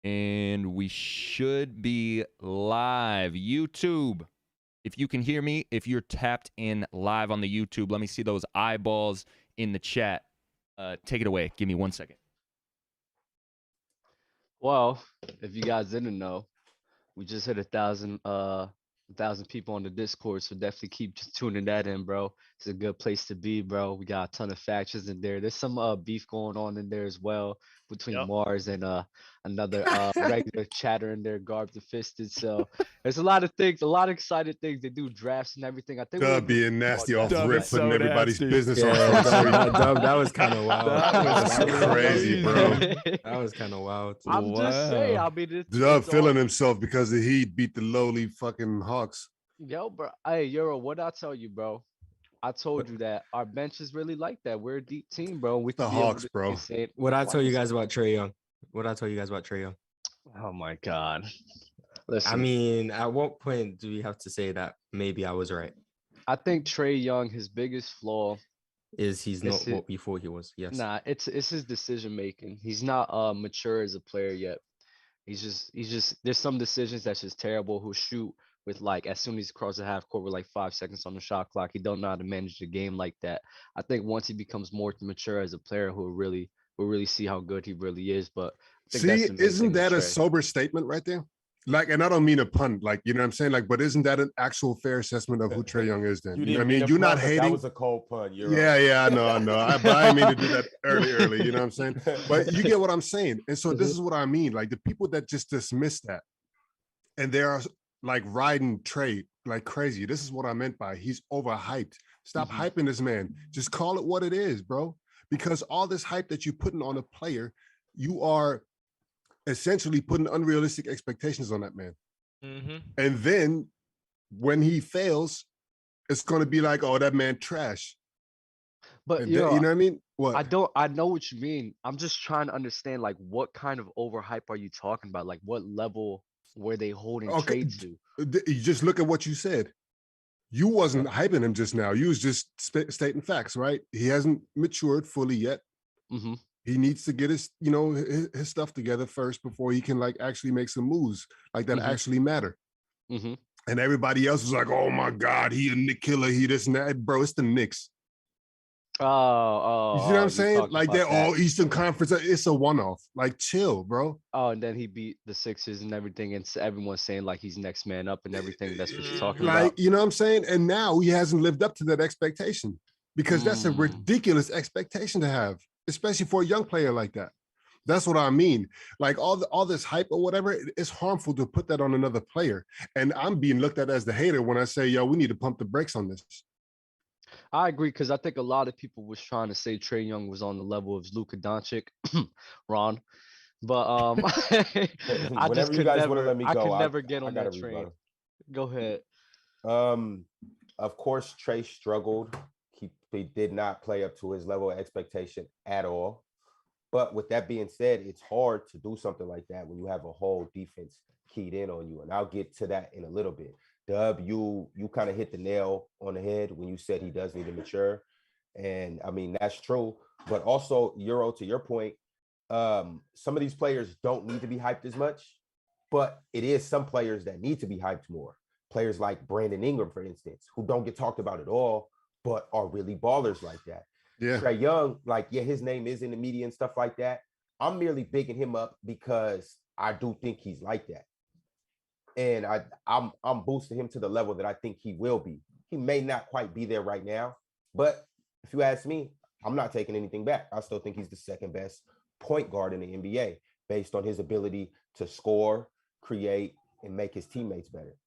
And we should be live. YouTube, if you can hear me, if you're tapped in live on the YouTube, let me see those eyeballs in the chat. Take it away. Give me 1 second. Well, if you guys didn't know, we just hit 1,000 people on the Discord, so definitely keep just tuning that in, bro. It's a good place to be, bro. We got a ton of factions in there. There's some beef going on in there as well between Mars and another regular chatter in there, Garb the Fisted. So there's a lot of things, a lot of excited things. They do drafts and everything. I think Dub being nasty off Dub rip, is putting so everybody's nasty. business Yeah, on Dub, that was kind of wild. That was crazy, bro. That was kind of wild. I'm just saying. I mean, Dub it's feeling all, himself because the Heat beat the lowly fucking Hawks. yo, bro. Hey, Euro, what I tell you, bro? I told you that our bench is really like that. We're a deep team, bro. We The can be able Hawks, to bro. say it. What I tell you guys about Trey Young? Oh my God. Listen, I mean, at what point do we have to say that maybe I was right? I think Trey Young, his biggest flaw Is he's not what we thought he was? Yes. Nah, it's his decision making. He's not mature as a player yet. He's just there's some decisions that's just terrible. Who shoot with like as soon as he crosses the half court with like 5 seconds on the shot clock. He don't know how to manage the game like that. I think once he becomes more mature as a player, we'll really see how good he really is. But I think See, that's the main thing isn't with that a Trey. sober statement right there? Like, and I don't mean a pun, like, you know what I'm saying? Like, but isn't that an actual fair assessment of who Trey Young is then? You know what I mean? You're not hating. That was a cold pun. Yeah, I know. But I didn't mean to do that early, you know what I'm saying? But you get what I'm saying. And so this is what I mean. Like the people that just dismiss that and they are like riding Trey like crazy. This is what I meant by he's overhyped. Stop hyping this man. Just call it what it is, bro. Because all this hype that you're putting on a player, you are essentially putting unrealistic expectations on that man. And then when he fails, it's going to be like, oh, that man trash. But you know what I mean? What? I know what you mean. I'm just trying to understand like what kind of overhype are you talking about? Like what level were they holding Trey to? You just look at what you said. You wasn't hyping him just now. You was just stating facts, right? He hasn't matured fully yet. He needs to get his, his stuff together first before he can like actually make some moves like that actually matter. And everybody else was like, "Oh my God, he a Nick killer. He this and that, bro. It's the Knicks." You see what I'm saying? Like they're all Eastern Conference. It's a one-off. Like chill, bro. Oh, and then he beat the Sixers and everything, and everyone's saying like he's next man up and everything. That's what you're talking about. You know what I'm saying? And now he hasn't lived up to that expectation because that's a ridiculous expectation to have, especially for a young player like that. That's what I mean. Like all this hype or whatever, it's harmful to put that on another player. And I'm being looked at as the hater when I say, yo, we need to pump the brakes on this. I agree because I think a lot of people was trying to say Trey Young was on the level of Luka Doncic, Ron. But I just could never get on that train. Go ahead. Of course, Trey struggled. He did not play up to his level of expectation at all. But with that being said, it's hard to do something like that when you have a whole defense keyed in on you. And I'll get to that in a little bit. Dub, you kind of hit the nail on the head when you said he does need to mature. And I mean, that's true. But also, Euro, to your point, some of these players don't need to be hyped as much, but it is some players that need to be hyped more. Players like Brandon Ingram, for instance, who don't get talked about at all, but are really ballers like that. Yeah. Trey Young, his name is in the media and stuff like that. I'm merely bigging him up because I do think he's like that. And I'm boosting him to the level that I think he will be. He may not quite be there right now, but if you ask me, I'm not taking anything back. I still think he's the second best point guard in the NBA based on his ability to score, create, and make his teammates better.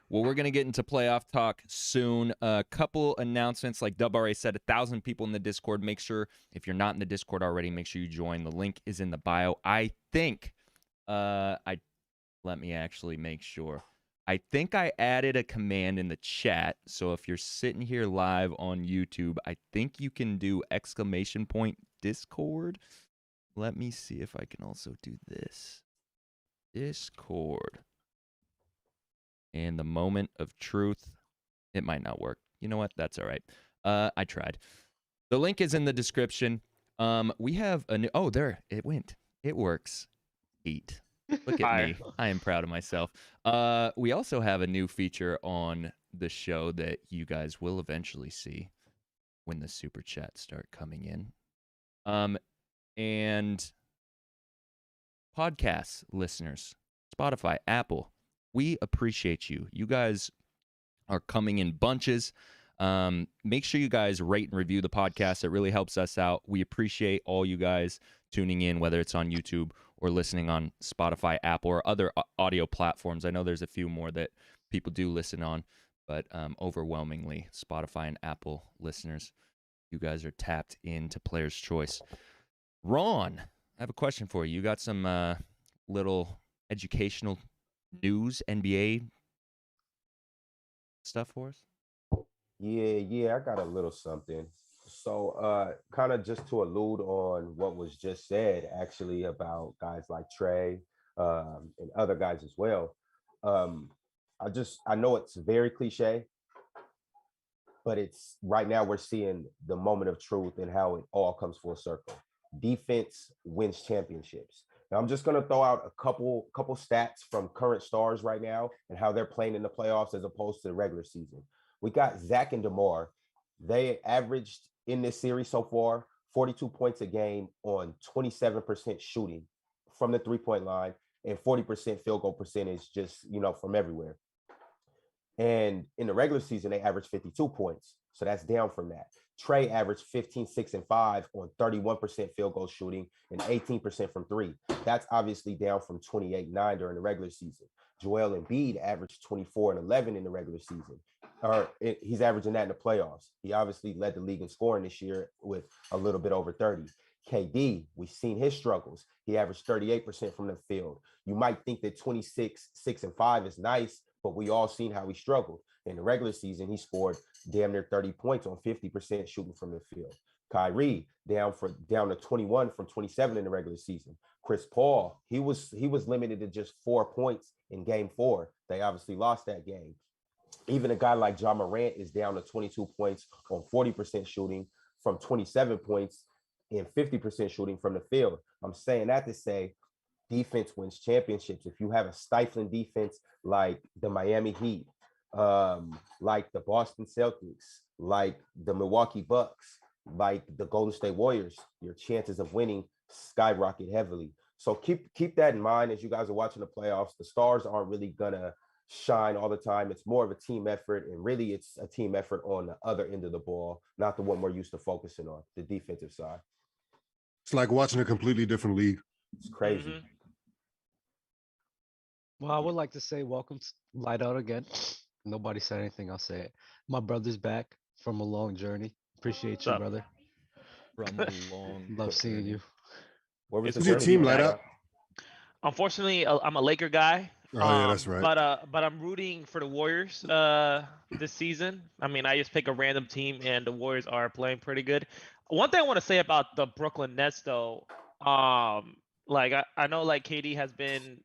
Well, we're going to get into playoff talk soon. A couple announcements, like Dub already said, 1,000 people in the Discord. Make sure, if you're not in the Discord already, make sure you join. The link is in the bio. I think, let me actually make sure. I think I added a command in the chat. So if you're sitting here live on YouTube, I think you can do !Discord. Let me see if I can also do this. Discord. And the moment of truth, it might not work. You know what? That's all right. I tried. The link is in the description. We have a new, there, it went. It works. Heat. Look at Fire. me. I am proud of myself. We also have a new feature on the show that you guys will eventually see when the super chats start coming in. And podcasts, listeners, Spotify, Apple, we appreciate you. You guys are coming in bunches. Make sure you guys rate and review the podcast. It really helps us out. We appreciate all you guys tuning in, whether it's on YouTube or listening on Spotify, Apple, or other audio platforms. I know there's a few more that people do listen on, but overwhelmingly, Spotify and Apple listeners, you guys are tapped into Player's Choice. Ron, I have a question for you. You got some little educational news, NBA stuff for us? Yeah, I got a little something. So, kind of just to allude on what was just said, actually, about guys like Trey and other guys as well. I know it's very cliche, but it's right now we're seeing the moment of truth and how it all comes full circle. Defense wins championships. Now, I'm just going to throw out a couple stats from current stars right now and how they're playing in the playoffs as opposed to the regular season. We got Zach and DeMar. They averaged in this series so far 42 points a game on 27% shooting from the three-point line and 40% field goal percentage just, from everywhere. And in the regular season, they averaged 52 points. So that's down from that. Trey averaged 15, 6, and 5 on 31% field goal shooting and 18% from three. That's obviously down from 28, 9 during the regular season. Joel Embiid averaged 24 and 11 in the regular season. He's averaging that in the playoffs. He obviously led the league in scoring this year with a little bit over 30. KD, we've seen his struggles. He averaged 38% from the field. You might think that 26, 6, and 5 is nice, but we all seen how he struggled. In the regular season, he scored damn near 30 points on 50% shooting from the field. Kyrie down to 21 from 27 in the regular season. Chris Paul, he was limited to just 4 points in game 4. They obviously lost that game. Even a guy like Ja Morant is down to 22 points on 40% shooting from 27 points and 50% shooting from the field. I'm saying that to say defense wins championships. If you have a stifling defense like the Miami Heat, like the Boston Celtics, like the Milwaukee Bucks, like the Golden State Warriors, your chances of winning skyrocket heavily. So keep that in mind as you guys are watching the playoffs. The stars aren't really gonna shine all the time. It's more of a team effort, and really it's a team effort on the other end of the ball, not the one we're used to focusing on, the defensive side. It's like watching a completely different league. It's crazy. Mhm. Well, I would like to say welcome to Light Out again. Nobody said anything. I'll say it. My brother's back from a long journey. Appreciate What's you, up? brother. From a long Love seeing journey. you. Where was It's the Who's your journey team, from, Light Light Out? Out? Unfortunately, I'm a Laker guy. Oh, yeah, that's right. But I'm rooting for the Warriors this season. I mean, I just pick a random team, and the Warriors are playing pretty good. One thing I want to say about the Brooklyn Nets, though, like I know like KD has been,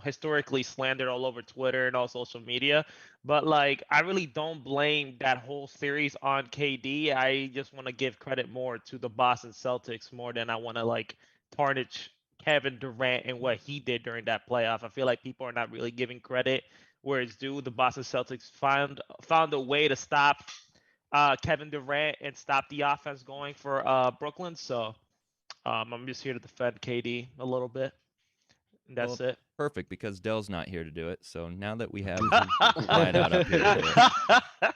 historically slandered all over Twitter and all social media, but like I really don't blame that whole series on KD. I just want to give credit more to the Boston Celtics more than I want to like tarnish Kevin Durant and what he did during that playoff. I feel like people are not really giving credit where it's due. The Boston Celtics found a way to stop Kevin Durant and stop the offense going for Brooklyn. So I'm just here to defend KD a little bit. And that's it. Perfect, because Dell's not here to do it. So now that we have Light Out up here to do it,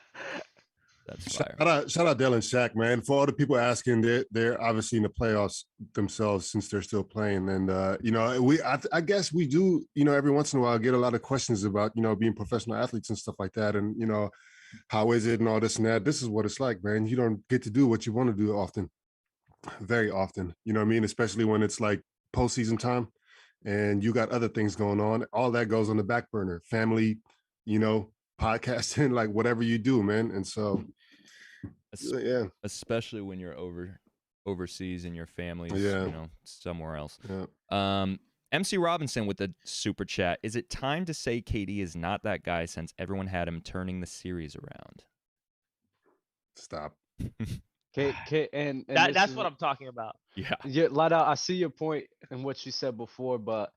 that's fire. Shout out Dell and Shaq, man. For all the people asking, they're obviously in the playoffs themselves since they're still playing. And I guess we do, every once in a while get a lot of questions about, being professional athletes and stuff like that. And, how is it and all this and that. This is what it's like, man. You don't get to do what you want to do often. Very often. You know what I mean? Especially when it's like postseason time and you got other things going on. All that goes on the back burner. Family, podcasting, like whatever you do, man. And so yeah, especially when you're overseas and your family's somewhere else. MC Robinson with the super chat. Is it time to say KD is not that guy since everyone had him turning the series around? Stop. And That's what I'm talking about. Yeah. Lada, I see your point and what you said before, but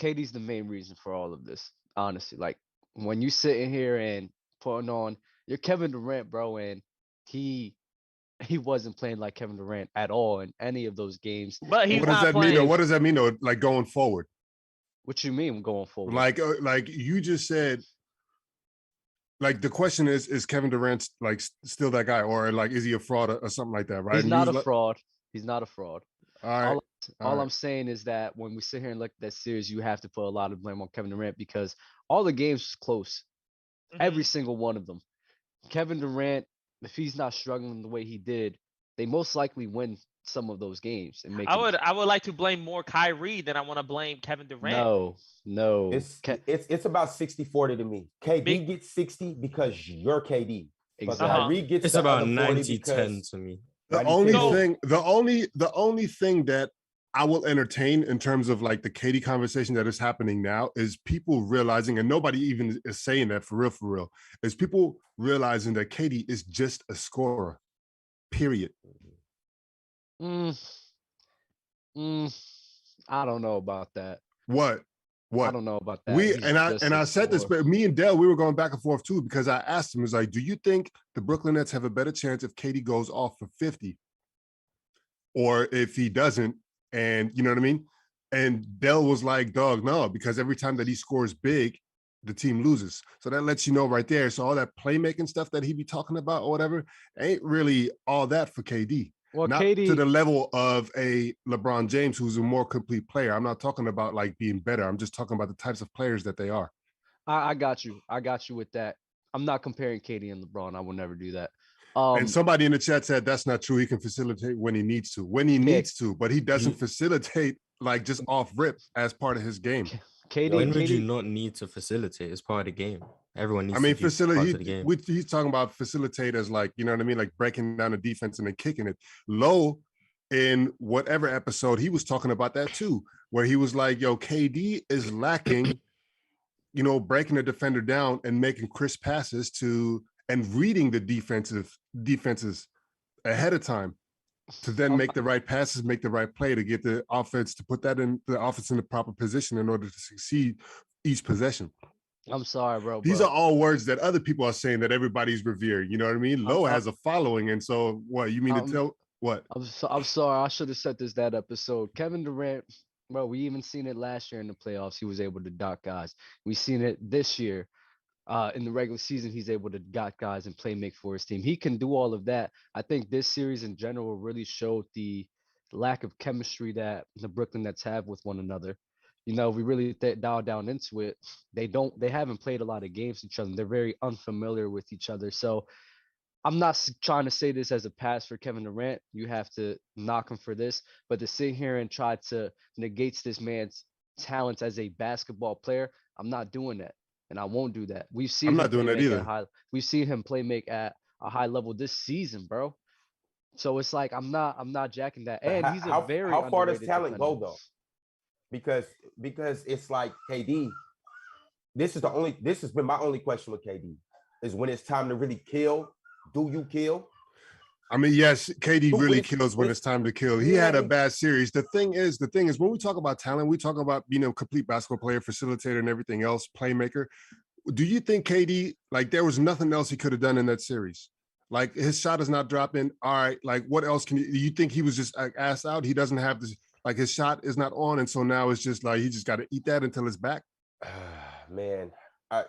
KD's the main reason for all of this. Honestly, like when you sitting here and putting on, you're Kevin Durant, bro, and he wasn't playing like Kevin Durant at all in any of those games. But he's What does not that mean? playing. What does that mean? Though, like going forward? What you mean going forward? Like you just said. Like the question is Kevin Durant like still that guy, or like is he a fraud or something like that? Right? He's not a fraud. He's not a fraud. All right. All I'm saying is that when we sit here and look at that series, you have to put a lot of blame on Kevin Durant because all the games was close. Every single one of them. Kevin Durant, if he's not struggling the way he did, they most likely win some of those games and make. I would like to blame more Kyrie than I want to blame Kevin Durant. No. It's about 60-40 to me. KD gets 60 because you're KD. Exactly. Kyrie gets It's about 90-10 to me. The only thing that I will entertain in terms of like the KD conversation that is happening now is people realizing, and nobody even is saying that for real, is people realizing that KD is just a scorer, period. I don't know about that. What? I don't know about that. I said this, but me and Dell, we were going back and forth too, because I asked him, was like, do you think the Brooklyn Nets have a better chance if KD goes off for 50? Or if he doesn't, and you know what I mean? And Dell was like, dog, no, because every time that he scores big, the team loses. So that lets you know right there. So all that playmaking stuff that he be talking about or whatever ain't really all that for KD. Well, not KD to the level of a LeBron James, who's a more complete player. I'm not talking about like being better. I'm just talking about the types of players that they are. I got you. I got you with that. I'm not comparing KD and LeBron. I will never do that. And somebody in the chat said that's not true. He can facilitate when he needs to, but he doesn't facilitate like just off rip as part of his game. When would you not need to facilitate as part of the game? Everyone needs to facilitate the game. He's talking about facilitate as like, you know what I mean? Like breaking down the defense and then kicking it. Low in whatever episode, he was talking about that too, where he was like, yo, KD is lacking, you know, breaking the defender down and making crisp passes and reading the defenses ahead of time to then make the right passes, make the right play to get the offense, to put that in the offense in the proper position in order to succeed each possession. I'm sorry, bro. These are all words that other people are saying that everybody's revering. You know what I mean? Lowe has a following. And so what, you mean to tell what? I'm sorry. I should have said this that episode. Kevin Durant, bro, we even seen it last year in the playoffs. He was able to dot guys. We seen it this year. In the regular season, he's able to got guys and play make for his team. He can do all of that. I think this series in general really showed the lack of chemistry that the Brooklyn Nets have with one another. You know, we really dial down into it. They haven't played a lot of games with each other. They're very unfamiliar with each other. So I'm not trying to say this as a pass for Kevin Durant. You have to knock him for this, but to sit here and try to negate this man's talents as a basketball player, I'm not doing that. And I won't do that. We've seen I'm not doing that either. We've seen him play make at a high level this season, bro. So it's like I'm not jacking that. And he's a very how far does talent defender. go though? Because it's like KD. This has been my only question with KD is when it's time to really kill. Do you kill? I mean, yes, KD really kills when it's time to kill. He had a bad series. The thing is, when we talk about talent, we talk about, you know, complete basketball player, facilitator, and everything else, playmaker. Do you think KD, like, there was nothing else he could have done in that series? Like, his shot is not dropping. All right, like, what else do you think he was just like, ass out? He doesn't have this, like, his shot is not on, and so now it's just like he just got to eat that until it's back? Man,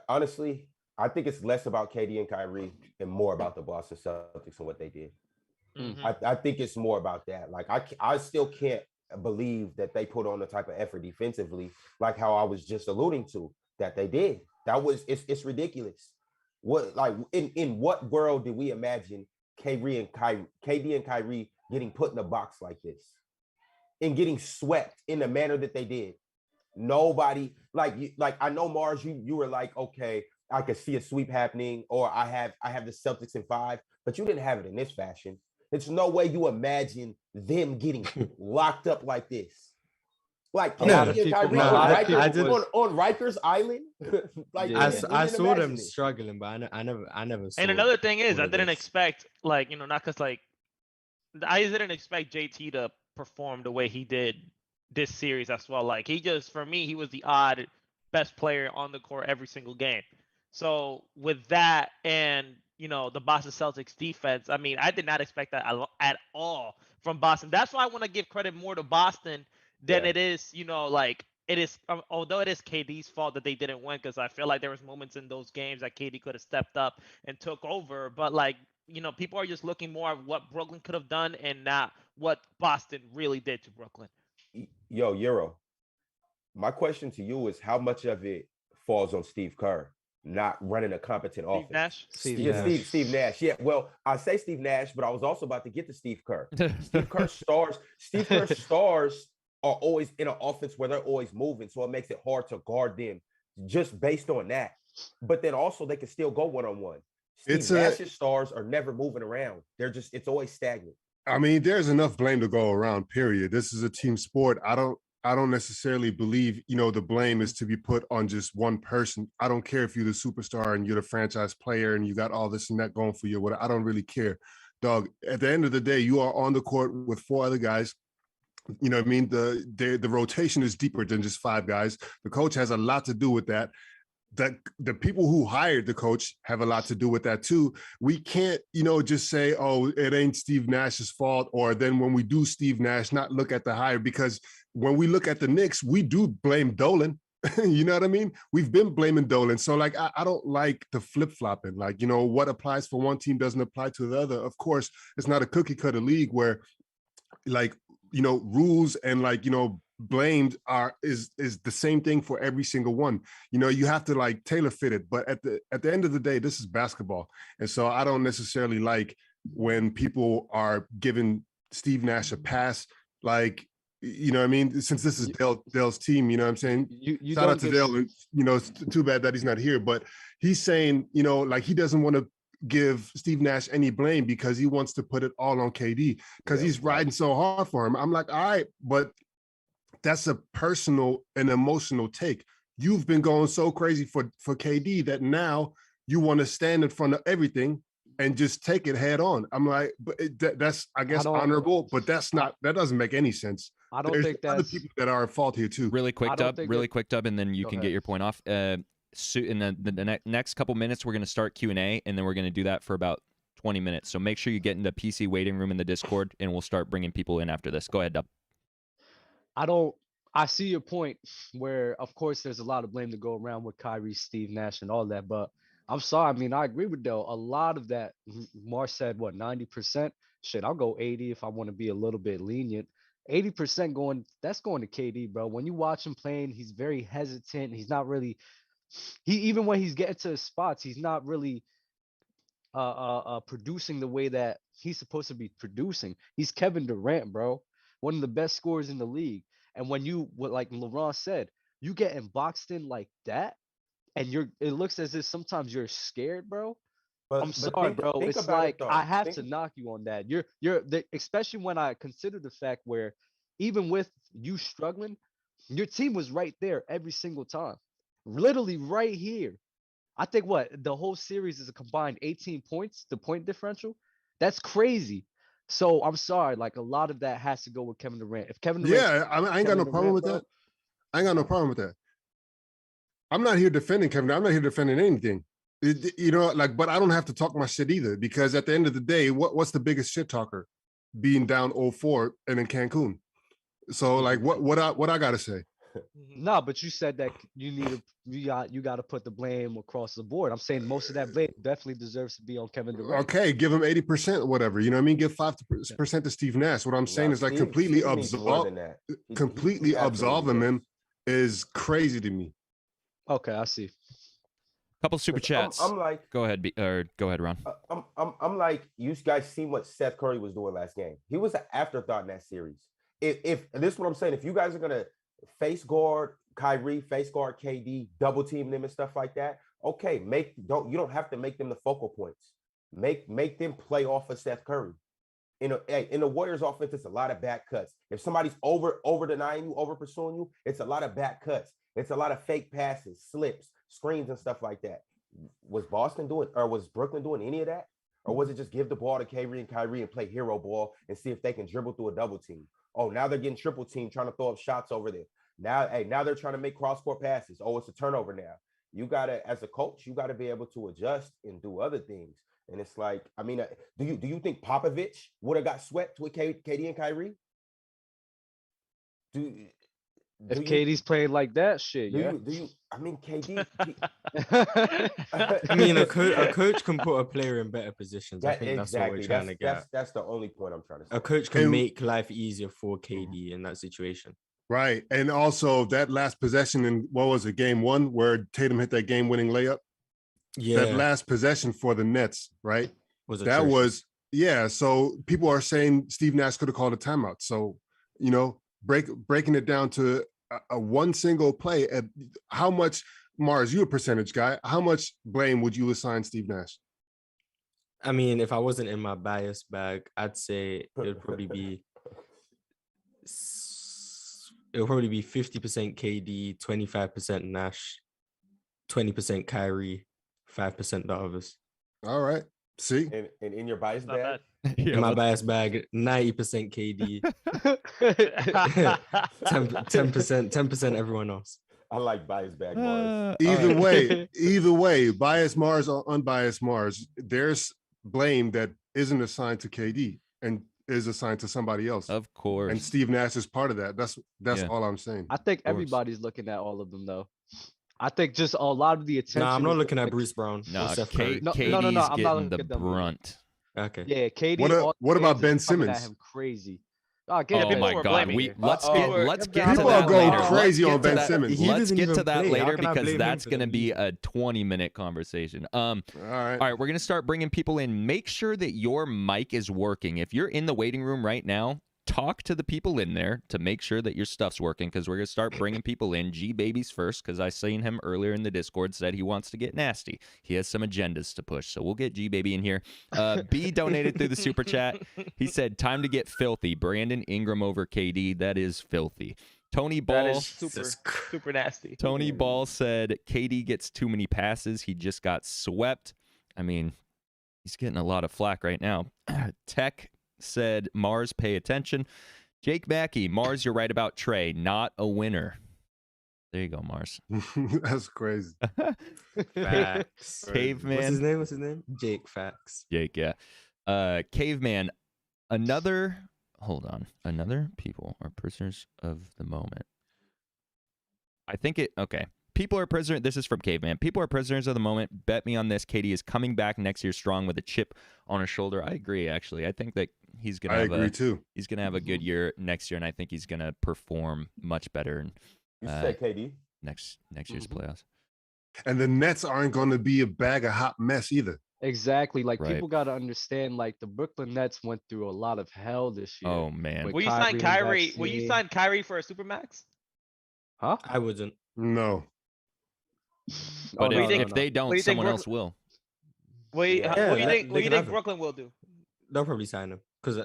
honestly, I think it's less about KD and Kyrie and more about the Boston Celtics and what they did. Mm-hmm. I think it's more about that. Like I still can't believe that they put on the type of effort defensively, like how I was just alluding to, that they did. It's ridiculous. What, like, in what world did we imagine KD and Kyrie getting put in a box like this and getting swept in the manner that they did? Nobody, like I know, Mars, you were like, okay, I could see a sweep happening, or I have the Celtics in 5, but you didn't have it in this fashion. There's no way you imagine them getting locked up like this. Like A lot KD of and people- Kyrie no, on, I Rikers, on Rikers Island. Like Yeah. I saw them imagine it. struggling, but I never saw. And another thing is, all I of didn't this. expect, like, not because, like, I didn't expect JT to perform the way he did this series as well. Like, for me, he was the odd best player on the court every single game. So with that and, the Boston Celtics defense, I mean, I did not expect that at all from Boston. That's why I want to give credit more to Boston than it is, like, it is, although it is KD's fault that they didn't win, because I feel like there was moments in those games that KD could have stepped up and took over. But, like, people are just looking more at what Brooklyn could have done and not what Boston really did to Brooklyn. Yo, Euro. My question to you is, how much of it falls on Steve Kerr not running a competent offense? Nash? Steve Yeah, Nash. Steve Nash. Yeah, well, I say Steve Nash, but I was also about to get to Steve Kerr. Steve Kerr's stars are always in an offense where they're always moving, so it makes it hard to guard them just based on that. But then also they can still go one-on-one. Steve Nash's stars are never moving around. It's always stagnant. I mean, there's enough blame to go around, period. This is a team sport. I don't necessarily believe, the blame is to be put on just one person. I don't care if you're the superstar and you're the franchise player and you got all this and that going for you. What I don't really care. Dog, at the end of the day, you are on the court with 4 other guys. You know what I mean? The rotation is deeper than just 5 guys. The coach has a lot to do with that. The people who hired the coach have a lot to do with that too. We can't, just say, oh, it ain't Steve Nash's fault, or then when we do Steve Nash, not look at the hire, because when we look at the Knicks, we do blame Dolan. You know what I mean? We've been blaming Dolan. So, like, I don't like the flip-flopping. Like, what applies for one team doesn't apply to the other. Of course, it's not a cookie-cutter league where, like, rules and, like, blamed is the same thing for every single one. You have to, like, tailor fit it. But at the end of the day, this is basketball. And so I don't necessarily like when people are giving Steve Nash a pass, like, what I mean? Since this is Dale's team, you know what I'm saying? Shout out to Dale. And, it's too bad that he's not here, but he's saying, like, he doesn't want to give Steve Nash any blame because he wants to put it all on KD because he's riding so hard for him. I'm like, all right, but that's a personal and emotional take. You've been going so crazy for KD that now you want to stand in front of everything and just take it head on. I'm like, but that's, I guess, honorable, but that doesn't make any sense. I don't There's think other that's people that are at fault here too. Really quick, Dub, and then you can get your point off. In the next couple minutes, we're going to start Q&A, and then we're going to do that for about 20 minutes. So make sure you get in the PC waiting room in the Discord, and we'll start bringing people in after this. Go ahead, Dub. I see your point where, of course, there's a lot of blame to go around with Kyrie, Steve Nash, and all that. But I'm sorry. I mean, I agree with Dale. A lot of that, Mar said, 90%? Shit, I'll go 80 if I want to be a little bit lenient. 80% that's going to KD, bro. When you watch him playing, he's very hesitant. He's not really, even when he's getting to his spots, he's not really producing the way that he's supposed to be producing. He's Kevin Durant, bro. One of the best scorers in the league. And when like LeBron said, you getting boxed in like that, and it looks as if sometimes you're scared, bro. I'm sorry, bro. It's like I have to knock you on that. Especially when I consider the fact where even with you struggling, your team was right there every single time. Literally right here. I think the whole series is a combined 18 points, the point differential. That's crazy. So I'm sorry, like a lot of that has to go with Kevin Durant. If Kevin Durant, I ain't got no problem with that. I ain't got no problem with that. I'm not here defending Kevin. I'm not here defending anything. But I don't have to talk my shit either, because at the end of the day, what's the biggest shit talker? Being down 0-4 and in Cancun. So, like, what I gotta say? No, but you said that you got to put the blame across the board. I'm saying most of that blame definitely deserves to be on Kevin Durant. Okay, give him 80% or whatever. You know what I mean? Give 5% to Steve Nash. What I'm saying is, like, completely absolve him is crazy to me. Okay, I see. Couple super chats. I'm like, go ahead, Ron. I'm like, you guys seen what Steph Curry was doing last game? He was an afterthought in that series. If this is what I'm saying, if you guys are gonna face guard Kyrie, face guard KD, double team them and stuff like that, okay, you don't have to make them the focal points. Make them play off of Steph Curry. in the Warriors offense, it's a lot of back cuts. If somebody's over denying you, over pursuing you, it's a lot of back cuts. It's a lot of fake passes, slips, screens, and stuff like that. Was Brooklyn doing any of that? Or was it just give the ball to Kyrie and play hero ball and see if they can dribble through a double team? Oh, now they're getting triple team, trying to throw up shots over there. Now they're trying to make cross-court passes. Oh, it's a turnover now. You gotta, as a coach, you gotta be able to adjust and do other things. And it's like, I mean, do you think Popovich would have got swept with KD and Kyrie? If KD's playing like that, shit, do yeah. you? I mean, KD. I mean, a coach can put a player in better positions. I think that's what we're trying to get. That's the only point I'm trying to say. A coach can make life easier for KD in that situation. Right. And also that last possession in, what was it, game 1, where Tatum hit that game-winning layup? Yeah. That last possession for the Nets, right? That was, so people are saying Steve Nash could have called a timeout. So, breaking it down to a one single play, how much, Mars, you a percentage guy, how much blame would you assign Steve Nash? I mean, if I wasn't in my bias bag, I'd say it would probably be 50% KD, 25% Nash, 20% Kyrie, 5% the others. All right. See? And in your bias bag? In my bias bag, 90% KD, 10% everyone else. I like bias bag Mars. Either way, biased Mars or unbiased Mars, there's blame that isn't assigned to KD and is assigned to somebody else. Of course. And Steve Nash is part of that. That's all I'm saying. I think everybody's looking at all of them though. I think just a lot of the attention. No, I'm not looking at Bruce Brown. No, KD's I'm getting the brunt. Okay. Yeah, KD. What about Ben Simmons? Him crazy. Oh my God! Let's get people to that go later. crazy on Ben Simmons. Let's get to that later because because that's going to be a 20-minute conversation. All right, we're going to start bringing people in. Make sure that your mic is working. If you're in the waiting room right now, talk to the people in there to make sure that your stuff's working because we're going to start bringing people in. G-Baby's first because I seen him earlier in the Discord said he wants to get nasty. He has some agendas to push, so we'll get G-Baby in here. B donated through the super chat. He said, time to get filthy. Brandon Ingram over KD. That is filthy. Tony Ball. That is super nasty. Tony Ball said, KD gets too many passes. He just got swept. I mean, he's getting a lot of flack right now. Tech said, Mars, pay attention. Jake Mackey, Mars, you're right about Trey. Not a winner. There you go, Mars. That's crazy. Facts. Caveman. What's his name? Jake Facts. Jake, yeah. Caveman, another people are prisoners of the moment. People are prisoners. This is from Caveman. People are prisoners of the moment. Bet me on this. KD is coming back next year strong with a chip on his shoulder. I agree, actually. I think that he's gonna. He's gonna have a good year next year, and I think he's gonna perform much better. You said KD next year's playoffs. And the Nets aren't going to be a bag of hot mess either. Exactly. Like people got to understand. Like the Brooklyn Nets went through a lot of hell this year. Oh man. Will you sign Kyrie? Will you sign Kyrie for a supermax? Huh? I wouldn't. No. But if they don't, someone else will. What do you think Brooklyn will do? They'll probably sign him because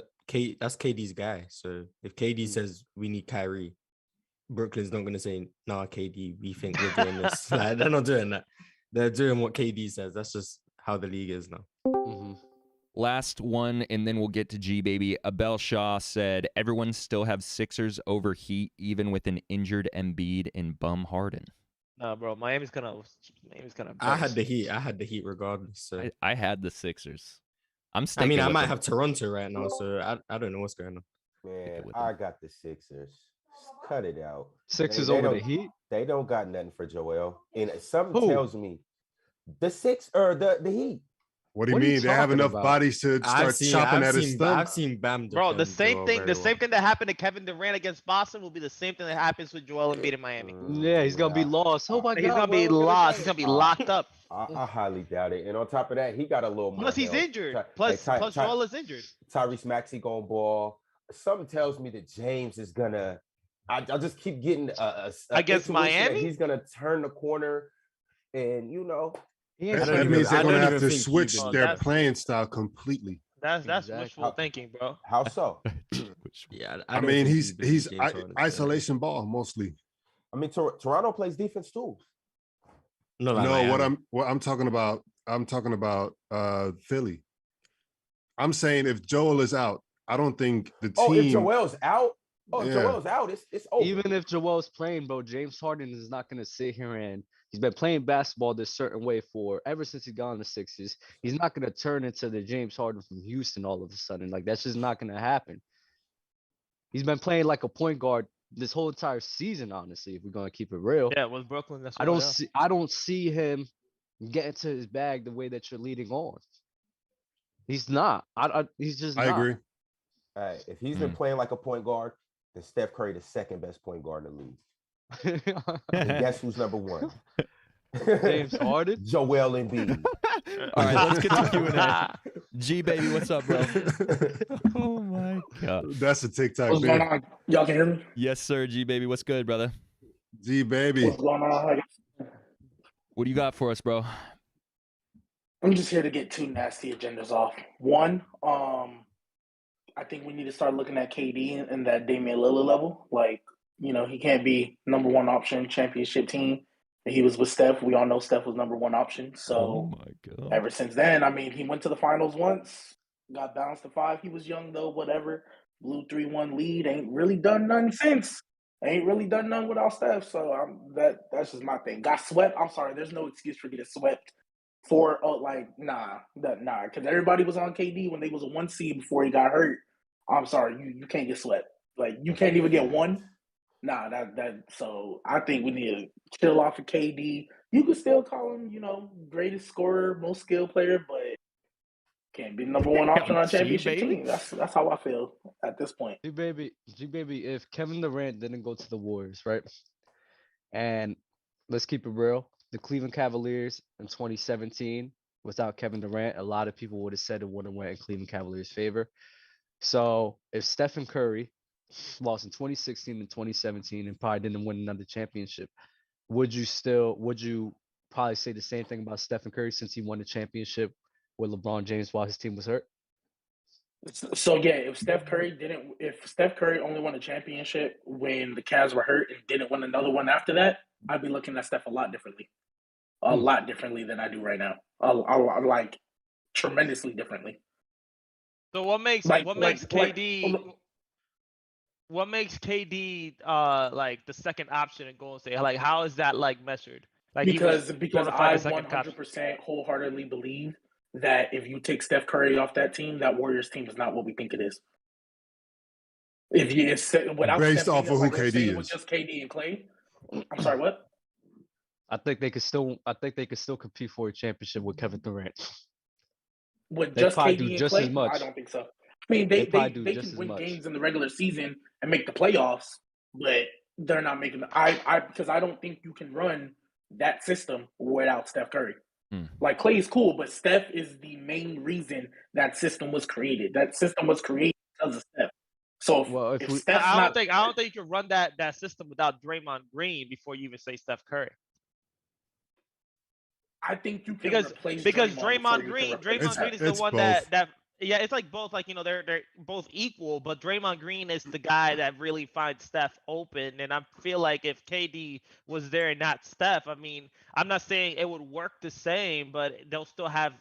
that's KD's guy. So if KD says we need Kyrie, Brooklyn's not going to say, nah, KD, we think we're doing this. Like, they're not doing that. They're doing what KD says. That's just how the league is now. Mm-hmm. Last one, and then we'll get to G-Baby. Abel Shaw said, everyone still have Sixers over Heat, even with an injured Embiid and bum Harden. No, bro, Miami's gonna. I had the Heat regardless. So. I had the Sixers. I might have Toronto right now, so I don't know what's going on. Man, I got the Sixers. Cut it out. Sixers over the Heat. They don't got nothing for Joel, and something tells me the Heat. What do you mean? They have enough bodies to start chopping at his thumb? I've seen Bam. Bro, the same thing that happened to Kevin Durant against Boston will be the same thing that happens with Joel Embiid in Miami. Yeah, he's gonna be lost. Oh my God, he's gonna be lost. He's gonna be locked up. I highly doubt it. And on top of that, he got a little more. Plus, he's injured. Plus, Joel is injured. Tyrese Maxey going ball. Something tells me that James is gonna. I just keep getting against Miami. He's gonna turn the corner, and that means they're gonna have to switch their playing style completely. That's Exactly. wishful thinking, bro. How so? Yeah, I don't mean, think he's he believes James I- Harden's isolation ball mostly. I mean, Toronto plays defense too. Not like No, Miami. what I'm talking about, Philly. I'm saying if Joel is out, I don't think the team. Oh, if Joel's out, if Yeah. Joel's out, it's over. Even if Joel's playing, bro, James Harden is not gonna sit here and he's been playing basketball this certain way for ever since he got on the Sixers. He's not gonna turn into the James Harden from Houston all of a sudden. Like that's just not gonna happen. He's been playing like a point guard this whole entire season, honestly, if we're gonna keep it real. Yeah, with Brooklyn, that's I what don't see him getting to his bag the way that you're leading on. He's not. He's just I not. agree. All right, if he's been playing like a point guard, then Steph Curry the second best point guard in the league. And guess who's number one? James Harden. Joel Embiid. All right, let's get to Q&A. G baby, what's up, bro? Oh my god. That's a TikTok. What's going on? Y'all can hear me? Yes, sir. G baby, what's good, brother? G baby. What's going on? What do you got for us, bro? I'm just here to get two nasty agendas off. One, I think we need to start looking at KD and that Damian Lillard level. Like, you know, he can't be number one option championship team. He was with Steph. We all know Steph was number one option. So Oh my god. ever since then, I mean, he went to the finals once, got bounced to 5. He was young though, whatever. Blew 3-1 lead. Ain't really done nothing since. Ain't really done nothing without Steph. So that's just my thing. Got swept. I'm sorry. There's no excuse for getting swept. Because everybody was on KD when they was a 1 seed before he got hurt. I'm sorry, you can't get swept. Like you can't even get one. So I think we need to chill off of KD. You could still call him, you know, greatest scorer, most skilled player, but can't be the number one option on a championship team. That's how I feel at this point. G baby, if Kevin Durant didn't go to the Warriors, right? And let's keep it real. The Cleveland Cavaliers in 2017, without Kevin Durant, a lot of people would have said it would have went in Cleveland Cavaliers' favor. So if Stephen Curry lost in 2016 and 2017 and probably didn't win another championship, would you probably say the same thing about Stephen Curry since he won the championship with LeBron James while his team was hurt? So yeah, if Steph Curry only won a championship when the Cavs were hurt and didn't win another one after that, I'd be looking at Steph a lot differently. A lot differently than I do right now. Like tremendously differently. So what makes KD like the second option in Golden State? Like how is that like measured? Like because I 100% wholeheartedly believe that if you take Steph Curry off that team, that Warriors team is not what we think it is. Without Based Steph, off of who KD is, with just KD and Clay. I'm sorry, what? I think they could still compete for a championship with Kevin Durant. With They just probably KD do and just Clay? as much. I don't think so. I mean, they probably do can just as win much. games in the regular season and make the playoffs, but they're not making because I don't think you can run that system without Steph Curry. Like Clay is cool, but Steph is the main reason that system was created. That system was created because of Steph. So if Steph's I don't think you can run that system without Draymond Green before you even say Steph Curry. I think you can because Draymond Green is the one both. that yeah, it's like both, like, you know, they're both equal, but Draymond Green is the guy that really finds Steph open. And I feel like if KD was there and not Steph, I mean, I'm not saying it would work the same, but they'll still have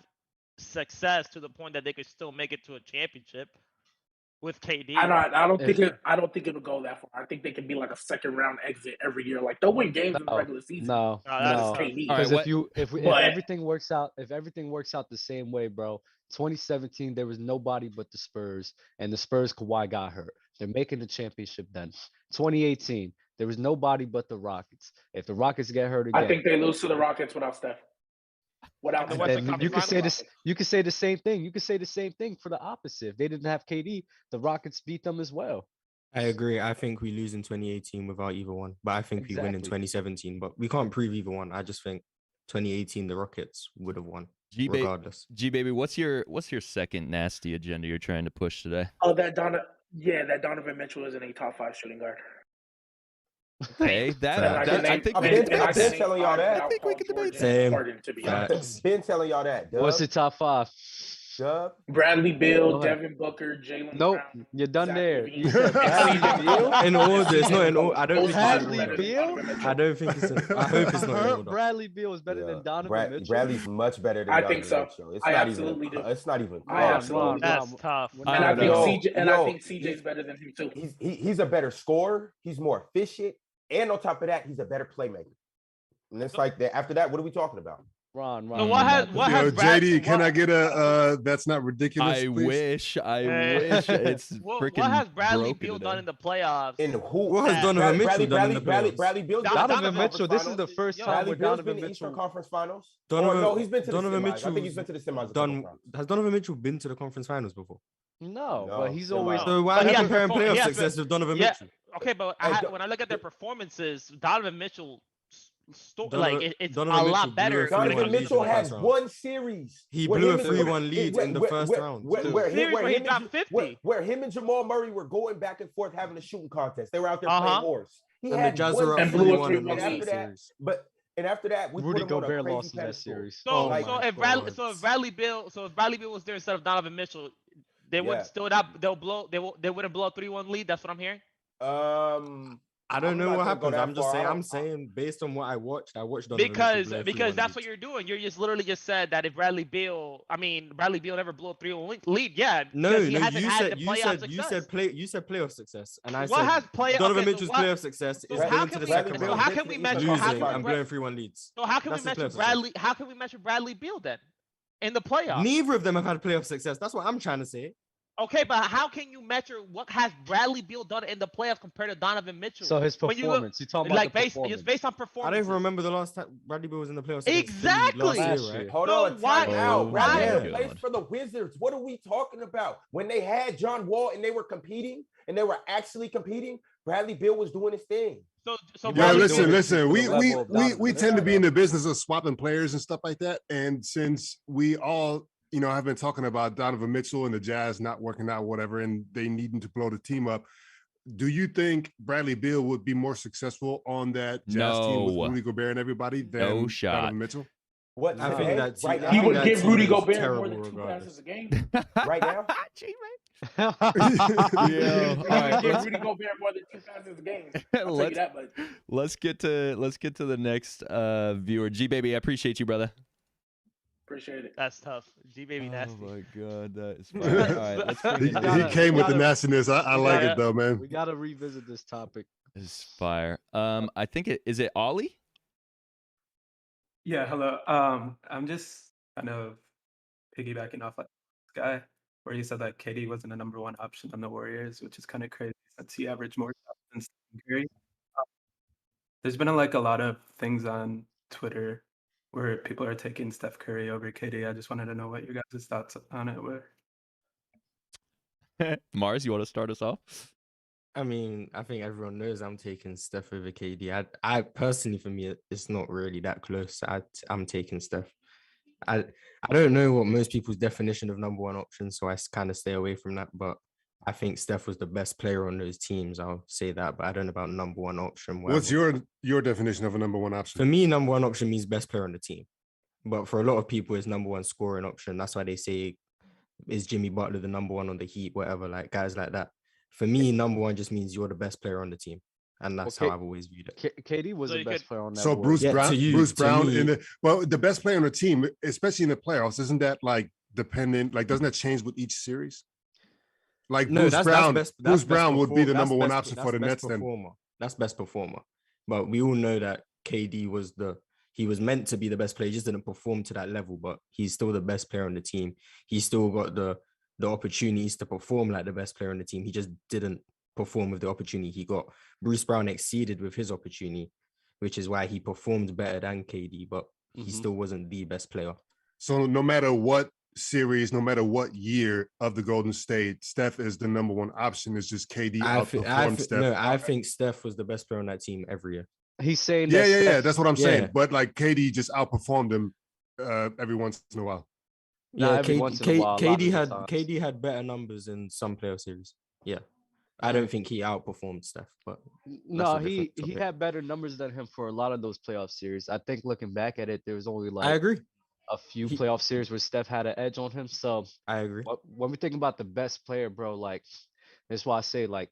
success to the point that they could still make it to a championship with KD. I don't think it'll go that far. I think they can be like a second round exit every year. Like they'll win games in the regular season. No. KD. Because if everything works out the same way, bro. 2017, there was nobody but the Spurs, and the Spurs, Kawhi got hurt. They're making the championship then. 2018, there was nobody but the Rockets. If the Rockets get hurt again, I think they lose to the Rockets without Steph. You could say this. You could say the same thing. You could say the same thing for the opposite. If they didn't have KD, the Rockets beat them as well. I agree. I think we lose in 2018 without either one, but I think we win in 2017. But we can't prove either one. I just think 2018 the Rockets would have won regardless. G baby, what's your second nasty agenda you're trying to push today? Oh, that Donovan Mitchell is a top 5 shooting guard. Okay, I think I've been telling y'all that. I think we can debate Same. Harden, to be honest. Been telling y'all that. What's the top 5? Dub. Bradley Beal, Go ahead. Devin Booker, Jalen Nope, Brown. you're done Zach there. LaVine. You said Bradley Beal. In order, it's not in order. I don't Those think it's five in are order. better than Beal? Donovan Mitchell. I don't think it's in. I hope it's not in order. Bradley Beal is better than Donovan Mitchell. Bradley's much better than I Donovan think so. Mitchell. It's I not absolutely even. do. It's not even. I close. absolutely do. That's tough. And I think Yo, CJ and I yo, think CJ's better than him too. He's a better scorer. He's more efficient, and on top of that, he's a better playmaker. And it's like that. After that, what are we talking about? Ron. So what has JD, can what- I get a that's not ridiculous? I please? wish. It's what freaking has Bradley broken Beal today. done in the playoffs? And who? What has Donovan Mitchell done in the playoffs? Bradley Beal. Donovan Mitchell. This is the first time Bradley where Beal's Donovan been to Eastern Mitchell. Conference Finals. Donovan- No, he's been to Donovan the semis. I think he's Mitchell's been to the semis. a couple Done. times. Has Donovan Mitchell been to the conference finals before? No, No, but he's come always. on. So why But are he you has comparing performed- he playoff has success with Donovan yeah. Mitchell? Okay, but when I look at their performances, Donovan Mitchell, it's Donovan a Mitchell lot blew better. a 3-1 Donovan lead in Mitchell the had first round. one series. He where blew a him and- 3-1 lead in the first round. Series where he dropped 50. Where him and Jamal Murray were going back and forth having a shooting contest. They were out there Uh-huh. playing horse. He And had the Jazz one were up And blew a 3-1 in 3-1 the after next that, series. and after that, we Rudy put him on a Gobert crazy lost in that pedestal. series. So, Oh my so if Bradley Beal was there instead of Donovan Mitchell, they would Yeah. still they wouldn't blow a 3-1 lead. That's what I'm hearing. I don't I'm know not what gonna go happens. that I'm just far. saying. I I'm don't- saying based on what I watched Donovan Mitchell Because blow a because 3-1 that's what lead. you're doing. You just literally just said that if Bradley Beal never blew a 3-1 lead. Yeah, No, because he no. hasn't You had said the you playoff said success. you said playoff success, and I What said has play? Donovan okay, so Mitchell's what- playoff success so is how going can to the we- second so round, how can we measure- how losing can we and blowing 3-1 leads. So how can That's we his measure playoff success. Bradley? How can we measure Bradley Beal then in the playoffs? Neither of them have had playoff success. That's what I'm trying to say. Okay, but how can you measure what has Bradley Beal done in the playoffs compared to Donovan Mitchell? So his When you look- performance. You're talking about the it's performance. based on I performance. don't even remember the last time Bradley Beal was in the playoffs. against Exactly. Philly Last last year, year. right? Hold So on, why- time out. Oh Bradley my Beal plays God. for the Wizards. What are we talking about? When they had John Wall and they were competing and they were actually competing, Bradley Beal was doing his thing. So Yo, Yo, Bradley listen, Beal- listen. to We the we level of we Donovan we tend to be Mitchell. in the business of swapping players and stuff like that. And since we all, have been talking about Donovan Mitchell and the Jazz not working out, whatever, and they needing to blow the team up, do you think Bradley Beal would be more successful on that Jazz team with No. Rudy Gobert and everybody than No shot. Donovan Mitchell? What I today? think that right team- now, He think would that give team Rudy is Gobert more terrible than 2 regardless. passes a game. right now. Yeah. All All He right, would give let's- Rudy Gobert more than 2 passes a game. I'll tell you let's that much. let's get to the next viewer. G baby, I appreciate you, brother. Appreciate it. That's tough. G baby nasty. Oh my god, that is fire. All right, let's bring he, in gotta- he came with the gotta- nastiness. I like gotta- it though, man. We gotta revisit this topic. This is fire. I think is it Ollie? Yeah, hello. I'm just kind of piggybacking off like this guy where he said that KD wasn't a number one option on the Warriors, which is kind of crazy since he averaged more shots than Stephen Curry. There's been like a lot of things on Twitter where people are taking Steph Curry over KD. I just wanted to know what your guys' thoughts on it were. Mars, you want to start us off? I mean, I think everyone knows I'm taking Steph over KD. I personally, for me, it's not really that close. I'm taking Steph. I don't know what most people's definition of number one option, so I kind of stay away from that. But I think Steph was the best player on those teams. I'll say that, but I don't know about number one option. What's whatever. your definition of a number one For option? me, number one option means best player on the team. But for a lot of people, it's number one scoring option. That's why they say, is Jimmy Butler the number one on the Heat, whatever, like guys like that. For me, number one just means you're the best player on the team. And that's Okay. how I've always viewed it. KD was So the you best could- player on that. So board. Bruce Yeah, Brown, to you, Bruce to Brown me- in the best player on the team, especially in the playoffs, isn't that like dependent? Like, doesn't that change with each series? Like No, Bruce that's Brown, best. Bruce That's best Brown would be the perform- number that's one best- option that's for the best Nets. Then performer. That's best performer. But we all know that KD was he was meant to be the best player. He just didn't perform to that level. But he's still the best player on the team. He still got the opportunities to perform like the best player on the team. He just didn't perform with the opportunity he got. Bruce Brown exceeded with his opportunity, which is why he performed better than KD. But he Mhm. still wasn't the best player. so no matter what series, no matter what year of the Golden State, Steph is the number one option. It's just KD outperformed Steph. I think Steph was the best player on that team every year. He's saying Yeah, that yeah. Steph- That's what I'm saying. Yeah. But like KD just outperformed him every once in a while. Not every once in a while, a lot of the times. KD had better numbers in some playoff series. Yeah, I don't think he outperformed Steph, but No, a he different topic. had better numbers than him for a lot of those playoff series. I think looking back at it, there was only like I agree. a few he- playoff series where Steph had an edge on him. So I agree. when we think about the best player, bro, like that's why I say like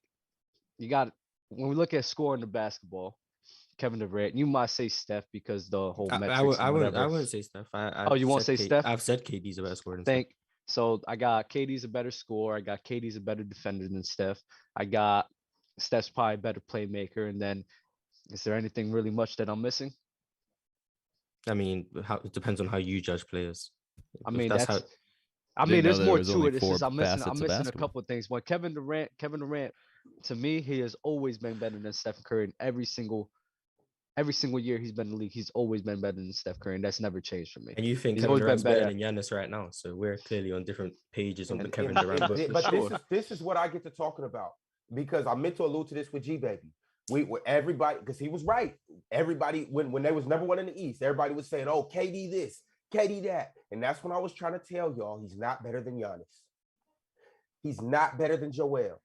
you got when we look at scoring the basketball, Kevin Durant, you might say Steph because the whole metrics and whatever. I wouldn't say Steph. Oh, you won't say Steph? I've said KD's a better scorer than Steph. Think so. I got KD's a better scorer. I got KD's a better defender than Steph. I got Steph's probably a better playmaker. And then, is there anything really much that I'm missing? I mean, it depends on how you judge players. I If mean, that's that's. how. I Didn't mean, know there's there more was to only it. It's four just I'm missing facets of a basketball. couple of things. When Kevin Durant, to me, he has always been better than Steph Curry in every single year he's been in the league. He's always been better than Steph Curry, and that's never changed for me. And you think He's Kevin always Durant's been better better. than Giannis right now, so we're clearly on different pages on the And- Kevin and- Durant and- book. but sure. this is what I get to talking about, because I meant to allude to this with G Baby. Everybody, because he was right. Everybody, when they was number one in the East, everybody was saying, "Oh, KD this, KD that," and that's when I was trying to tell y'all he's not better than Giannis. He's not better than Joel.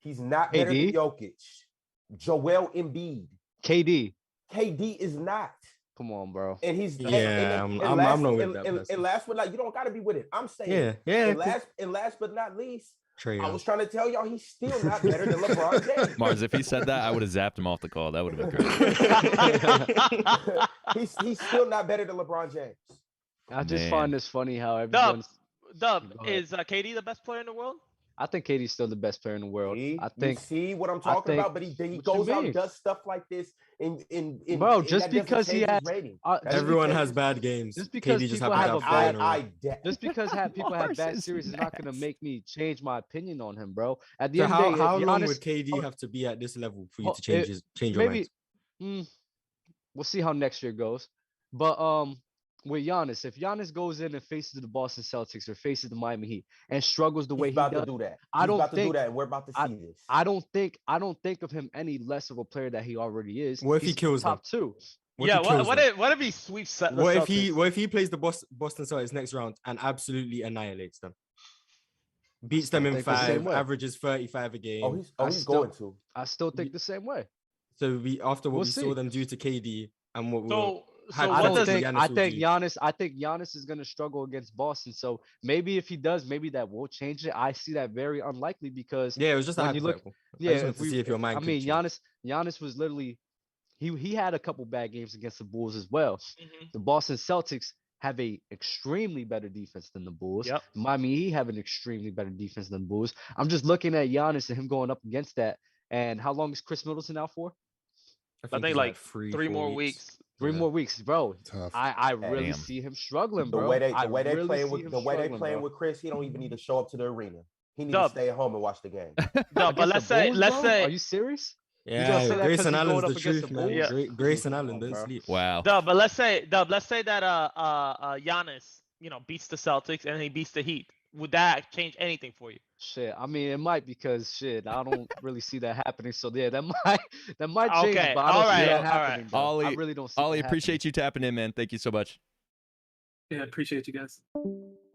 He's not better than KD? Jokic. Joel Embiid. KD, KD is not. come on, bro. And he's Yeah, and I'm last, not with and, that and, person. and last but not, you don't got to be with it. I'm saying, Yeah, yeah. and last but not least, Trey I Young. was trying to tell y'all he's still not better than LeBron James. Mars, if he said that, I would have zapped him off the call. That would have been great. he's still not better than LeBron James. I just Man. find this funny how everyone's. Dub, Go ahead. is KD the best player in the world? I think KD's still the best player in the world. See? I think, you see what I'm talking think- about, but he what you goes out mean? and does stuff like this in Bro, and just that doesn't because he change his has- rating. just Everyone because- has bad games. just because KD just people happened have to a have four bad- in a row. just because people have Mars bad is series is not going to nuts. make me change my opinion on him, bro. At the So end of the day, how if long Giannis- would KD hold- have to be at this level for you hold- to change your maybe mind? we'll see how next year goes. But with Giannis, if Giannis goes in and faces the Boston Celtics or faces the Miami Heat and struggles the way He's he about does, to do that. I He's don't about to do think- that, and we're about to see this. I don't think of him any less of a player that he already is. What if he He's kills them? top two? What Yeah, if he kills what them? if he sweeps the What if Celtics? he plays the Boston Celtics next round and absolutely annihilates them? Beats them in think the same 5, way. averages 35 a game. He's still- going to. I still think the same way. So after what We'll we see. saw them do to KD and what So I what don't does think. Giannis I will think do. Giannis is gonna struggle against Boston. So maybe if he does, maybe that will change it. I see that very unlikely because Yeah, it was just a when you look- hypothetical. I yeah, just wanted to see if your mind I could mean, change. Giannis was literally he had a couple bad games against the Bulls as well. Mhm. The Boston Celtics have a extremely better defense than the Bulls. Yep. Miami Heat have an extremely better defense than the Bulls. I'm just looking at Giannis and him going up against that. And how long is Chris Middleton out for? I think he's like 3 3 4 more weeks. 3 Yeah. more weeks, bro. Tough. I really Damn. see him struggling, The bro. way they I really playing see with him the way they struggling, playing bro. with Chris, he don't even need to show up to the arena. He needs Dub. to stay at home and watch the game. No, but Against the let's Bulls, bro? say Are you serious? Yeah, gonna say that 'cause Grayson he's Allen's going the up against truth, the man. Bulls? Grayson Come Allen, on, don't bro. sleep. Wow. But let's say that Giannis, beats the Celtics and he beats the Heat. Would that change anything for you? Shit, I mean, it might because shit, I don't really see that happening. So yeah, that might change, Okay, but I don't see alright, that alright. happening. Bro. I Ollie- really don't see. Ollie, that appreciate you tapping in, man. Thank you so much. Yeah, appreciate you guys.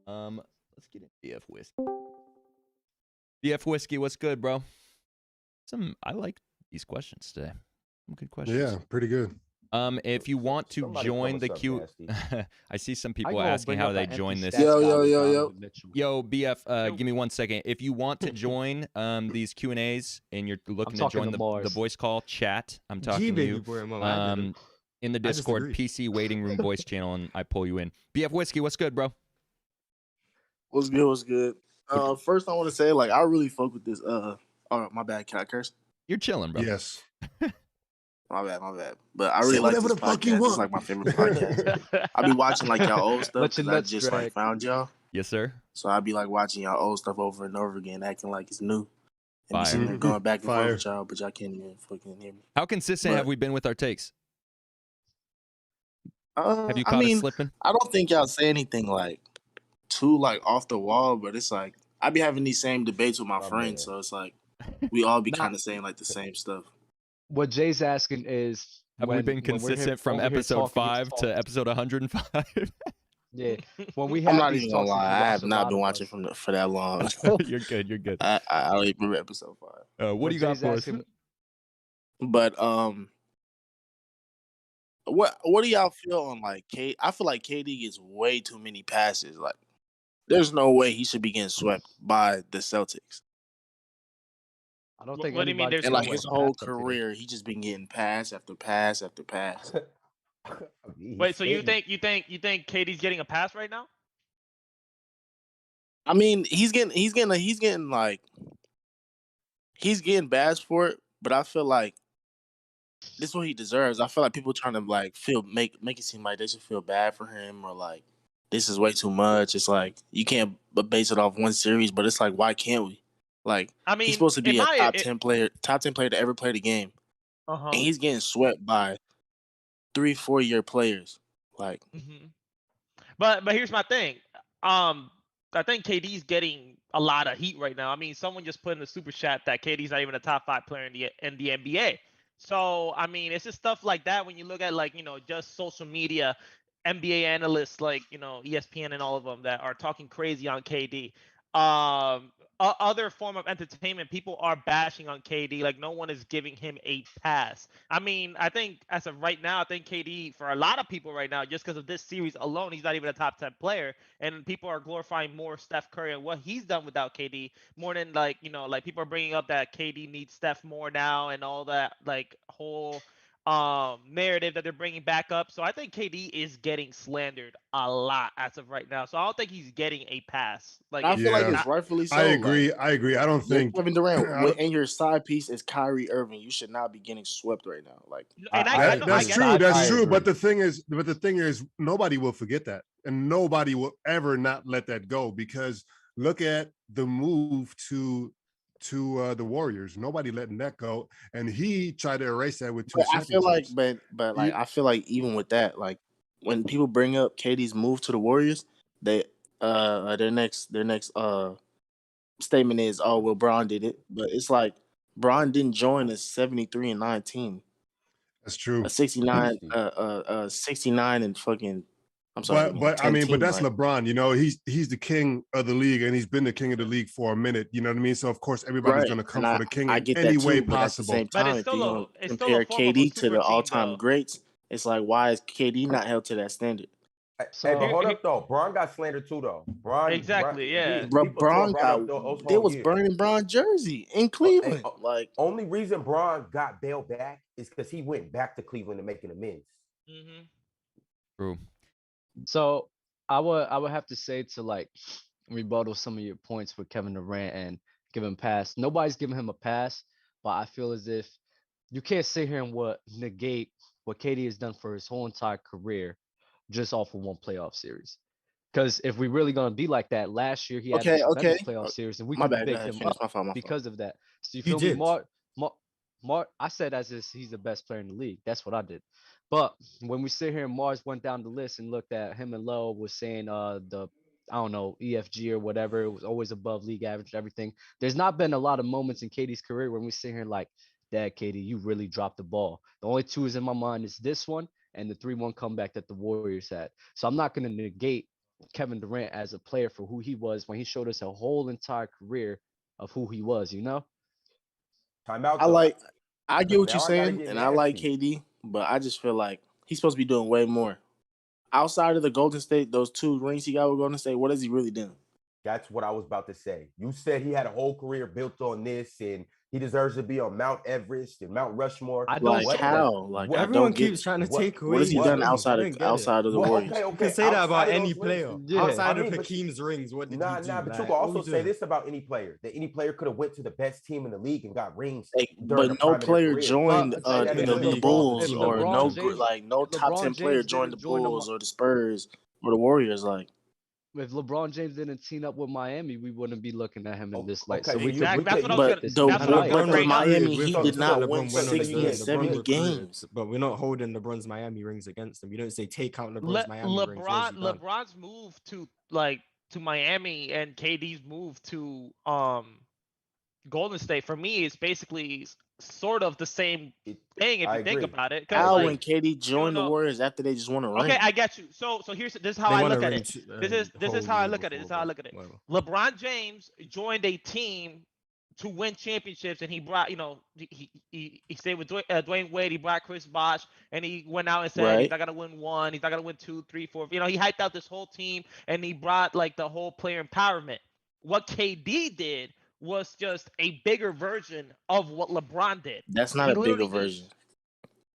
Let's get in BF Whiskey. BF Whiskey, what's good, bro? I like these questions today. Some good questions. Yeah, pretty good. If you want to Somebody join throw the us up, Q, Nasty. I see some I people gonna asking bring how up they an join empty this. stat Yo, guy yo, with yo, yo. Donovan Mitchell. Yo, BF, Yo. give me 1 second. If you want to join these Q&As and you're looking to talking join to the Mars. voice call chat, I'm G talking to baby you. brought him up. I didn't. In the I Discord disagree. PC waiting room voice channel, and I pull you in. BF Whiskey, what's good, bro? What's good? What's good? First I want to say, like, I really fuck with this. Oh, my bad. Can I curse? You're chilling, bro. Yes. My bad. But I Say really like whatever this the fuck podcast. you It's want. like my favorite podcast. I be watching like y'all old stuff Let your because I nuts just drag. like found y'all. Yes, sir. So I be like watching y'all old stuff over and over again, acting like it's new. And Fire. be sitting there going back and forth Fire. with y'all, but y'all can't even fucking hear me. How consistent have But- we been with our takes? Have you caught I mean, us slipping? I don't think y'all say anything like too like off the wall, but it's like I be having these same debates with my Oh, friends, man. so it's like we all be Nah. kind of saying like the same stuff. What Jay's asking is, Have we been when we're here- consistent from over here episode talking, 5 to episode 105? Yeah, when we have I'm not these even gonna talks, lie, you I watch have a not lot been of watching us. for that long. You're good. You're good. I don't even remember episode 5. What do you got Jay's for us? asking- But What do y'all feel on like K? I feel like KD gets way too many passes. Like, there's no way he should be getting swept by the Celtics. I don't think What do you mean? anybody's There's And no gonna like way? put his a whole pass up there. career, he just been getting pass after pass after pass. I mean, Wait, he's so you spitting. think KD's getting a pass right now? I mean, he's getting bashed for it, but I feel like this is what he deserves. I feel like people trying to like make it seem like they should feel bad for him or like this is way too much. It's like you can't base it off one series, but it's like why can't we? Like I mean, he's supposed to be in a my top 10 player to ever play the game, uh-huh. and he's getting swept by 3-4 year players. Like, But here's my thing. I think KD's getting a lot of heat right now. I mean, someone just put in the super chat that KD's not even a top 5 player in the NBA. So I mean, it's just stuff like that when you look at like just social media, NBA analysts like ESPN and all of them that are talking crazy on KD. Other form of entertainment, people are bashing on KD. Like no one is giving him a pass. I mean, I think as of right now, I think KD for a lot of people right now, just because of this series alone, he's not even a top 10 player, and people are glorifying more Steph Curry and what he's done without KD more than like people are bringing up that KD needs Steph more now and all that like whole narrative that they're bringing back up. So I think KD is getting slandered a lot as of right now. So I don't think he's getting a pass. Like I feel like Yeah. it's rightfully so. I agree. I agree. I don't You're think Kevin I Durant, don't- and your side piece is Kyrie Irving. You should not be getting swept right now. Like, and I know, that's I true. get That's it. true. But agree. the thing is, nobody will forget that, and nobody will ever not let that go because look at the move to the Warriors. Nobody letting that go, and he tried to erase that with 2 but I feel like, championships. but like, I feel like even with that, like when people bring up KD's move to the Warriors, they their next statement is, oh well, Bron did it, but it's like Bron didn't join a 73-9 team, That's true. a 69 60. 69 and fucking. I'm sorry, But I 10 mean, but team, that's like, LeBron. He's the king of the league, and he's been the king of the league for a minute. You know what I mean? So of course, everybody's right. going to come And for the king I in get any that way too, but at the possible. same But time, if you're gonna it's still a compare form of a KD to super the team, all-time though. greats, it's like, why is KD not held to that standard? Hey, So but hold up though. Braun got slandered too though. Exactly, yeah. Bro, People tore Braun Braun got up those they whole was years. burning Braun jersey in Hey, Cleveland. Like, only reason Braun got bailed back is because he went back to Cleveland to making amends. True. So I would have to say to like rebuttal some of your points with Kevin Durant and give him a pass. Nobody's giving him a pass, but I feel as if you can't sit here and negate what KD has done for his whole entire career just off of one playoff series. Because if we're really gonna be like that, last year he had a okay, tremendous playoff series, and we my could bad. Go big ahead, him finish. up My fault. because of that. So you He feel me? did. Mark, I said as if he's the best player in the league. That's what I did. But when we sit here and Mars went down the list and looked at him and Lowe was saying the I don't know, EFG or whatever, it was always above league average, everything. There's not been a lot of moments in KD's career when we sit here like, Dad, KD, you really dropped the ball. The only two is in my mind is this one and the 3-1 comeback that the Warriors had. So I'm not going to negate Kevin Durant as a player for who he was when he showed us a whole entire career of who he was, you know? Time out though. I get what you're Now I gotta saying, get and I like nasty. KD, but I just feel like he's supposed to be doing way more. Outside of the Golden State, those 2 rings he got with Golden State, what has he really done? That's what I was about to say. You said he had a whole career built on this, and he deserves to be on Mount Everest and Mount Rushmore. I don't Like, how? Like, I Everyone don't get keeps trying to what- take what away has he his done rings. I don't get it. outside of the Well, Warriors. okay. You can say that about Outside of any those rings, player. Yeah. Outside I mean, of but- Hakeem's rings, what did he do? Nah, but you Like, can what also was he say doing? this about any player: that any player could have went to the best team in the league and got rings during But the no prime of their player career. joined But Say that the because of if Bulls, if or LeBron James, no if top LeBron 10 player James joined the didn't join the Bulls or the Spurs or the Warriors. Like, if LeBron James didn't team up with Miami, we wouldn't be looking at him in this light. So Okay, we Exactly. could That's what I was put gonna. this the in That's this what I was light. gonna but bring up. Miami We're Heat talking did not about win LeBron went on the 60 journey. and 70 LeBron recruited, games. but we're not holding LeBron's Miami rings against him. You don't say take out LeBron's Miami rings. What has he done? LeBron's move to Miami and KD's move to Golden State for me is basically sort of the same thing if I you think agree. about it. I Because How agree. when KD joined the know- Warriors after they just won a ring? Okay, I get you. So this is how They I won a look at ring it. This is how I look at it. This is how I look at it. Whatever. LeBron James joined a team to win championships, and he brought, he stayed with Dwayne Wade. He brought Chris Bosh, and he went out and said he's Right. not gonna win one, he's not gonna win 2, 3, 4. He hyped out this whole team, and he brought like the whole player empowerment. What KD did was just a bigger version of what LeBron did. That's not He a bigger literally version. just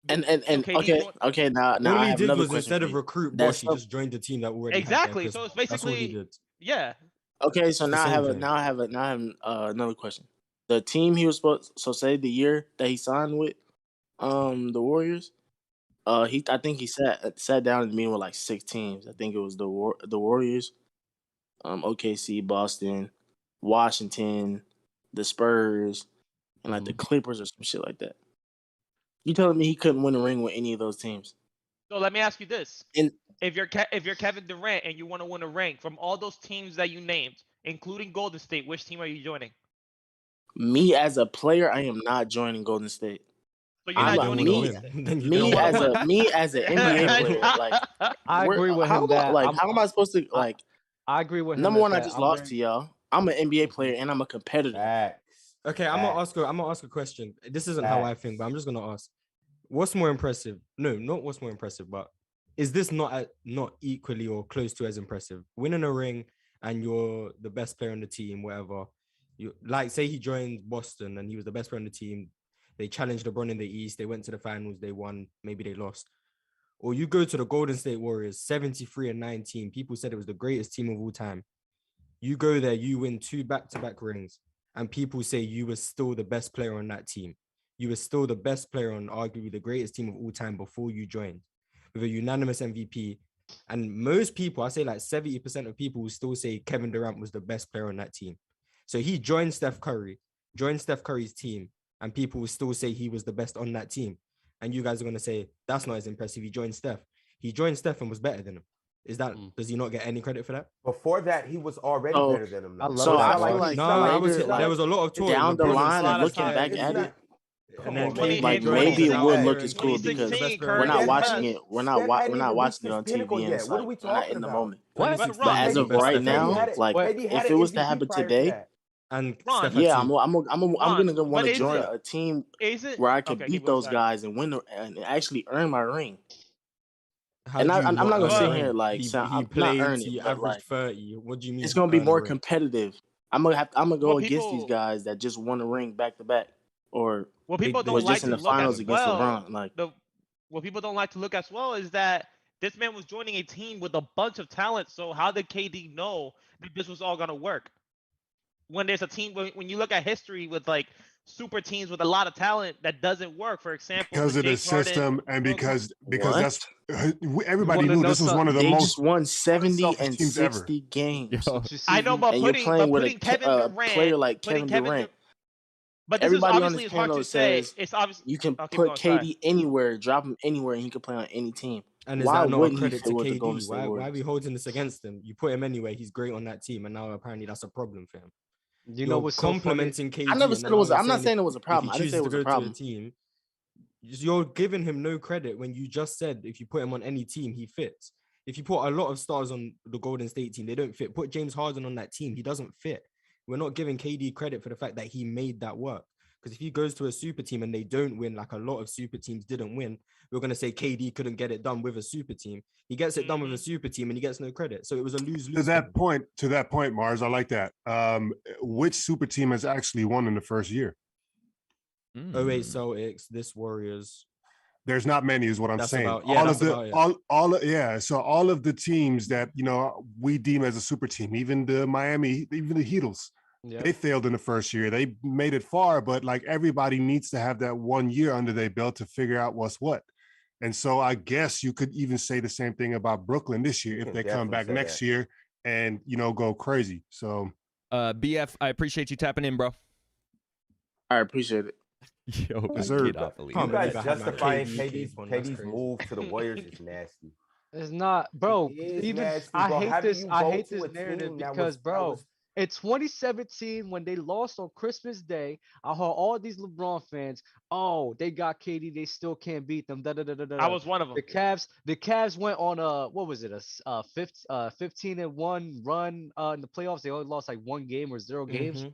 And KD okay. Now All I he have did another was question instead for of you. recruit That's Bosh, he the- just joined the team that already exactly. had So it's that's all he basically did. yeah. okay. So It's the now I same have a thing. now I have a now I have another question. The team he was supposed so say the year that he signed with the Warriors. I think he sat down in the meeting with like 6 teams. I think it was the Warriors, OKC, Boston, Washington, the Spurs, and like the Clippers or some shit like that. You telling me he couldn't win a ring with any of those teams? So let me ask you this: And if you're Kevin Durant and you want to win a ring from all those teams that you named, including Golden State, which team are you joining? me as a player, I am not joining Golden State. So you're not don't joining wanna Golden win. State. Then you You don't don't wanna wanna win. win. Me as an NBA player, like I agree with him that how am I supposed to like? I agree with him. Number one, I that just I'm lost very- to y'all. I'm an NBA player and I'm a competitor. Facts. Okay, I'm gonna ask a question. This isn't how I think, but I'm just gonna ask. What's more impressive? No, not what's more impressive, but is this not equally or close to as impressive? Winning a ring and you're the best player on the team, whatever. You like say he joined Boston and he was the best player on the team. They challenged LeBron in the East. They went to the finals. They won. Maybe they lost. Or you go to the Golden State Warriors, 73-19. People said it was the greatest team of all time. You go there, you win 2 back-to-back rings, and people say you were still the best player on that team. You were still the best player on arguably the greatest team of all time before you joined, with a unanimous MVP. And most people, I say like 70% of people will still say Kevin Durant was the best player on that team. So he joined Steph Curry's team, and people will still say he was the best on that team. And you guys are going to say, that's not as impressive. He joined Steph and was better than him. Does he not get any credit for that? Before that, he was already Oh, better than him. I Though. love So that, I feel Bosh. like there was a lot of talk down the LeBron line and looking tired. back It's at not- it, Come then on, KD man. like joined maybe and it now would Curry look as and cool KD because the best player we're on not the watching team. it. We're Steph not hadn't even watching reached it on his pinnacle TV. And yet. it's What are like we we're not talking in the about? moment. What? But But as Ron, of right now, KD like had if an it was to MVP happen prior today, that. And Ron, Steph had yeah, 2. I'm gonna want but to is join it a team is it where I could okay? beat Keep going. those Sorry. guys and win and actually earn my ring. How And do you I'm not not gonna earn sit a here ring? like He I'm not played, earning he it, but averaged like 30. What do you mean? it's gonna be earn a more ring? competitive. I'm gonna go What against these people guys that just won a ring back to back, or what They, people they don't was just like in to the look as finals yeah. against well, LeBron. Like what people don't like to look as well is that this man was joining a team with a bunch of talent. So how did KD know that this was all gonna work? When there's a team, when you look at history with like super teams with a lot of talent, that doesn't work. For example, because the of the James Harden, system and Brooklyn. because what? that's everybody wanna knew know this was one of something? the They just most won 70 unselfish and teams ever. 60 games, Yo, But you I see, know, but and you're playing with putting Kevin a player Durant, like putting Kevin Kevin, Durant. but this is Everybody on this obviously it's hard panel to say. says It's obvious. you can I'll keep put going. Sorry. KD anywhere, drop him anywhere, and he can play on any team. And is Why that not a wouldn't he credit fit to with the Golden KD? State Why are Warriors? we holding this against him? You put him anywhere, he's great on that team, and now apparently that's a problem for him. You know You're what's so funny? complimenting I KD, never and said then it now was. you're I'm not saying saying it was a if problem. he I didn't say chooses it to was a go to a problem. team, you're giving him no credit when you just said if you put him on any team, he fits. If you put a lot of stars on the Golden State team, they don't fit. Put James Harden on that team, he doesn't fit. We're not giving KD credit for the fact that he made that work. Because if he goes to a super team and they don't win, like a lot of super teams didn't win, we're going to say KD couldn't get it done with a super team. He gets it done with a super team and he gets no credit. So it was a lose-lose. To that point, Mars, I like that. Which super team has actually won in the first year? 08 Mm. Celtics, this Warriors. There's not many, is what I'm That's saying. about- yeah, that's about it. So all of the teams that we deem as a super team, even the Miami, even the Heatles, they failed in the first year. They made it far, but like everybody needs to have that 1 year under their belt to figure out what's what. And so I guess you could even say the same thing about Brooklyn this year if they come back next year and go crazy. So BF, I appreciate you tapping in, bro. I appreciate it. Yo, I Deserved. cannot believe Can't it. You guys believe I had my justifying KD KD's cape on, that's crazy. move to the Warriors is nasty. It's not, bro. It is Even nasty, I bro. How hate do this. you I go hate to this a narrative team that because, that bro, was- in 2017 when they lost on Christmas Day, I heard all these LeBron fans. Oh, they got KD. They still can't beat them. Da, da, da, da, da. I was one of them. The Cavs went on what was it? A 15-1 run in the playoffs. They only lost like one game or 0 games. Mhm.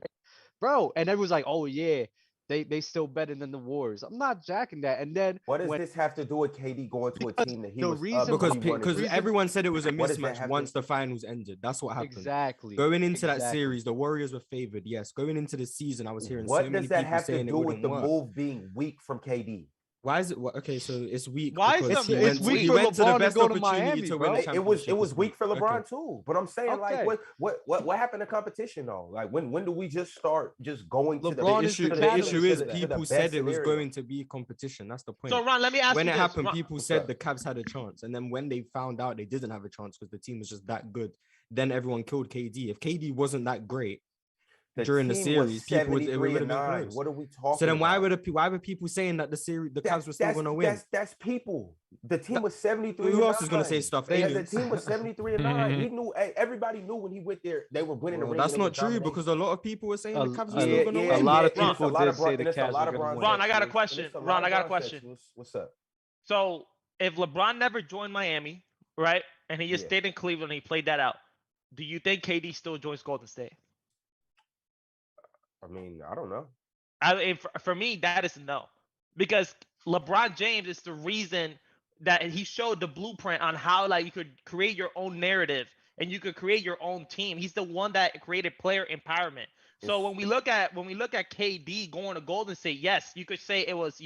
bro. And everyone's like, oh yeah, they still better than the Warriors. I'm not jacking that. And then What does when this have to do with KD going to a team that he the was reason up because and he wanted because to? everyone said it was a What does that mismatch have once to? the finals ended. That's what happened. exactly Going into that exactly. series, the Warriors were favored. Yes. Going into the season, I was hearing so What many does that people have to saying it do with wouldn't the work. move being weak from KD? Why is it okay? So it's weak Why is because the he move went. It's weak He for went to the LeBron to best go to opportunity Miami, to win bro. a It was championship. weak for Okay. LeBron too. But I'm saying like Okay. what happened to competition though? Like when do we just start just going to LeBron The is the issue, the catalyst issue to is that. people best said it was scenario? going to be competition. That's the point. So Ron, let me ask When you it this. happened, Ron, people What's said up? the Cavs had a chance, and then when they found out they didn't have a chance because the team was just that good, then everyone killed KD. If KD wasn't that great The during the team was series, people would it 73 would and have been 9. close. What are we talking So then about? why were people saying that the series the Cavs were still going to win? That's people. The team was 73 Who and else is going to say 9. stuff? The Aliens. team was 73 and 9. He knew everybody knew when he went there they were winning the Well, ring. that's and it not was true domination. because a lot of people were saying the Cavs were a- still going to yeah, win. a lot of and it's people lot did of say the and it's a Cavs lot were of gonna Bron win. Ron, I got a Sexton. question. And it's a lot Ron, of I got a Bron question. Sexton. What's up? So if LeBron never joined Miami, right, and he just Yeah. stayed in Cleveland and he played that out, do you think KD still joins Golden State? I mean, I don't know. For me, that is no, because LeBron James is the reason that he showed the blueprint on how like you could create your own narrative and you could create your own team. He's the one that created player empowerment. So It's when we look at KD going to Golden State, yes, you could say it was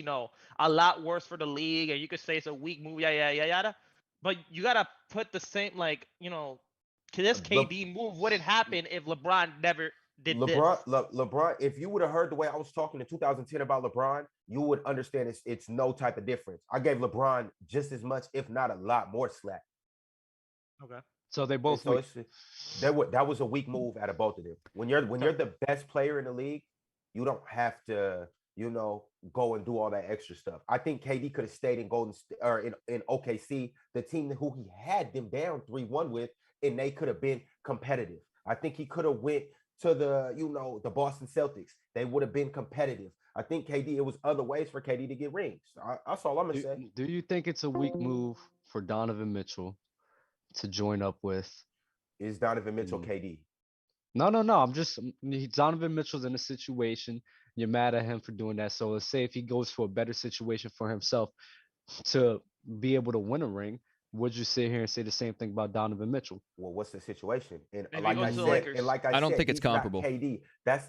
a lot worse for the league, and you could say it's a weak move, yada. But you gotta put the same this Le- KD move wouldn't happen if LeBron never did this. LeBron, if you would have heard the way I was talking in 2010 about LeBron, you would understand it's no type of difference. I gave LeBron just as much, if not a lot more slack. Okay. So they And both so weak. that was a weak move out of both of them. When you're the best player in the league, you don't have to, go and do all that extra stuff. I think KD could have stayed in Golden State or in OKC, the team who he had them down 3-1 with, and they could have been competitive. I think he could have went to the Boston Celtics. They would have been competitive. I think KD, it was other ways for KD to get rings. That's all I'm gonna say. Do you think it's a weak move for Donovan Mitchell to join up with? Is Donovan Mitchell Mm. KD? No. Donovan Mitchell's in a situation. You're mad at him for doing that. So let's say if he goes for a better situation for himself to be able to win a ring, would you sit here and say the same thing about Donovan Mitchell? Well, what's the situation? And Maybe like he I goes to the said, Lakers. and like I don't said, think it's he's not comparable. KD. That's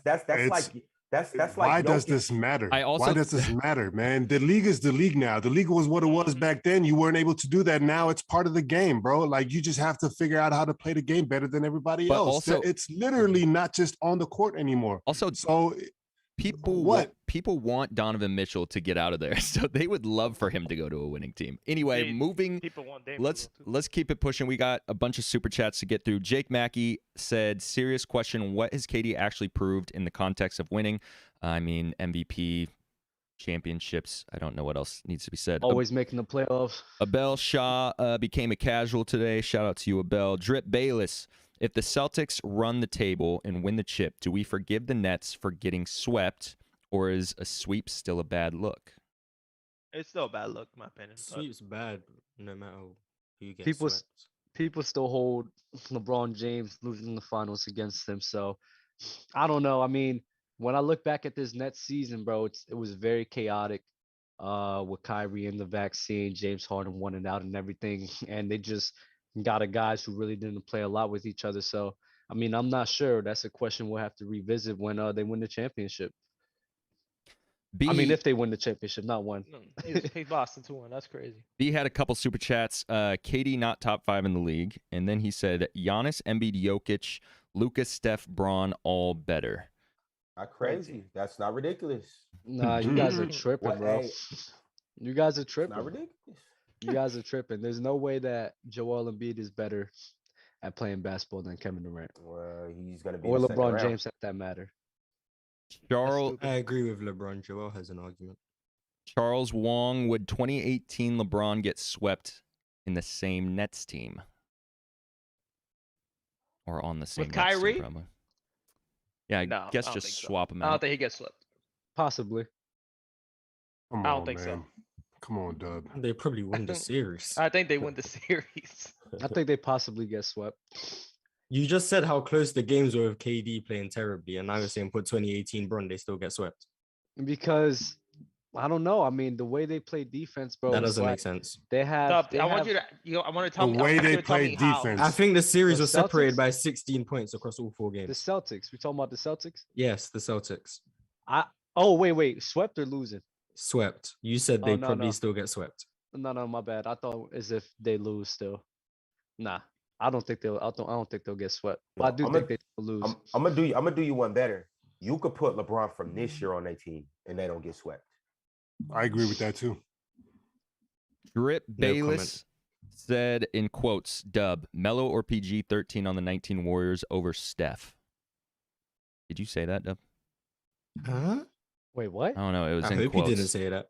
like Why does Jokic. this matter? I also- Why does this matter, man? The league is the league now. The league was what it was back then. You weren't able to do that. Now it's part of the game, bro. Like you just have to figure out how to play the game better than everybody But else. also- It's literally not just on the court anymore. Also, So people want Donovan Mitchell to get out of there, so they would love for him to go to a winning team. Anyway, moving. People want Dame to Let's go too. let's keep it pushing. We got a bunch of super chats to get through. Jake Mackey said, "Serious question: what has KD actually proved in the context of winning? I mean, MVP, championships. I don't know what else needs to be said." Always making the playoffs. Abel Shaw became a casual today. Shout out to you, Abel. Drip Bayless. If the Celtics run the table and win the chip, do we forgive the Nets for getting swept, or is a sweep still a bad look? It's still a bad look, in my opinion. but- Sweep's bad no matter who gets People swept. people still hold LeBron James losing the finals against them. So I don't know. I mean, when I look back at this Nets season, bro, it was very chaotic. With Kyrie and the vaccine, James Harden wanting out and everything, and they just got a guys who really didn't play a lot with each other. So I mean, I'm not sure. That's a question we'll have to revisit when they win the championship. B, I mean, if they win the championship, not one. No, he's Boston 2-1. That's crazy. B had a couple super chats. KD not top 5 in the league, and then he said Giannis, Embiid, Jokic, Lucas, Steph, Braun, all better. Not crazy. That's not ridiculous. Nah, you guys are tripping, What, bro. hey, You guys are it's tripping. not ridiculous. You guys are tripping. There's no way that Joel Embiid is better at playing basketball than Kevin Durant Well, he's gonna be or in the second LeBron round. James at that matter. Charles I agree with LeBron. Joel has an argument. Charles Wong, would 2018 LeBron get swept in the same Nets team? Or on the same Nets team, Kyrie? probably. Yeah, I No, I guess don't just think so. swap him I don't out. think he gets swept. Possibly. Come I don't on, think so. man. Come on, Dub. They probably win the series. I think they win the series. I think they possibly get swept. You just said how close the games were with KD playing terribly, and now you're saying put 2018 Bron, they still get swept. Because I don't know. I mean, the way they play defense, bro. That it's doesn't like make sense. They have. Dub, They I want have you to, I want to The tell me. I way want you they to tell play me how. defense. I think the series The was separated Celtics? by 16 points across all 4 the games. Celtics. We talking about the Celtics? Yes, the Celtics Oh, wait. Swept or losing? swept. You said Oh, they no, probably no. still get swept. No, my bad. I thought as if they lose still. Nah, I don't think they'll. I don't think they'll get swept. But I No, do I'm think gonna- they will lose. I'm gonna do you one better. You could put LeBron from this year on their team, and they don't get swept. I agree with that too. Drip No Bayless said in quotes, Dub, Melo or PG 13 on the 19 Warriors over Steph. Did you say that, Dub? Huh? Wait, what? I don't know. It was I in hope quotes. you didn't say that.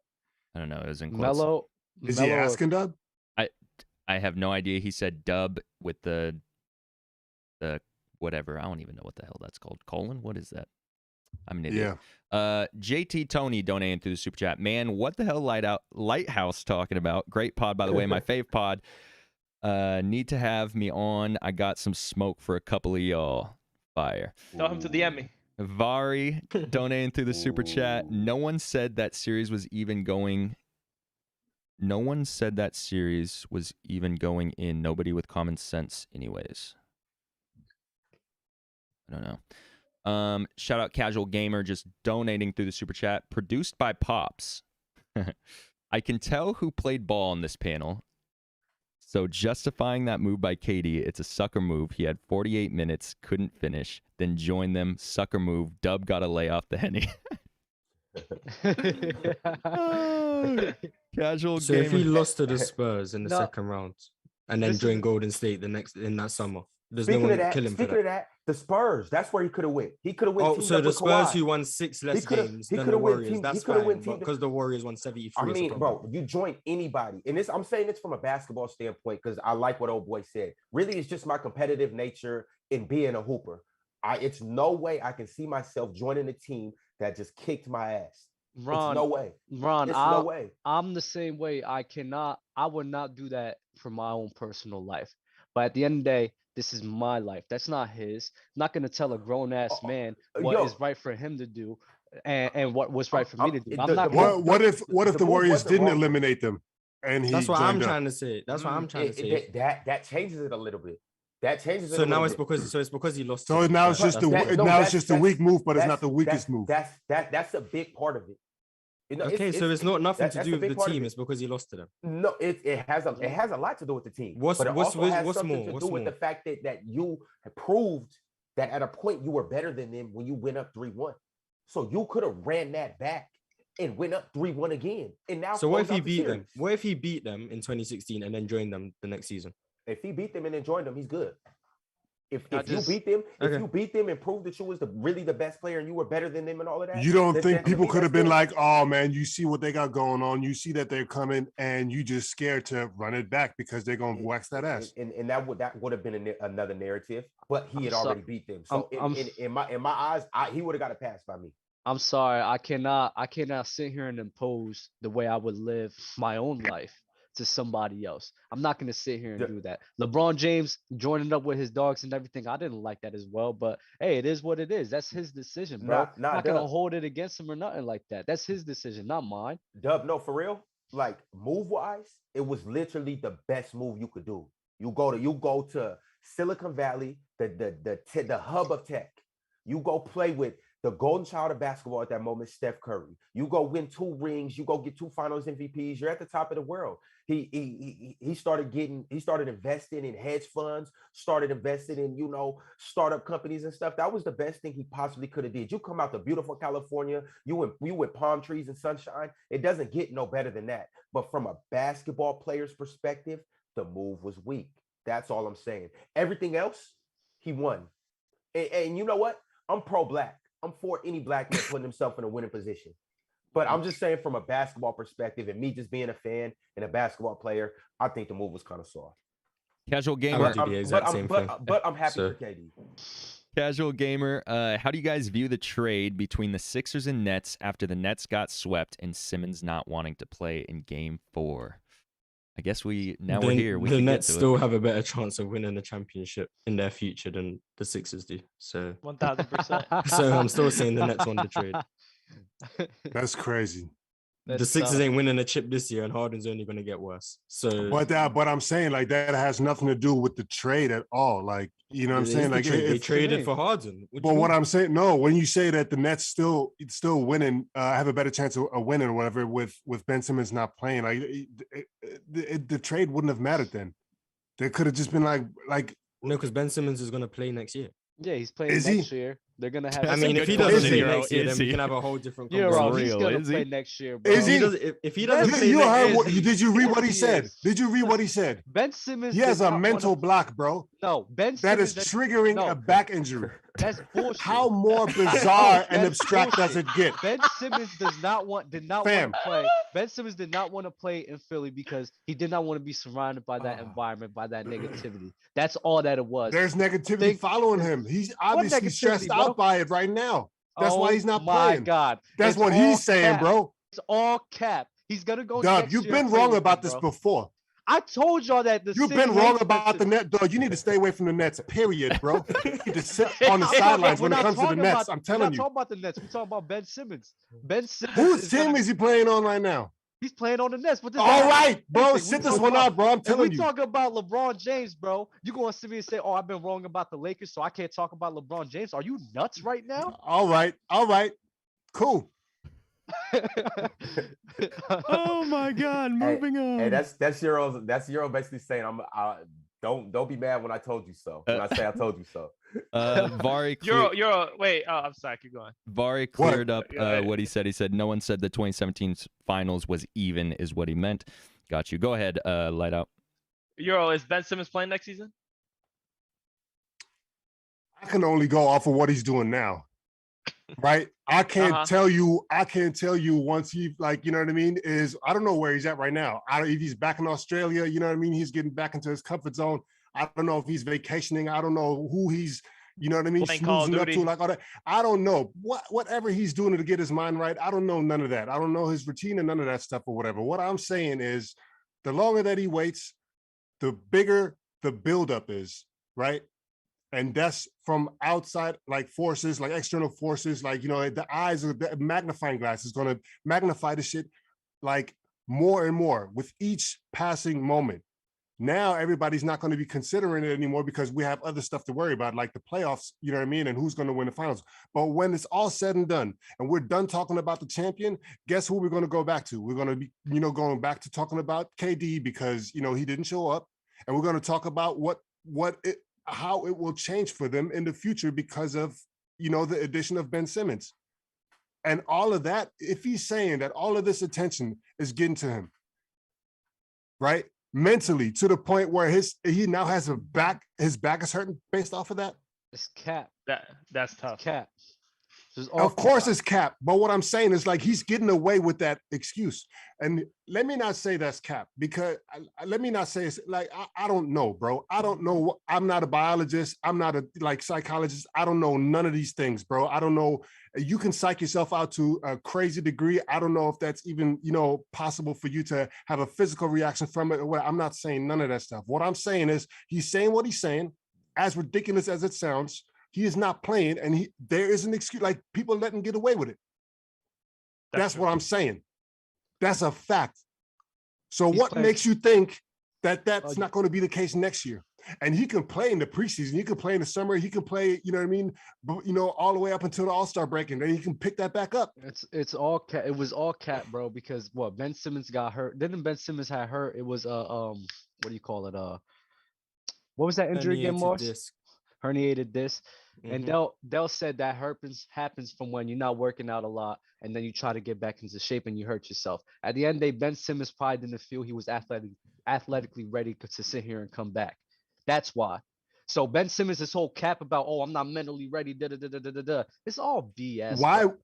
I don't know. It was in quotes. Melo. Is he asking, Dub? I have no idea. He said Dub with the whatever. I don't even know what the hell that's called. Colon? What is that? I'm an idiot. Yeah. JT Tony donating through the super chat. Man, what the hell Lighthouse talking about? Great pod, by the way. My fave pod. Need to have me on. I got some smoke for a couple of y'all. Fire. Tell him to DM me. Vari donating through the super chat. Ooh. No one said that series was even going. No one said that series was even going in. Nobody with common sense, anyways. I don't know. Shout out Casual Gamer just donating through the super chat. Produced by Pops. I can tell who played ball on this panel. So justifying that move by KD, it's a sucker move. He had 48 minutes, couldn't finish, then joined them. Sucker move. Dub got to lay off the Henny. Casual So Gamer. if he lost to the Spurs in the No. second round and then This is- joined Golden State in that summer, there's no Speaking one of to that, kill him for speaking of that. that, the Spurs. That's where he could have went. He could have went. Oh, teamed so up the with Spurs Kawhi. who won 6 less coulda- games he than coulda the went Warriors, team- he that's coulda fine. went But team- because the Warriors won 73, I it's a mean, problem. bro, you join anybody, and this I'm saying it's from a basketball standpoint because I like what old boy said. Really, it's just my competitive nature in being a hooper. It's no way I can see myself joining a team that just kicked my ass. Ron, It's no way. Ron, It's no way. I'm the same way. I would not do that for my own personal life. But at the end of the day, this is my life. That's not his. I'm not gonna tell a grown ass man what yo. is right for him to do and what's right for me to do. I'm the not move- gonna. What if the the move Warriors wasn't didn't wrong. eliminate them and he That's what I'm joined up? trying to say. That's what I'm trying to say. That changes it a little bit. That changes it. So a now little it's bit. because he lost. So to the now it's Spurs. just That's the it. no, now it's that's- just a weak move, but it's not the That's- weakest move. That's a big part of it. You know, Okay, so it's not nothing to that's do a with big the part of team. it. It's because he lost to them. No, it has a lot to do with the team. What's- but it what's- also has what's something more? to What's do with more? the fact that you have proved that at a point you were better than them when you went up 3-1. So you could have ran that back and went up 3-1 again. And now So what if close he out the beat them? series. What if he beat them in 2016 and then joined them the next season? If he beat them and then joined them, he's good. If I you just- beat them, Okay. if you beat them and proved that you was really the best player and you were better than them and all of that, You don't then think to people me, could have that's been good. like, "Oh man, you see what they got going on. You see that they're coming, and you just scared to run it back because they're gonna wax that ass." And that would have been another narrative, but he had I'm so- already beat them. So in my eyes, he would have got a pass by me. I'm sorry. I cannot sit here and impose the way I would live my own life to somebody else. I'm not gonna sit here and Yeah. do that. LeBron James joining up with his dogs and everything. I didn't like that as well, but hey, it is what it is. That's his decision, bro. Nah, I'm not gonna Dub. hold it against him or nothing like that. That's his decision, not mine. Dub, no, for real. Like move wise, it was literally the best move you could do. You go to Silicon Valley, the hub of tech. You go play with the golden child of basketball at that moment, Steph Curry. You go win 2 rings. You go get 2 Finals MVPs. You're at the top of the world. He started investing in hedge funds. Started investing in startup companies and stuff. That was the best thing he possibly could have did. You come out to beautiful California. You with palm trees and sunshine. It doesn't get no better than that. But from a basketball player's perspective, the move was weak. That's all I'm saying. Everything else, he won. And you know what? I'm pro-black. I'm for any black man putting himself in a winning position. But I'm just saying from a basketball perspective and me just being a fan and a basketball player, I think the move was kind of soft. Casual I Gamer. would do the exact same thing. But I'm happy So- for KD. Casual Gamer, how do you guys view the trade between the Sixers and Nets after the Nets got swept and Simmons not wanting to play in Game 4? I guess we're The here. We the can Nets get to still it. have a better chance of winning the championship in their future than the Sixers do. So 1000%. so I'm still saying the Nets won the trade. That's crazy. The That's Sixers tough. ain't winning a chip this year, and Harden's only going to get worse. So But I'm saying like that has nothing to do with the trade at all. Like, you know what I'm it is saying? the Like trade. They if, traded for Harden. but what I'm saying, no, when you say that the Nets still winning, have a better chance of winning or whatever with Ben Simmons not playing, like the trade wouldn't have mattered then. They could have just been like no, because Ben Simmons is going to play next year. Yeah, he's playing Is he? next year. They're gonna have. I mean, if he good doesn't question, play Euro. next year, Is then we he? can have a whole different You're conversation. wrong. He's real, gonna is play he? next year, bro. Is he? If he doesn't play you next heard year, what, did you read Yes, what he he said? is. Did you read what he said? Ben Simmons. He has did a not mental wanna- block, bro. No, Ben That is Simmons. triggering no. a back injury. That's bullshit. How more bizarre and That's abstract does bullshit. it get? Ben Simmons did not want Fam. to play. Ben Simmons did not want to play in Philly because he did not want to be surrounded by that environment, by that negativity. That's all that it was. There's negativity think- following him. He's obviously negativity, stressed bro? out by it right now. That's why he's not my playing. God. That's It's what all he's saying, cap. bro. It's all cap. He's gonna go. Dub, next you've year and been play wrong with about him, this bro. before. I told y'all that. You've been wrong about the net, dog. You need to stay away from the Nets, period, bro. You need to sit on the sidelines when it comes to the Nets. I'm We're telling not you. talking about the Nets. We're talking about Ben Simmons. Ben Simmons. Whose team is he playing on right now? He's playing on the Nets. But All right, bro. Listen, we Sit this talking one about- out, bro. I'm If telling we you. talk about LeBron James, bro, you gonna sit me and say, "Oh, I've been wrong about the Lakers, so I can't talk about LeBron James." Are you nuts right now? All right. Cool. Oh my God! Moving on. Hey, that's Euro basically saying don't be mad when I told you so. When I say I told you so. Vari Wait, oh, I'm sorry, keep going. Vari cleared up Yeah. what he said. He said no one said the 2017 finals was even, is what he meant. Got you. Go ahead, light out. Euro, is Ben Simmons playing next season? I can only go off of what he's doing now. Right? I can't tell you once he, like, you know what I mean, I don't know where he's at right now. If he's back in Australia, you know what I mean? He's getting back into his comfort zone. I don't know if he's vacationing. I don't know who he's, you know what I mean, Playing Call of snoozing up Duty. to, like all that. I don't know. Whatever he's doing to get his mind right, I don't know none of that. I don't know his routine and none of that stuff or whatever. What I'm saying is the longer that he waits, the bigger the buildup is, right? And that's from outside, like forces, like external forces, like, you know, the eyes of the magnifying glass is going to magnify the shit like more and more with each passing moment. Now everybody's not going to be considering it anymore because we have other stuff to worry about, like the playoffs, you know what I mean, and who's going to win the finals. But when it's all said and done and we're done talking about the champion, guess who we're going to go back to? We're going to be, you know, going back to talking about KD because, you know, he didn't show up, and we're going to talk about how it will change for them in the future because of, you know, the addition of Ben Simmons. And all of that, if he's saying that all of this attention is getting to him, right? Mentally, to the point where he now has his back is hurting based off of that. It's cap. That's tough. Cap. Of course it's cap, but what I'm saying is like he's getting away with that excuse. And let me not say that's cap, because let me not say it's like I don't know, bro. I don't know. I'm not a biologist. I'm not a psychologist. I don't know none of these things, bro. I don't know. You can psych yourself out to a crazy degree. I don't know if that's even, you know, possible for you to have a physical reaction from it. I'm not saying none of that stuff. What I'm saying is he's saying what he's saying, as ridiculous as it sounds. He is not playing, and there is an excuse. Like, people let him get away with it. That's what I'm saying. That's a fact. So what makes you think that that's not going to be the case next year? And he can play in the preseason. He can play in the summer. He can play, you know what I mean? But, you know, all the way up until the All-Star break, and then he can pick that back up. It's all cap. It was all cap, bro. Because Ben Simmons got hurt. Didn't Ben Simmons had hurt? It was what do you call it? What was that injury again, Morris? Herniated disc. And Dell said that happens from when you're not working out a lot and then you try to get back into shape and you hurt yourself. At the end of the day, Ben Simmons probably didn't feel he was athletically ready to sit here and come back. That's why. So Ben Simmons, this whole cap about, oh, I'm not mentally ready, it's all BS.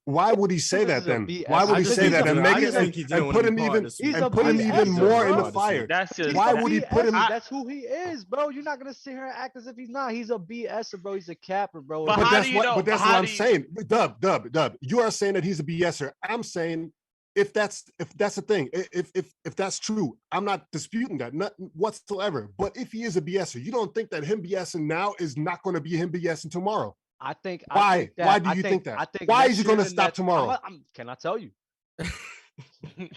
Why would he say that then? BS. Why would he say that and make it and put him even more in the fire? Why would he put him? That's who he is, bro. You're not gonna sit here and act as if he's not. He's a BSer, bro. He's a capper, bro. But that's what I'm saying. Dub. You are saying that he's a BSer. I'm saying if that's the thing, if that's true, I'm not disputing that, not whatsoever. But if he is a BSer, you don't think that him BSing now is not going to be him BSing tomorrow? Why do you think that? Why is he going to stop tomorrow? Can I tell you?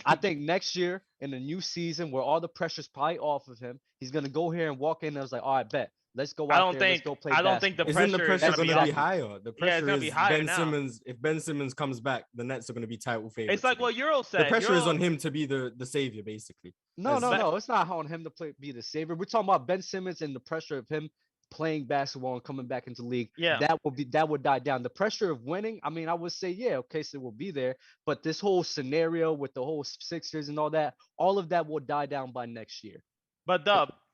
I think next year in the new season where all the pressure's probably off of him, he's gonna go here and walk in and was like, all right, bet. Let's go out there. Let's go play I don't think the basketball." Isn't the pressure pressure is going to be higher? The pressure it's gonna is be higher Ben now. Simmons. If Ben Simmons comes back, the Nets are going to be title favorites. It's like again. what Euro said. The pressure is Euro- on him to be the savior, basically. No, As- it's not on him to be the savior. We're talking about Ben Simmons and the pressure of him playing basketball and coming back into the league. Yeah. That would die down. The pressure of winning, I mean, I would say, yeah, okay, so it will be there. But this whole scenario with the whole Sixers and all of that will die down by next year. But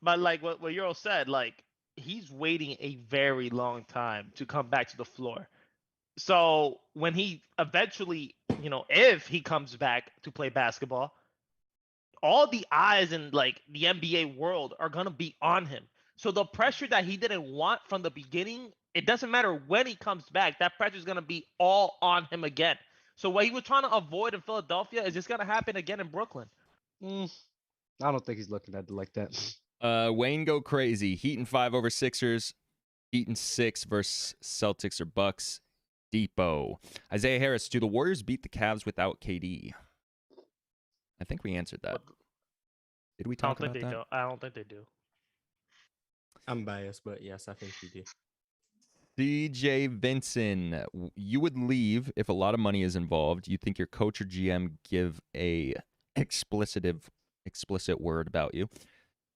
like what Euro said, like he's waiting a very long time to come back to the floor. So when he eventually, if he comes back to play basketball, all the eyes in like the NBA world are gonna be on him. So the pressure that he didn't want from the beginning, it doesn't matter when he comes back, that pressure is gonna be all on him again. So what he was trying to avoid in Philadelphia is just gonna happen again in Brooklyn. I don't think he's looking at it like that. Wayne go crazy. Heat in 5 over Sixers. Heat in 6 versus Celtics or Bucks. Depot. Isaiah Harris, do the Warriors beat the Cavs without KD? I think we answered that. Did we talk about that? I don't think they do. I'm biased, but yes, I think he did. DJ Vinson, you would leave if a lot of money is involved. You think your coach or GM give a explicit word about you.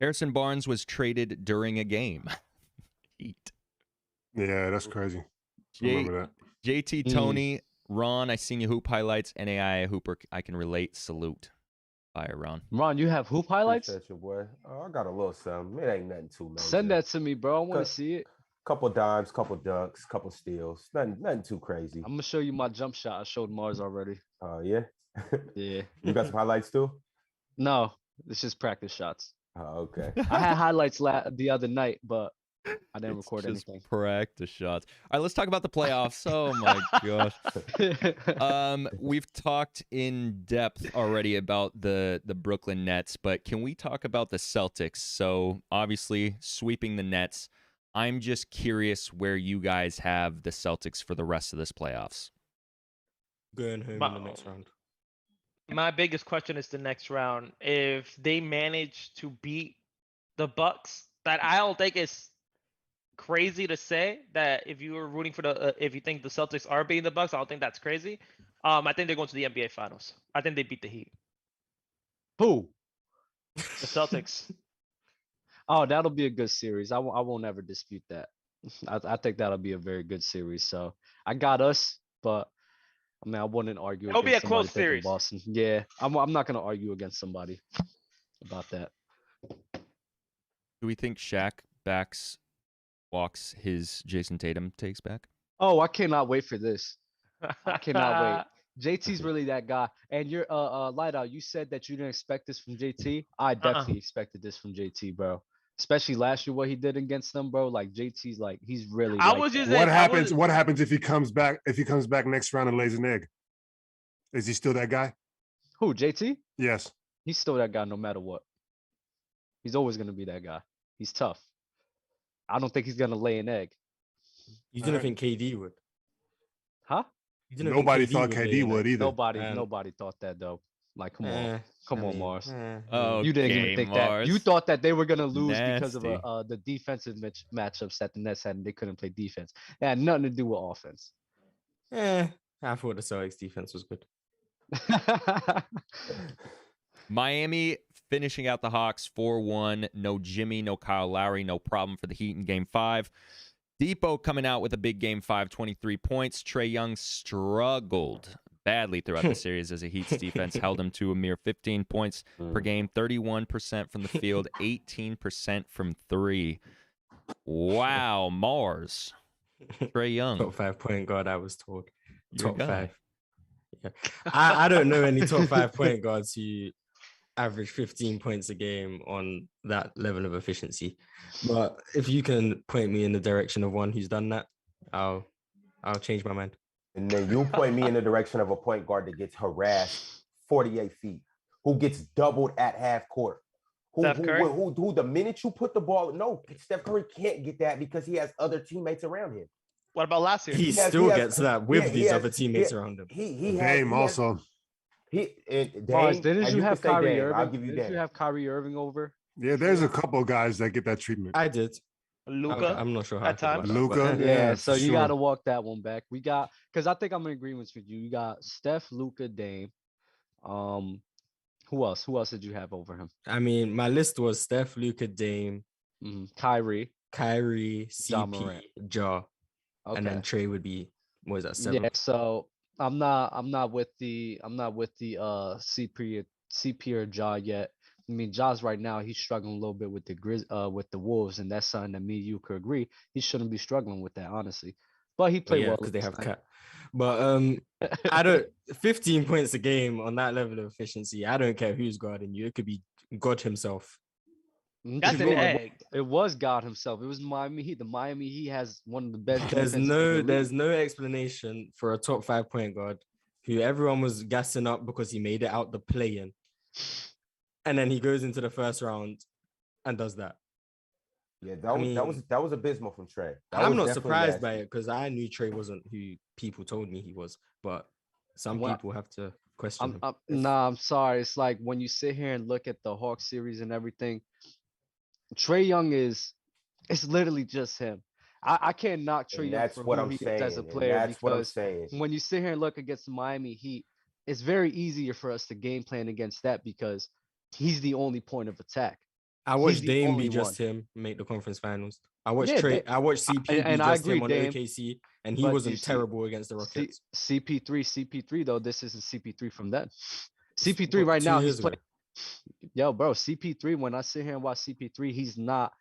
Harrison Barnes was traded during a game. Heat. Yeah, that's crazy. Remember that. JT Tony, Ron, I seen you hoop highlights. NAI Hooper, I can relate. Salute. Fire, Ron. Ron, you have hoop highlights? Appreciate you, boy. Oh, I got a little something. It ain't nothing too major. Send that to me, bro. I want to see it. Couple dimes, couple dunks, couple steals. Nothing too crazy. I'm gonna show you my jump shot. I showed Mars already. Oh yeah. Yeah. You got some highlights too? No, it's just practice shots. Oh, okay. I had highlights the other night, but I didn't It's record just anything. Practice shots. All right, let's talk about the playoffs. Oh my gosh. We've talked in depth already about the Brooklyn Nets, but can we talk about the Celtics? So obviously sweeping the Nets. I'm just curious where you guys have the Celtics for the rest of this playoffs. Going home in the next round. My biggest question is the next round. If they manage to beat the Bucks, that I don't think it's crazy to say that if you were rooting for if you think the Celtics are beating the Bucks, I don't think that's crazy. I think they're going to the NBA Finals. I think they beat the Heat. Who? The Celtics. Oh, that'll be a good series. I won't ever dispute that. I think that'll be a very good series. So I got us, but I mean, I wouldn't argue. It'll be a close somebody series. Boston. Yeah, I'm not gonna argue against somebody about that. Do we think Shaq walks his Jason Tatum takes back? Oh, I cannot wait for this. I cannot wait. JT's really that guy. And you're Lightout, you said that you didn't expect this from JT. I definitely expected this from JT, bro. Especially last year, what he did against them, bro. Like JT's like he's really. What happens? What happens if he comes back? If he comes back next round and lays an egg, is he still that guy? Who, JT? Yes. He's still that guy no matter what. He's always gonna be that guy. He's tough. I don't think he's gonna lay an egg. You didn't think KD would? Huh? Nobody thought KD would either. Nobody thought that though. Like, come on, Mars. Oh, you didn't even think Mars. that. You thought that they were gonna lose because of Nasty. the defensive matchups that the Nets had, and they couldn't play defense. It had nothing to do with offense. I thought the Celtics defense was good. Miami finishing out the Hawks 4-1. No Jimmy, no Kyle Lowry, no problem for the Heat in Game 5. Depot coming out with a big Game 5, 23 points. Trey Young struggled badly throughout the series as a Heat's defense held him to a mere 15 points per game, 31% from the field, 18% from 3. Wow, Mars. Trey Young. Top 5 point guard, I was told. Your Top guy. 5. Yeah. I don't know any top 5 point guards who average 15 points a game on that level of efficiency. But if you can point me in the direction of one who's done that, I'll change my mind. And then you point me in the direction of a point guard that gets harassed 48 feet, who gets doubled at half court. Steph Curry? Who the minute you put the ball, no, Steph Curry can't get that because he has other teammates around him. What about last year? He still gets that with these other teammates around him. Dame also. Dame, didn't you have Kyrie Irving? I'll give you Didn't Dame. you have Kyrie Irving over? Yeah, there's a couple guys that get that treatment. I did. Luka? I'm not sure how at times. Luka, Yeah, so you sure. got to walk that one back. We got, because I think I'm in agreement with you. You got Steph, Luka, Dame. Who else? Who else did you have over him? I mean, my list was Steph, Luka, Dame, Kyrie, CP, Morant. Ja, okay. and then Trey would be, what was that, 7? Yeah, so I'm not with the CP or Ja yet. I mean, Ja's right now, he's struggling a little bit with the Wolves, and that's something that you could agree. He shouldn't be struggling with that, honestly. But he played well because they have Cat. But I don't 15 points a game on that level of efficiency. I don't care who's guarding you. It could be God himself. That's an egg. It was God himself. It was Miami Heat. The Miami Heat has one of the best. There's no explanation for a top 5 point guard who everyone was gassing up because he made it out the play-in, and then he goes into the first round and does that. Yeah, that was abysmal from Trey. I'm not surprised by it because I knew Trey wasn't who people told me he was, but some people have to question him. Nah, I'm sorry. It's like when you sit here and look at the Hawks series and everything, Trey Young it's literally just him. I can't knock Trey Young for who he is as a player because when you sit here and look against the Miami Heat, it's very easier for us to game plan against that because he's the only point of attack. I watched Dame be just him make the conference finals. I watched CP be just him on OKC, and he wasn't terrible against the Rockets. CP3 though, this isn't CP3 from then. CP3 right now, he's playing. Yo, bro, CP3. When I sit here and watch CP3, he's not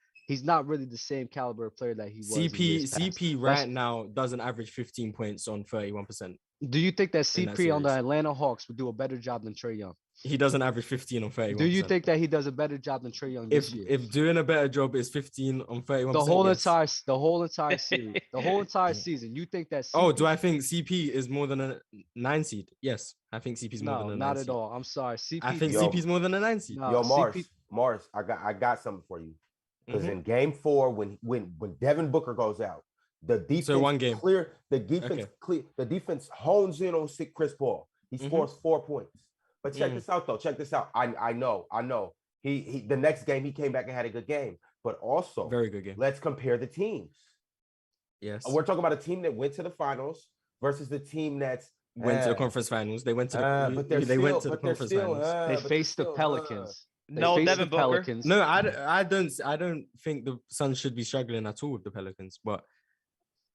really the same caliber of player that he was. CP right now doesn't average 15 points on 31%. Do you think that CP on the Atlanta Hawks would do a better job than Trey Young? He doesn't average 15 on 31%. Do you think that he does a better job than Trey Young this year? If doing a better job is 15 on 31%, the whole entire series, the whole entire season, you think that? Do I think CP is more than a 9 seed? Yes, I think CP is more than a 9 seed. No, not at all. I'm sorry. I think CP is more than a 9 seed. No, Mars, I got something for you. Because in Game 4, when Devin Booker goes out, the defense clear. The defense hones in on Chris Paul. He scores 4 points. But check this out, though. Check this out. I know. He the next game he came back and had a good game, but also very good game. Let's compare the teams. Yes, we're talking about a team that went to the finals versus the team that's went to the conference finals. They went to the conference finals. They faced the Pelicans. No, Devin Booker. Pelicans. No, I don't think the Suns should be struggling at all with the Pelicans, but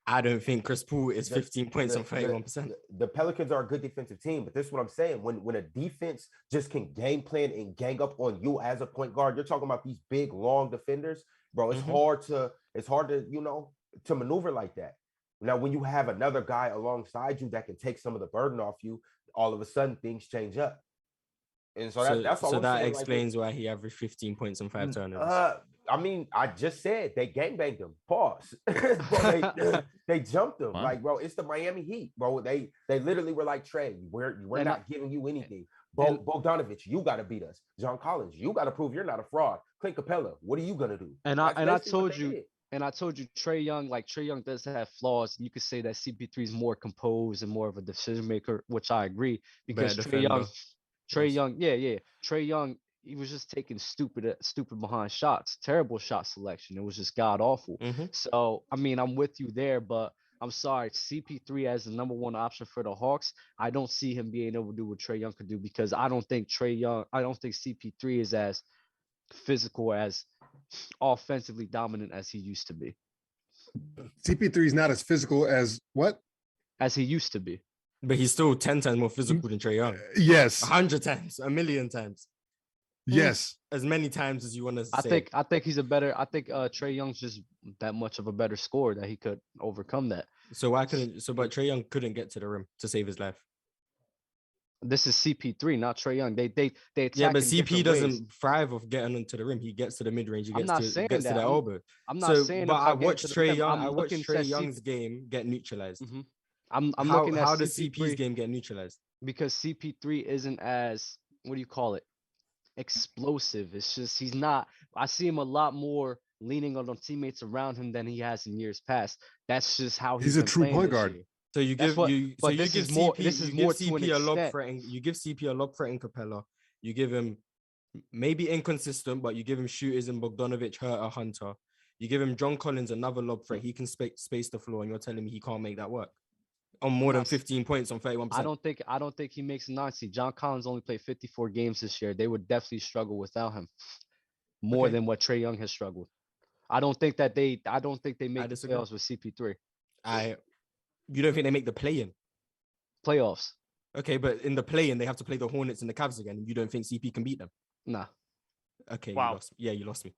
I don't think Chris Paul is 15 points on 31%. The Pelicans are a good defensive team, but this is what I'm saying. When a defense just can game plan and gang up on you as a point guard, you're talking about these big, long defenders, bro. It's hard to to maneuver like that. Now, when you have another guy alongside you that can take some of the burden off you, all of a sudden things change up. And that's all. So that explains why he averaged 15 points and 5 turnovers. I mean, I just said they gangbanged him. Pause. they jumped him. Like, bro, it's the Miami Heat, bro. They literally were like, Trey, we're not giving you anything. Bogdanovich, you got to beat us. John Collins, you got to prove you're not a fraud. Clint Capella, what are you gonna do? I told you, Trey Young does have flaws. You could say that CP3 is more composed and more of a decision maker, which I agree because Trey Young, he was just taking stupid behind shots, terrible shot selection. It was just god awful. So, I mean, I'm with you there, but I'm sorry, CP3 as the number one option for the Hawks, I don't see him being able to do what Trey Young could do because I don't think CP3 is as physical, as offensively dominant as he used to be. CP3 is not as physical as what? As he used to be. But he's still 10 times more physical than Trey Young. Yes. 100 times, 1,000,000 times. Yes. As many times as you want to say. I think Trey Young's just that much of a better scorer that he could overcome that. But Trey Young couldn't get to the rim to save his life. This is CP3, not Trey Young. They attack. Yeah, but CP doesn't thrive of getting into the rim. He gets to the mid range. He gets to the elbow. I'm not saying. But I watched Trey Young. I watched Trey Young's game get neutralized. I'm looking at how does CP's game get neutralized? because CP3 isn't as, what do you call it, explosive. It's just he's not. I see him a lot more leaning on the teammates around him than he has in years past. That's just how He's he's a been true playing point this guard. year. So you That's give what. you. So But you this give is more. CP. This is You more give to an CP a lob extent. threat. You give CP a lob threatening Capella. You give him maybe inconsistent, but you give him shooters in Bogdanovic, Herter, Hunter. You give him John Collins another lob threat. He can space the floor, and you're telling me he can't make that work on more than 15 points on 31%. I don't think he makes 90. John Collins only played 54 games this year. They would definitely struggle without him more than what Trey Young has struggled. I don't think they make the playoffs with CP3. You don't think they make the play-in? Playoffs. Okay, but in the play-in, they have to play the Hornets and the Cavs again. And you don't think CP can beat them? Nah. Okay, Wow. you lost. Yeah, you lost me.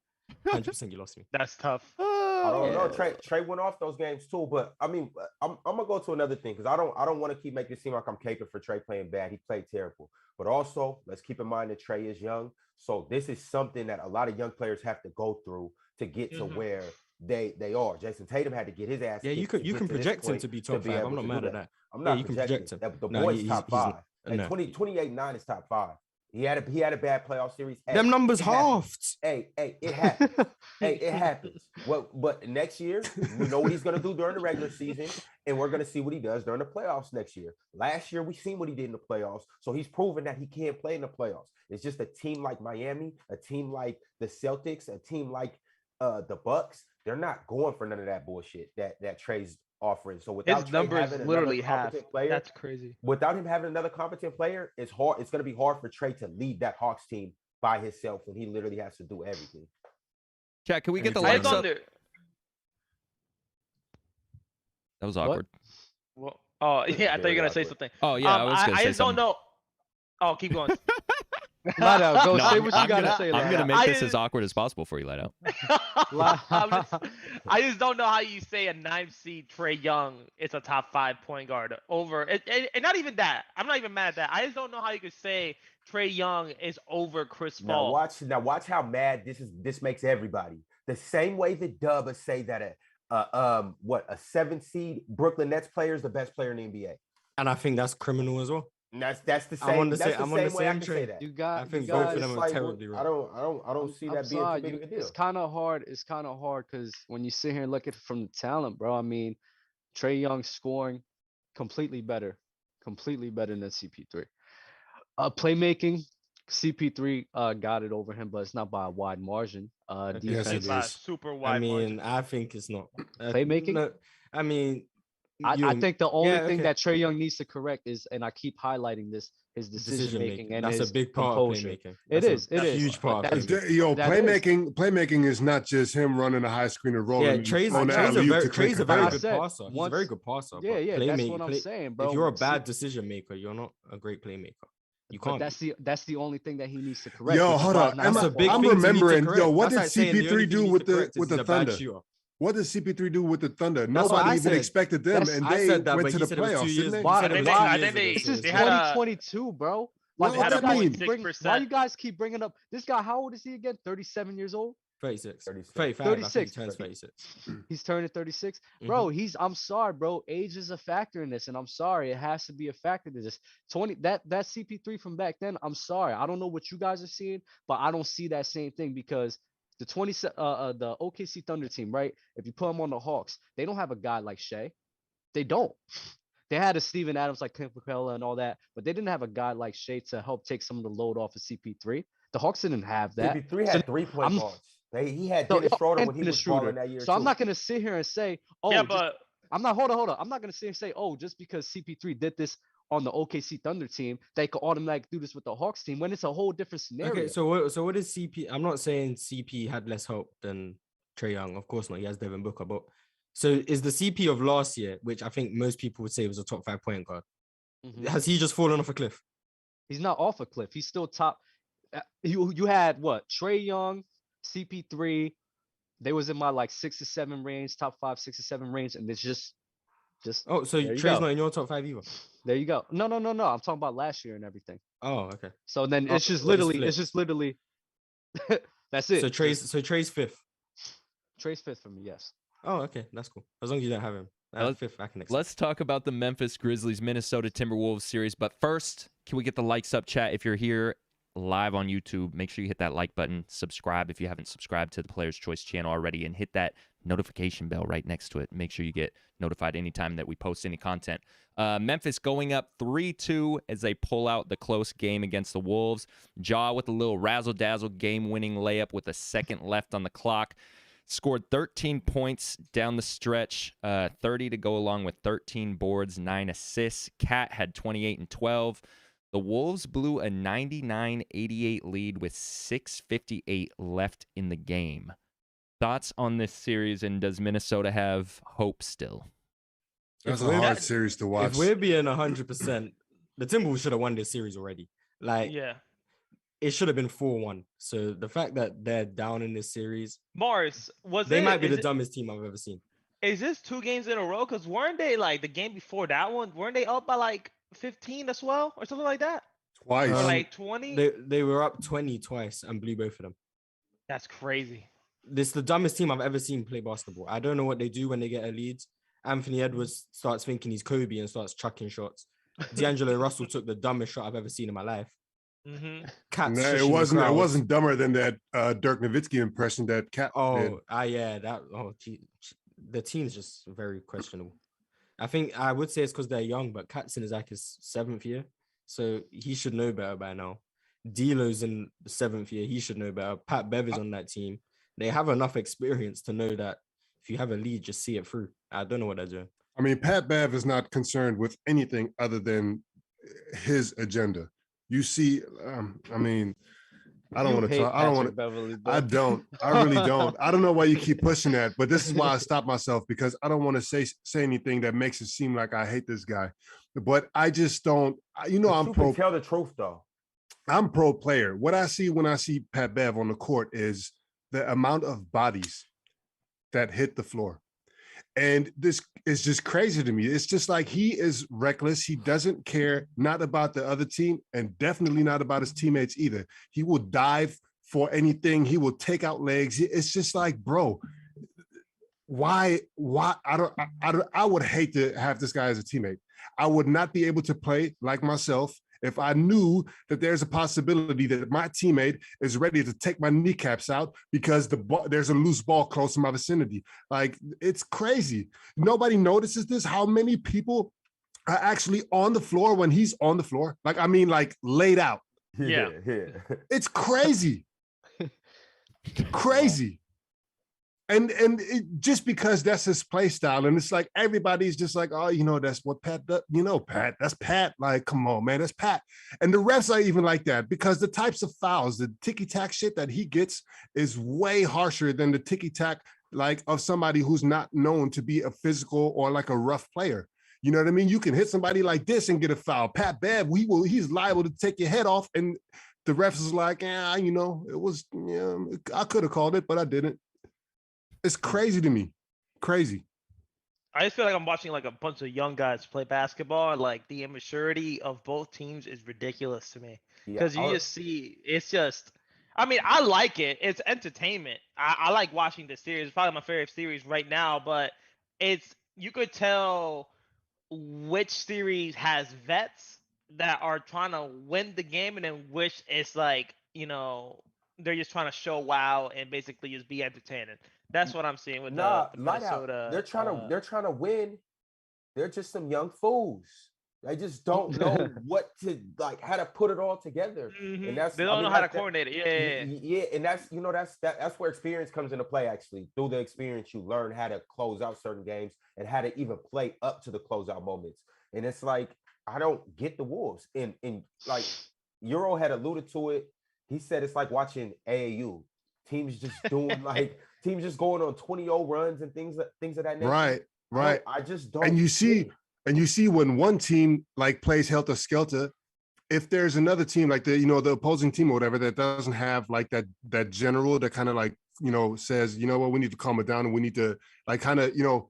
100% you lost me. That's tough. I don't know. Trey went off those games too, but I mean, I'm gonna go to another thing because I don't want to keep making it seem like I'm caping for Trey playing bad. He played terrible, but also let's keep in mind that Trey is young, so this is something that a lot of young players have to go through to get to where they are. Jason Tatum had to get his ass. Yeah, you can project him to be top 5. I'm not mad at that. I'm not you can project him. The boy's top 5. And 28-9 is top 5. He had a bad playoff series. Hey, them numbers halved. Hey, it happens. It happens. Well, but next year, we know what he's gonna do during the regular season, and we're gonna see what he does during the playoffs next year. Last year, we seen what he did in the playoffs, so he's proven that he can play in the playoffs. It's just a team like Miami, a team like the Celtics, a team like the Bucks. They're not going for none of that bullshit that Trey's offering. So without his numbers literally half. Player, that's crazy. Without him having another competent player, it's hard. It's going to be hard for Trey to lead that Hawks team by himself when he literally has to do everything. Chat, can we get the lights up? That was awkward. Well, oh yeah, I thought you were gonna say something. Oh yeah, I was gonna say I just something. don't know. Oh, keep going. Lightout, go say what you gotta say. I'm gonna make this as awkward as possible for you, Lightout. I just don't know how you say a 9th seed Trey Young is a top 5 point guard over, and not even that. I'm not even mad at that. I just don't know how you could say Trey Young is over Chris Paul. Now watch how mad this makes everybody. The same way the Dub say that a 7th seed Brooklyn Nets player is the best player in the NBA, and I think that's criminal as well. And that's the same. I'm the same way I can say that. I think both of them are terribly wrong. I don't see that being too big of a deal. It's kind of hard. It's kind of hard because when you sit here and look at it from the talent, bro. I mean, Trey Young scoring completely better than CP3. Playmaking, CP3 got it over him, but it's not by a wide margin. Yes, it is. Super wide margin. I think it's not playmaking. No, I mean. I think the only thing that Trey Young needs to correct is, and I keep highlighting this, his decision making, and that's his a big part composure. of playmaking. It is a huge part. Playmaking is not just him running a high screen and rolling. Yeah, Trey's a very good passer. He's a very good passer. Yeah, that's what I'm saying, bro. If you're a bad decision maker, you're not a great playmaker. You can't. But that's the only thing that he needs to correct. Yo, hold on. I'm remembering. Yo, what did CP3 do with the Thunder? What did CP3 do with the Thunder? Nobody even expected them, and they went to the playoffs, didn't they? I think this is 2022, bro. What does that mean? Why you guys keep bringing up this guy? How old is he again? 37 years old? 36. 36. He turns 36. He's turning 36. Bro, I'm sorry, bro. Age is a factor in this, and I'm sorry. It has to be a factor to this. That CP3 from back then, I'm sorry. I don't know what you guys are seeing, but I don't see that same thing because the the OKC Thunder team, right? If you put them on the Hawks, they don't have a guy like Shea. They don't. They had a Steven Adams like Clint Capella and all that, but they didn't have a guy like Shea to help take some of the load off of CP3. The Hawks didn't have that. CP3 had 3-point guards. He had Dennis Schroeder when he was balling that year. So I'm not gonna sit here and say, oh, yeah, but I'm not. Hold on. I'm not gonna sit here and say, oh, just because CP3 did this on the OKC Thunder team, they could automatically do this with the Hawks team when it's a whole different scenario. Okay, so what is CP? I'm not saying CP had less help than Trey Young. Of course not. He has Devin Booker, but so is the CP of last year, which I think most people would say was a top 5 point guard. Has he just fallen off a cliff? He's not off a cliff. He's still top. You had what? Trey Young, CP3. They was in my like 6 or 7 range, top 5, 6 or 7 range, and it's just. Oh, so Trey's not in your top 5 either. There you go. No. I'm talking about last year and everything. Oh, okay. So then it's just literally. That's it. So Trey's 5th. Trey's 5th for me. Yes. Oh, okay, that's cool. As long as you don't have him. Fifth, I can accept. Let's talk about the Memphis Grizzlies Minnesota Timberwolves series. But first, can we get the likes up, chat? If you're here live on YouTube, make sure you hit that like button, subscribe if you haven't subscribed to the Players Choice channel already, and hit that notification bell right next to it. Make sure you get notified anytime that we post any content. Memphis going up 3-2 as they pull out the close game against the Wolves. Ja with a little razzle-dazzle game-winning layup with a second left on the clock. Scored 13 points down the stretch, 30 to go along with 13 boards, 9 assists. Cat had 28 and 12. The Wolves blew a 99-88 lead with 6:58 left in the game. Thoughts on this series, and does Minnesota have hope still? That's a hard series to watch. If we're being 100%, the Timberwolves should have won this series already. It should have been 4-1. So the fact that they're down in this series, Mars, they might be the dumbest team I've ever seen. Is this 2 games in a row? Because weren't they like the game before that one? Weren't they up by like 15 as well, or something like that? Twice. Or like 20? They were up 20 twice and blew both of them. That's crazy. This is the dumbest team I've ever seen play basketball. I don't know what they do when they get a lead. Anthony Edwards starts thinking he's Kobe and starts chucking shots. D'Angelo Russell took the dumbest shot I've ever seen in my life. No, it wasn't dumber than that Dirk Nowitzki impression that Cat did. The team's just very questionable. I think I would say it's because they're young, but Cat's in his 7th year, so he should know better by now. D'Lo's in the 7th year, he should know better. Pat Bev is on that team. They have enough experience to know that if you have a lead, just see it through. I don't know what they're doing. I mean, Pat Bev is not concerned with anything other than his agenda. You see, I mean, I don't want to talk. I don't want to. I don't. I really don't. I don't know why you keep pushing that, but this is why I stop myself, because I don't want to say anything that makes it seem like I hate this guy. But I just don't. You know, I'm pro. Tell the truth though. I'm pro player. What I see when I see Pat Bev on the court is the amount of bodies that hit the floor. And this is just crazy to me. It's just like he is reckless. He doesn't care, not about the other team, and definitely not about his teammates either. He will dive for anything. He will take out legs. It's just like, bro, why? I would hate to have this guy as a teammate. I would not be able to play like myself if I knew that there's a possibility that my teammate is ready to take my kneecaps out because there's a loose ball close to my vicinity. Like, it's crazy. Nobody notices this, how many people are actually on the floor when he's on the floor. Like, I mean, like laid out. Yeah. It's crazy. Crazy. And it, just because that's his play style, and it's like everybody's just like, oh, you know, that's what Pat does. You know, Pat, that's Pat. Like, come on, man, that's Pat. And the refs are even like that, because the types of fouls, the ticky-tack shit that he gets is way harsher than the ticky-tack like of somebody who's not known to be a physical or like a rough player. You know what I mean? You can hit somebody like this and get a foul. Pat Bev, he's liable to take your head off, and the refs is like, you know, it was, I could have called it, but I didn't. It's crazy to me. Crazy. I just feel like I'm watching like a bunch of young guys play basketball. Like, the immaturity of both teams is ridiculous to me. Because you just see, it's just, I mean, I like it. It's entertainment. I like watching this series. It's probably my favorite series right now, but you could tell which series has vets that are trying to win the game, and then which it's like, you know, they're just trying to show wow and basically just be entertaining. That's what I'm seeing with the Minnesota. They're trying to win. They're just some young fools. They just don't know what to, like, how to put it all together. And they don't know how to coordinate it. Yeah, and that's where experience comes into play. Actually, through the experience, you learn how to close out certain games and how to even play up to the closeout moments. And it's like, I don't get the Wolves. And like Euro had alluded to it. He said it's like watching AAU. Teams just doing teams just going on 20-0 runs and things of that nature. Right. I just don't. And you see when one team like plays helter skelter, if there's another team like the opposing team or whatever that doesn't have like that general that kind of like, you know, says, you know what, we need to calm it down and we need to like kind of, you know,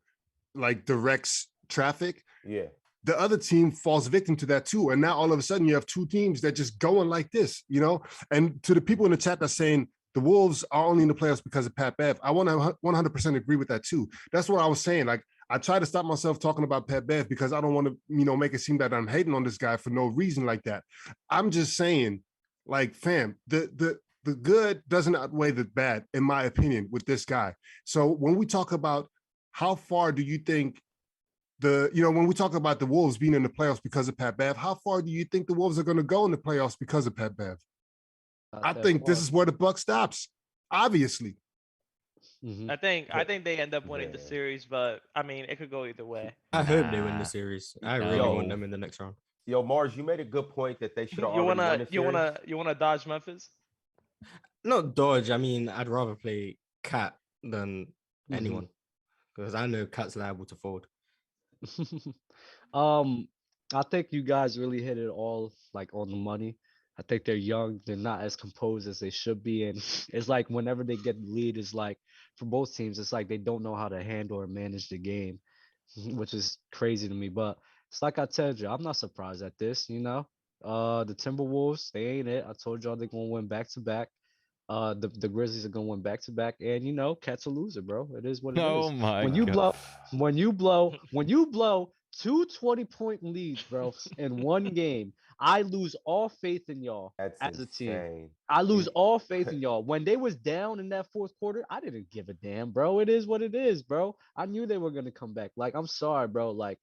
like directs traffic. Yeah. The other team falls victim to that too. And now all of a sudden you have two teams that just going like this, you know? And to the people in the chat that's saying the Wolves are only in the playoffs because of Pat Bev, I want to 100% agree with that too. That's what I was saying. Like, I try to stop myself talking about Pat Bev because I don't want to, make it seem that I'm hating on this guy for no reason like that. I'm just saying, like, fam, the good doesn't outweigh the bad, in my opinion, with this guy. So when we talk about how far do you think when we talk about the Wolves being in the playoffs because of Pat Bev, how far do you think the Wolves are going to go in the playoffs because of Pat Bev? I think this is where the buck stops, obviously. Mhm. I think they end up winning the series, but I mean, it could go either way. I hope they win the series. I really want them in the next round. Yo, Mars, you made a good point that they should have You already won wanna the you series. wanna dodge Memphis? Not dodge. I mean, I'd rather play Cat than anyone because I know Cat's liable to fold. I think you guys really hit it all like on the money. I think they're young. They're not as composed as they should be, and it's like whenever they get the lead, it's like for both teams, it's like they don't know how to handle or manage the game, which is crazy to me. But it's like I told you, I'm not surprised at this. The Timberwolves, they ain't it. I told y'all they're gonna win back to back. The Grizzlies are gonna win back to back, and Cat's a loser, bro. It is what it is. Oh my When you God. when you blow two 20-point leads, bro, in one game, I lose all faith in y'all That's as a team. insane. I lose all faith in y'all. When they was down in that fourth quarter, I didn't give a damn, bro. It is what it is, bro. I knew they were gonna come back. Like, I'm sorry, bro. Like,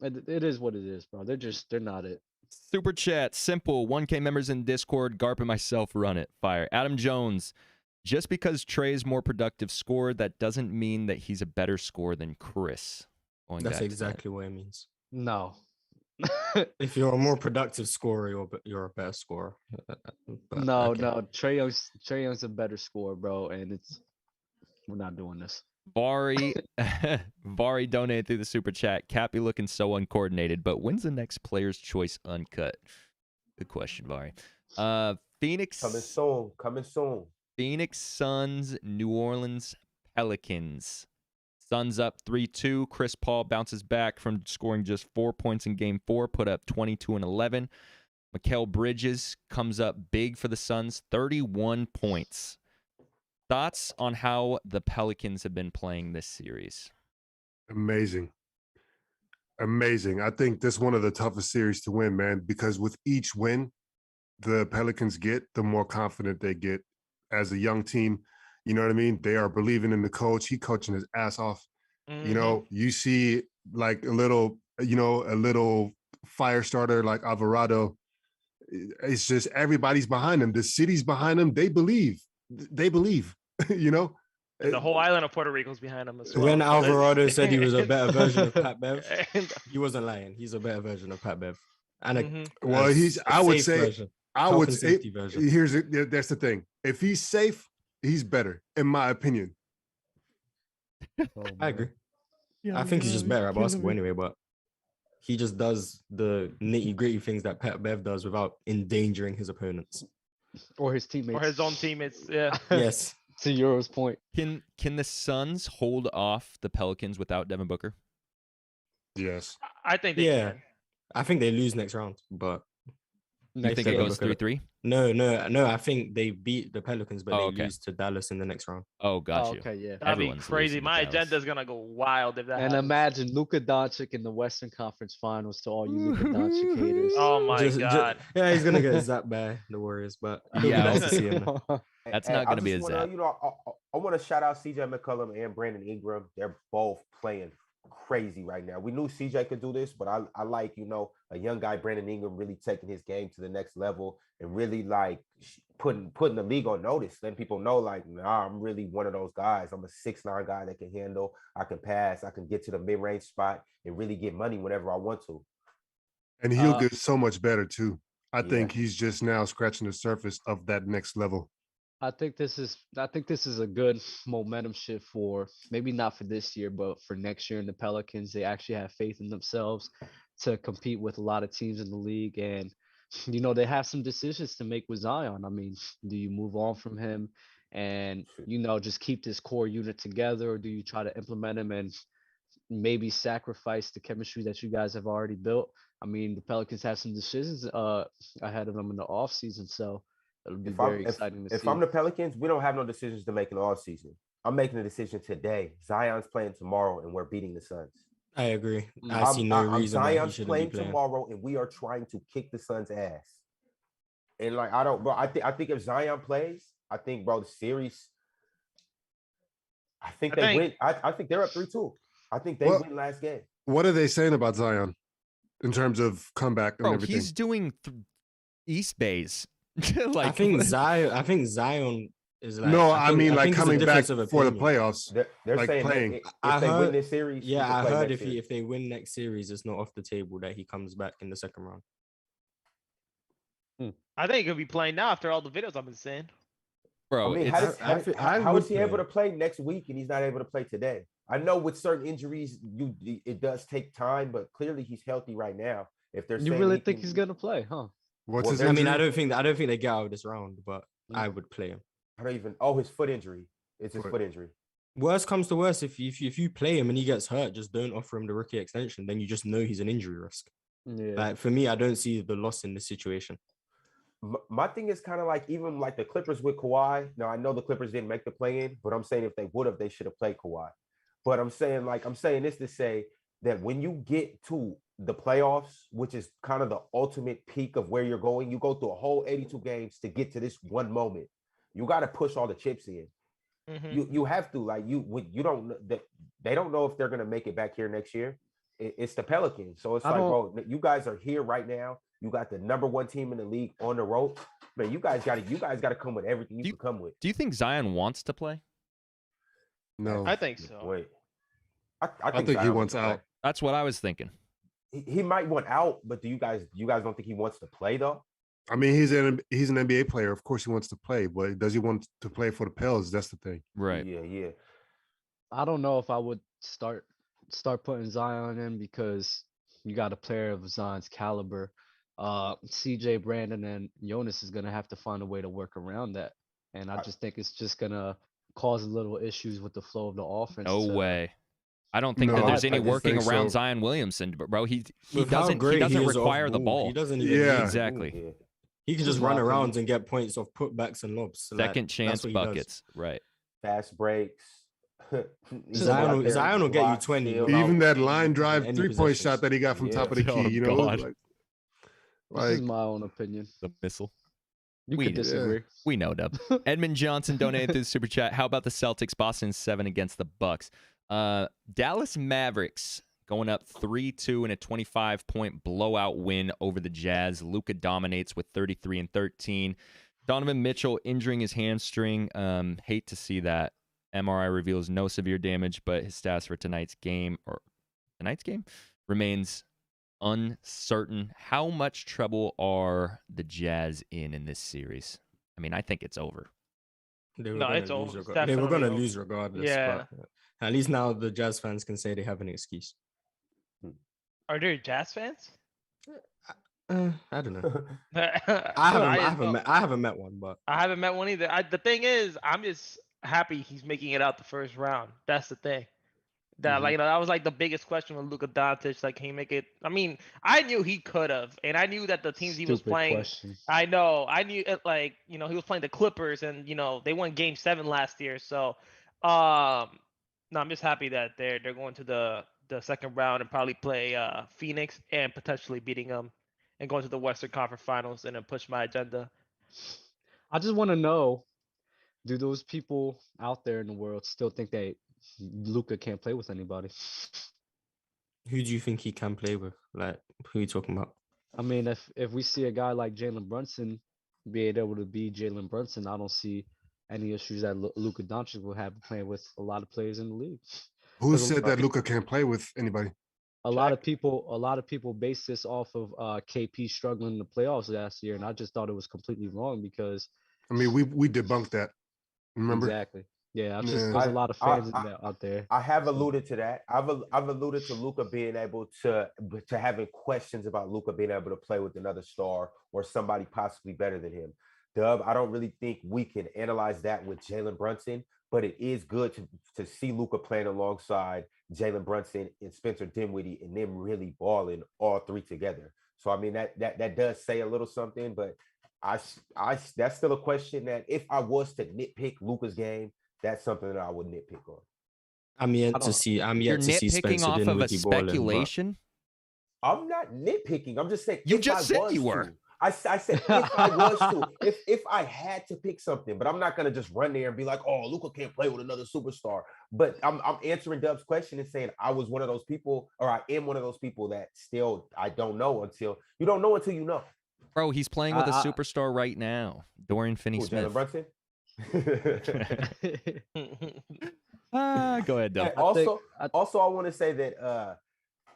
it is what it is, bro. They're not it. Super chat, simple. 1K members in Discord. Garp and myself run it. Fire. Adam Jones. Just because Trey is more productive scorer, that doesn't mean that he's a better scorer than Chris. That's exactly what it means. No. If you're a more productive scorer, you're a better scorer. No. Trey Young's a better scorer, bro, and we're not doing this. Vari donated through the super chat. Cappy looking so uncoordinated, but when's the next Player's Choice Uncut? Good question, Vari. Phoenix Coming soon. Phoenix Suns, New Orleans Pelicans. Suns up 3-2. Chris Paul bounces back from scoring just 4 points in Game 4, put up 22 and 11. Mikal Bridges comes up big for the Suns, 31 points. Thoughts on how the Pelicans have been playing this series? Amazing. I think this is one of the toughest series to win, man, because with each win the Pelicans get, the more confident they get as a young team. You know what I mean? They are believing in the coach. He coaching his ass off. You see like a little fire starter like Alvarado. It's just everybody's behind him. The city's behind him. They believe. And the whole island of Puerto Rico's behind him as well. When Alvarado said he was a better version of Pat Bev, he wasn't lying. He's a better version of Pat Bev. And here's that's the thing. If he's safe, he's better, in my opinion. I agree. I think he's just better at basketball anyway, but he just does the nitty-gritty things that Pat Bev does without endangering his opponents. Or his teammates. Or his own teammates, yeah. Yes. To Euro's point. Can the Suns hold off the Pelicans without Devin Booker? Yes. I think they can. I think they lose next round, but you think it goes 3-3? No. I think they beat the Pelicans, but they lose to Dallas in the next round. Oh, got you. Okay, yeah. That'd be crazy. My agenda's gonna go wild if that happens. Imagine Luka Doncic in the Western Conference Finals to all you Luka Doncic haters. Oh my God. Yeah, he's gonna get zapped by the Warriors, but nice to see him. That's not gonna be a zap. I want to shout out CJ McCollum and Brandon Ingram. They're both playing crazy right now. We knew CJ could do this, but I like, a young guy, Brandon Ingram, really taking his game to the next level and really like putting the league on notice, letting people know like, nah, I'm really one of those guys. I'm a 6'9" guy that can handle, I can pass, I can get to the mid-range spot and really get money whenever I want to. And he'll get so much better too. I think he's just now scratching the surface of that next level. I think this is a good momentum shift for maybe not for this year, but for next year in the Pelicans. They actually have faith in themselves to compete with a lot of teams in the league. And, they have some decisions to make with Zion. I mean, do you move on from him and, just keep this core unit together, or do you try to implement him and maybe sacrifice the chemistry that you guys have already built? I mean, the Pelicans have some decisions ahead of them in the offseason, so it'll be very exciting to see. If I'm the Pelicans, we don't have no decisions to make in the offseason. I'm making a decision today. Zion's playing tomorrow, and we're beating the Suns. I agree. I see no reason why he Zion's shouldn't playing be playing. tomorrow, and we are trying to kick the Suns' ass. And like I don't, bro. I think if Zion plays, I think, bro, the series. I think they win. I think they're up 3-2. I think they win last game. What are they saying about Zion in terms of comeback and everything? He's doing East Bays. I think Zion is like. No, I mean like coming back for the opinion. playoffs. They're like saying playing. if they win this series, yeah, I heard if if they win next series, it's not off the table that he comes back in the second round. I think he'll be playing now after all the videos I've been seeing. Bro, I mean, how is he able to play next week and he's not able to play today? I know with certain injuries, it does take time, but clearly he's healthy right now. If they're you really think he's gonna play, huh? What's his I injury? mean, I don't think they get out of this round, but I would play him. I don't even. Oh, his foot injury. It's his foot injury. Worst comes to worst, if you play him and he gets hurt, just don't offer him the rookie extension. Then you just know he's an injury risk. Yeah. Like for me, I don't see the loss in this situation. My thing is kind of like even like the Clippers with Kawhi. Now I know the Clippers didn't make the play-in, but I'm saying if they would have, they should have played Kawhi. But I'm saying this to say that when you get to the playoffs, which is kind of the ultimate peak of where you're going, you go through a whole 82 games to get to this one moment. You got to push all the chips in. Mm-hmm. You have to they don't know if they're gonna make it back here next year. It's the Pelicans, so it's like, bro, you guys are here right now. You got the number one team in the league on the road. Man, you guys got to come with everything you can come with. Do you think Zion wants to play? No, I think so. Wait, I think he wants out. That's what I was thinking. He might want out, but do you guys don't think he wants to play though? I mean, he's an NBA player. Of course, he wants to play, but does he want to play for the Pels? That's the thing. Right. Yeah. I don't know if I would start putting Zion in because you got a player of Zion's caliber. CJ, Brandon, and Jonas is gonna have to find a way to work around that, and I just think it's just gonna cause a little issues with the flow of the offense. No way. I don't think that there's any working around Zion Williamson, bro. He doesn't require the ball. He doesn't even exactly. Yeah. He can just run around and get points off putbacks and lobs. Second chance buckets, right? Fast breaks. Zion will get you 20. Even that line drive 3-point shot that he got from top of the key, you know. This is my own opinion. The missile. You could disagree. We know, Dub. Edmund Johnson donated through the super chat. How about the Celtics? Boston 7 against the Bucks. Dallas Mavericks going up 3-2 in a 25-point blowout win over the Jazz. Luka dominates with 33 and 13. Donovan Mitchell injuring his hamstring. Hate to see that. MRI reveals no severe damage, but his stats for tonight's game remains uncertain. How much trouble are the Jazz in this series? I mean, I think it's over. It's over. They were going to lose regardless. Yeah. But at least now the Jazz fans can say they have an excuse. Are there Jazz fans? I don't know. I haven't met one, but I haven't met one either. The thing is, I'm just happy he's making it out the first round. That's the thing. That that was like the biggest question with Luka Doncic. Like, can he make it? I mean, I knew he could have, and I knew that the teams he was playing. I knew it. Like, he was playing the Clippers, and they won Game 7 last year. So, no, I'm just happy that they're going to the second round and probably play Phoenix and potentially beating them and going to the Western Conference Finals and then push my agenda. I just want to know, do those people out there in the world still think that Luka can't play with anybody? Who do you think he can play with? Like, who are you talking about? I mean, if we see a guy like Jalen Brunson being able to be Jalen Brunson, I don't see any issues that Luka Doncic will have playing with a lot of players in the league. Who said that Luka can't play with anybody? A lot of people base this off of KP struggling in the playoffs last year, and I just thought it was completely wrong because I mean we debunked that. Remember? Exactly. Yeah, there's a lot of fans out there. I have alluded to that. I've alluded to Luka being able to having questions about Luka being able to play with another star or somebody possibly better than him. Dub, I don't really think we can analyze that with Jalen Brunson, but it is good to see Luka playing alongside Jalen Brunson and Spencer Dinwiddie and them really balling all three together. So I mean that does say a little something, but I that's still a question that if I was to nitpick Luka's game, that's something that I would nitpick on. I'm yet I to don't- see. I'm You're yet to see nitpicking Spencer off of a Dinwiddie balling, but speculation. I'm not nitpicking. I'm just saying You if just I said was you were. to. I said if I was to, if I had to pick something, but I'm not gonna just run there and be like, oh, Luka can't play with another superstar. But I'm answering Dub's question and saying I was one of those people, or I am one of those people that still I don't know until you don't know until you know. Bro, he's playing with a I- superstar right now, Dorian Who, Finney-Smith. Jalen Brunson? Go ahead, Dub. And also, I want to say that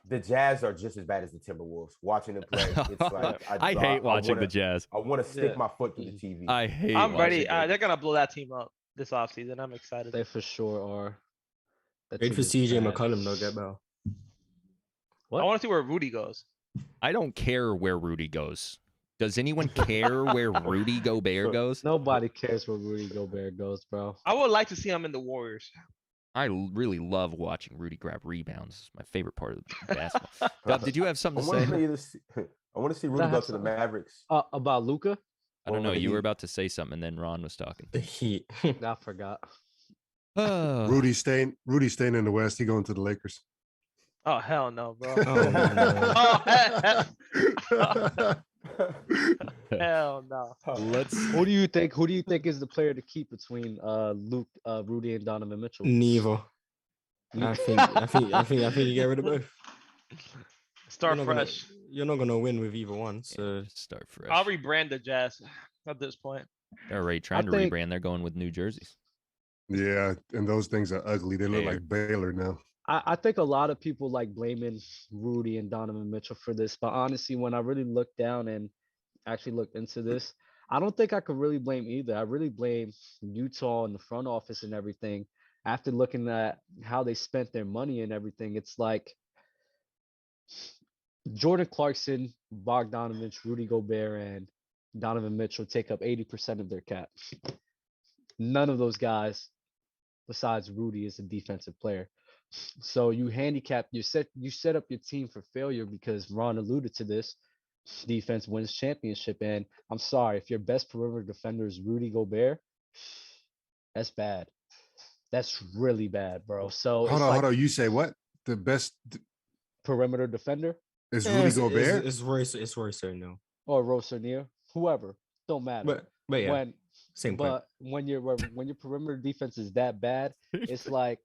the Jazz are just as bad as the Timberwolves. Watching them play, it's like I hate watching the Jazz. I want to stick Yeah. my foot through the TV. I hate. I'm ready. watching it. They're gonna blow that team up this offseason. I'm excited. They for sure are. That wait team for is CJ bad. McCollum, though, get better. What? I want to see where Rudy goes. I don't care where Rudy goes. Does anyone care where Rudy Gobert goes? Nobody cares where Rudy Gobert goes, bro. I would like to see him in the Warriors. I really love watching Rudy grab rebounds. It's my favorite part of basketball. Dub, did you have I something to want say? to see, I want to see Rudy That go has to the something. Mavericks. About Luca? I don't know. Over the You were Heat. about to say something, and then Ron was talking. The Heat. I forgot. Rudy staying in the West. He going to the Lakers. Oh hell no, bro. Oh, no. Hell no. Let's. Who do you think is the player to keep between Rudy and Donovan Mitchell? Neither. I think you get rid of both. Start You're not gonna- fresh. You're not gonna win with either one. Yeah, So just start fresh. I'll rebrand the Jazz at this point. They're already trying to think- rebrand. They're going with new jerseys. Yeah, and those things are ugly. They look They are. like Baylor now. I think a lot of people like blaming Rudy and Donovan Mitchell for this, but honestly, when I really looked down and actually looked into this, I don't think I could really blame either. I really blame Utah and the front office and everything. After looking at how they spent their money and everything, it's like Jordan Clarkson, Bogdanovich, Rudy Gobert, and Donovan Mitchell take up 80% of their cap. None of those guys, besides Rudy, is a defensive player. So you handicap, you set up your team for failure because Ron alluded to this. Defense wins championship, and I'm sorry if your best perimeter defender is Rudy Gobert, that's bad. That's really bad, bro. So Hold on. You say what? The best perimeter defender is Rudy Gobert? It's Royce O'Neal. or Rossinier, whoever, don't matter. But yeah, when same point. but when your perimeter defense is that bad, it's like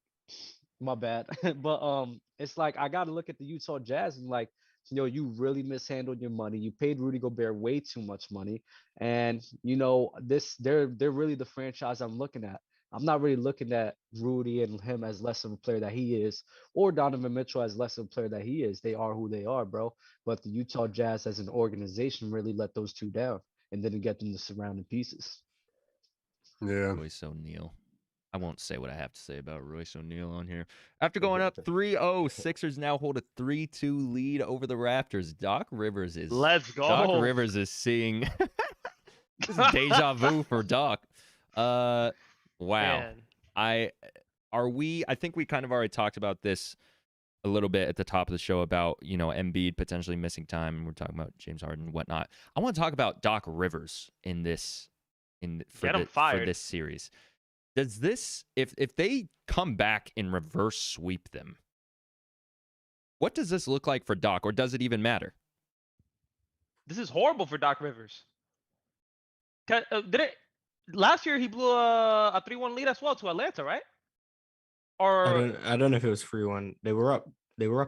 my bad. But it's like I gotta look at the Utah Jazz and like, you really mishandled your money. You paid Rudy Gobert way too much money. And they're really the franchise I'm looking at. I'm not really looking at Rudy and him as less of a player that he is, or Donovan Mitchell as less of a player that he is. They are who they are, bro. But the Utah Jazz as an organization really let those two down and didn't get them the surrounding pieces. Yeah. Royce O'Neal. I won't say what I have to say about Royce O'Neal on here. After going up 3-0, Sixers now hold a 3-2 lead over the Raptors. Doc Rivers is Let's go. Doc Rivers is seeing this is deja vu for Doc. Wow. Man. I think we kind of already talked about this a little bit at the top of the show about, Embiid potentially missing time, and we're talking about James Harden and whatnot. I want to talk about Doc Rivers for this series. Does this, if they come back and reverse sweep them, what does this look like for Doc, or does it even matter? This is horrible for Doc Rivers. Last year he blew a 3-1 lead as well to Atlanta, right? Or I don't know if it was 3-1. They were up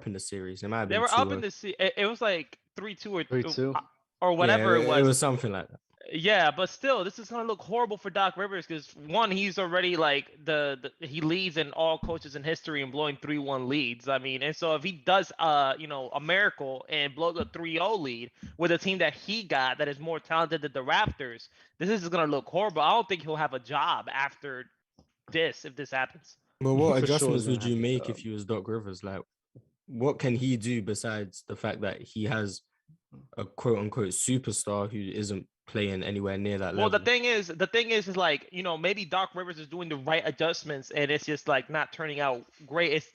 in the series. It might have been they were up in 2-0. the series. It was like 3-2 or 3-2. or whatever Yeah, it was. It was something like that. Yeah, but still, this is gonna look horrible for Doc Rivers because one, he's already like he leads in all coaches in history in blowing 3-1 leads. I mean, and so if he does a miracle and blows a 3-0 lead with a team that he got that is more talented than the Raptors, this is gonna look horrible. I don't think he'll have a job after this if this happens. But what For sure adjustments gonna would you have a make job. if you was Doc Rivers? Like, what can he do besides the fact that he has a quote unquote superstar who isn't playing anywhere near that Well, level? the thing is like, maybe Doc Rivers is doing the right adjustments and it's just like not turning out great. It's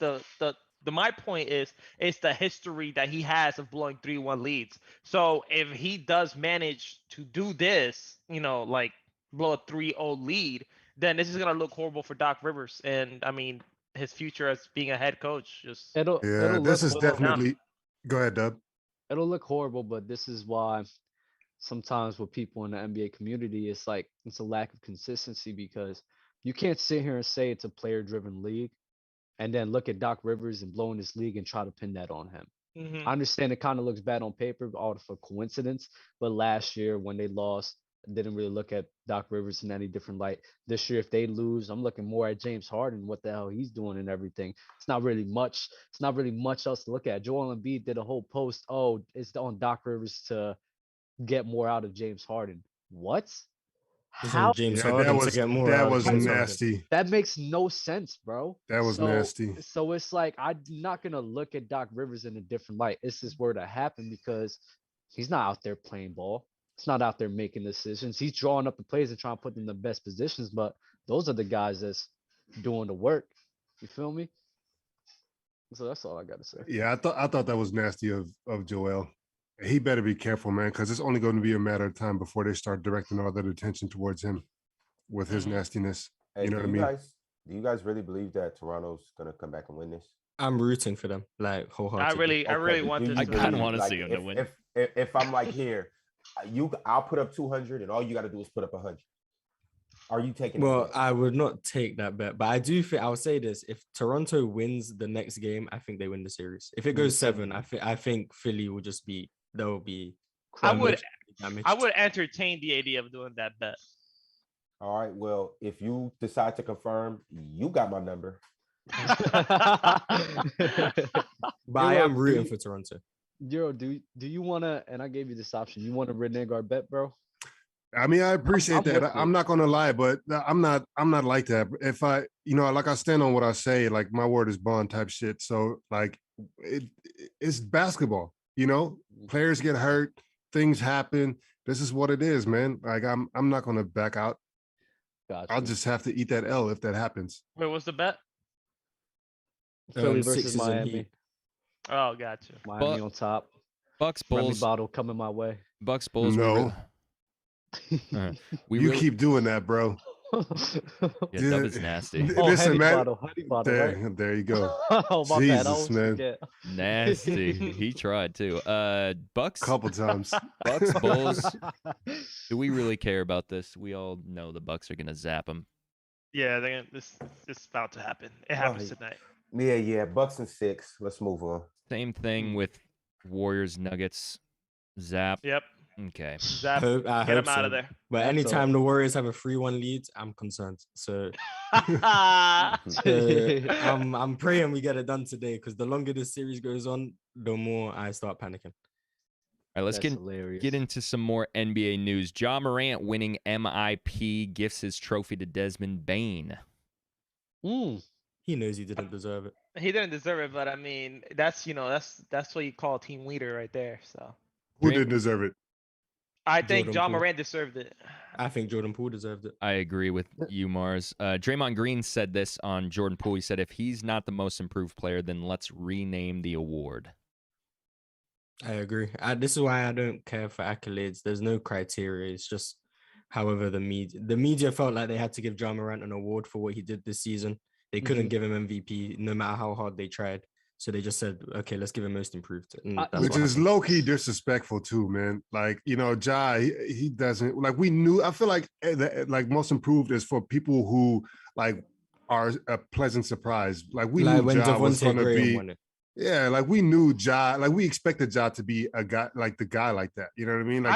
my point is it's the history that he has of blowing 3-1 leads. So if he does manage to do this, like blow a 3-0 lead, then this is gonna look horrible for Doc Rivers. And I mean, his future as being a head coach just It'll Yeah, look this is boils down. definitely. Go ahead, Dub. it'll look horrible, but this is why sometimes with people in the NBA community, it's like it's a lack of consistency because you can't sit here and say it's a player-driven league and then look at Doc Rivers and blowing this league and try to pin that on him. Mhm. I understand it kind of looks bad on paper, all for coincidence, but last year when they lost, didn't really look at Doc Rivers in any different light. This year, if they lose, I'm looking more at James Harden, what the hell he's doing and everything. It's not really much. It's not really much else to look at. Joel Embiid did a whole post. Oh, it's on Doc Rivers to get more out of James Harden. What? It's How? on James Yeah, Harden that to was get more that out of was James Harden. nasty. That makes no sense, bro. That was nasty. So it's like I'm not gonna look at Doc Rivers in a different light. It's just where to happen because he's not out there playing ball. He's not out there making decisions. He's drawing up the plays and trying to put them in the best positions, but those are the guys that's doing the work. You feel me? So that's all I gotta say. Yeah, I thought that was nasty of Joel. He better be careful, man, because it's only going to be a matter of time before they start directing all that attention towards him with his nastiness. Hey, You know what I mean? Do you guys really believe that Toronto's gonna come back and win this? I'm rooting for them, like wholeheartedly. I really Okay, want do this. you I kinda believe, wanna like, see him to win. If I'm like here, I'll put up 200, and all you got to do is put up 100. Are you taking? that Well, bet? I would not take that bet, but I do think I'll say this: if Toronto wins the next game, I think they win the series. If it goes 7, I think Philly will just be they'll be. I would damaged. I would entertain the idea of doing that bet. All right. Well, if you decide to confirm, you got my number. But I Euro, am rooting do for Toronto. Euro, do you wanna? And I gave you this option. You want to renege our bet, bro? I mean, I appreciate I'm that. with I'm it. not gonna lie, but I'm not like that. If I, like I stand on what I say, like my word is bond type shit. So like it's basketball, players get hurt, things happen. This is what it is, man. Like I'm not gonna back out. Gotcha. I'll just have to eat that L if that happens. Wait, what's the bet? Philly versus Sixers and Miami. Heat. Oh, gotcha. Miami But- on top. Bucks Remy Bulls. bottle coming my way. Bucks Bulls. No. We You really- keep doing that, bro. Yeah, Dub is nasty. Listen, honey man. bottle, honey bottle, right? There you go. Oh my bad, I Jesus, always man. forget. Nasty. He tried too. Bucks. Couple times. Bucks Bulls. Do we really care about this? We all know the Bucks are gonna zap them. Yeah, this is about to happen. It happens Right. tonight. Yeah. Bucks and 6. Let's move on. Same thing with Warriors Nuggets. Zap. Yep. Okay. Zap. I Get hope him out so. of there. But That's anytime all. the Warriors have a 3-1 lead, I'm concerned. So Ah, I'm praying we get it done today because the longer this series goes on, the more I start panicking. All right, let's That's hilarious. get into some more NBA news. Ja Morant winning MIP gifts his trophy to Desmond Bain. He knows he didn't deserve it. he didn't deserve it, but I mean, that's what you call a team leader right there. So Who didn't deserve it? I think Jordan John Poole. Morant deserved it. I think Jordan Poole deserved it. I agree with you, Mars. Draymond Green said this on Jordan Poole. He said, if he's not the most improved player, then let's rename the award. I agree. This is why I don't care for accolades. There's no criteria. It's just however the media felt like they had to give Ja Morant an award for what he did this season. They couldn't give him MVP no matter how hard they tried. So they just said, okay, let's give him most improved. And that's Which what is happened. low-key disrespectful too, man. Like, Ja, he doesn't, like, we knew, I feel like like most improved is for people who like are a pleasant surprise. Like we Like knew when Ja was Devontae gonna Graham be, won it. yeah, like we knew Ja, like we expected Ja to be a guy, like the guy like that. You know what I mean? Like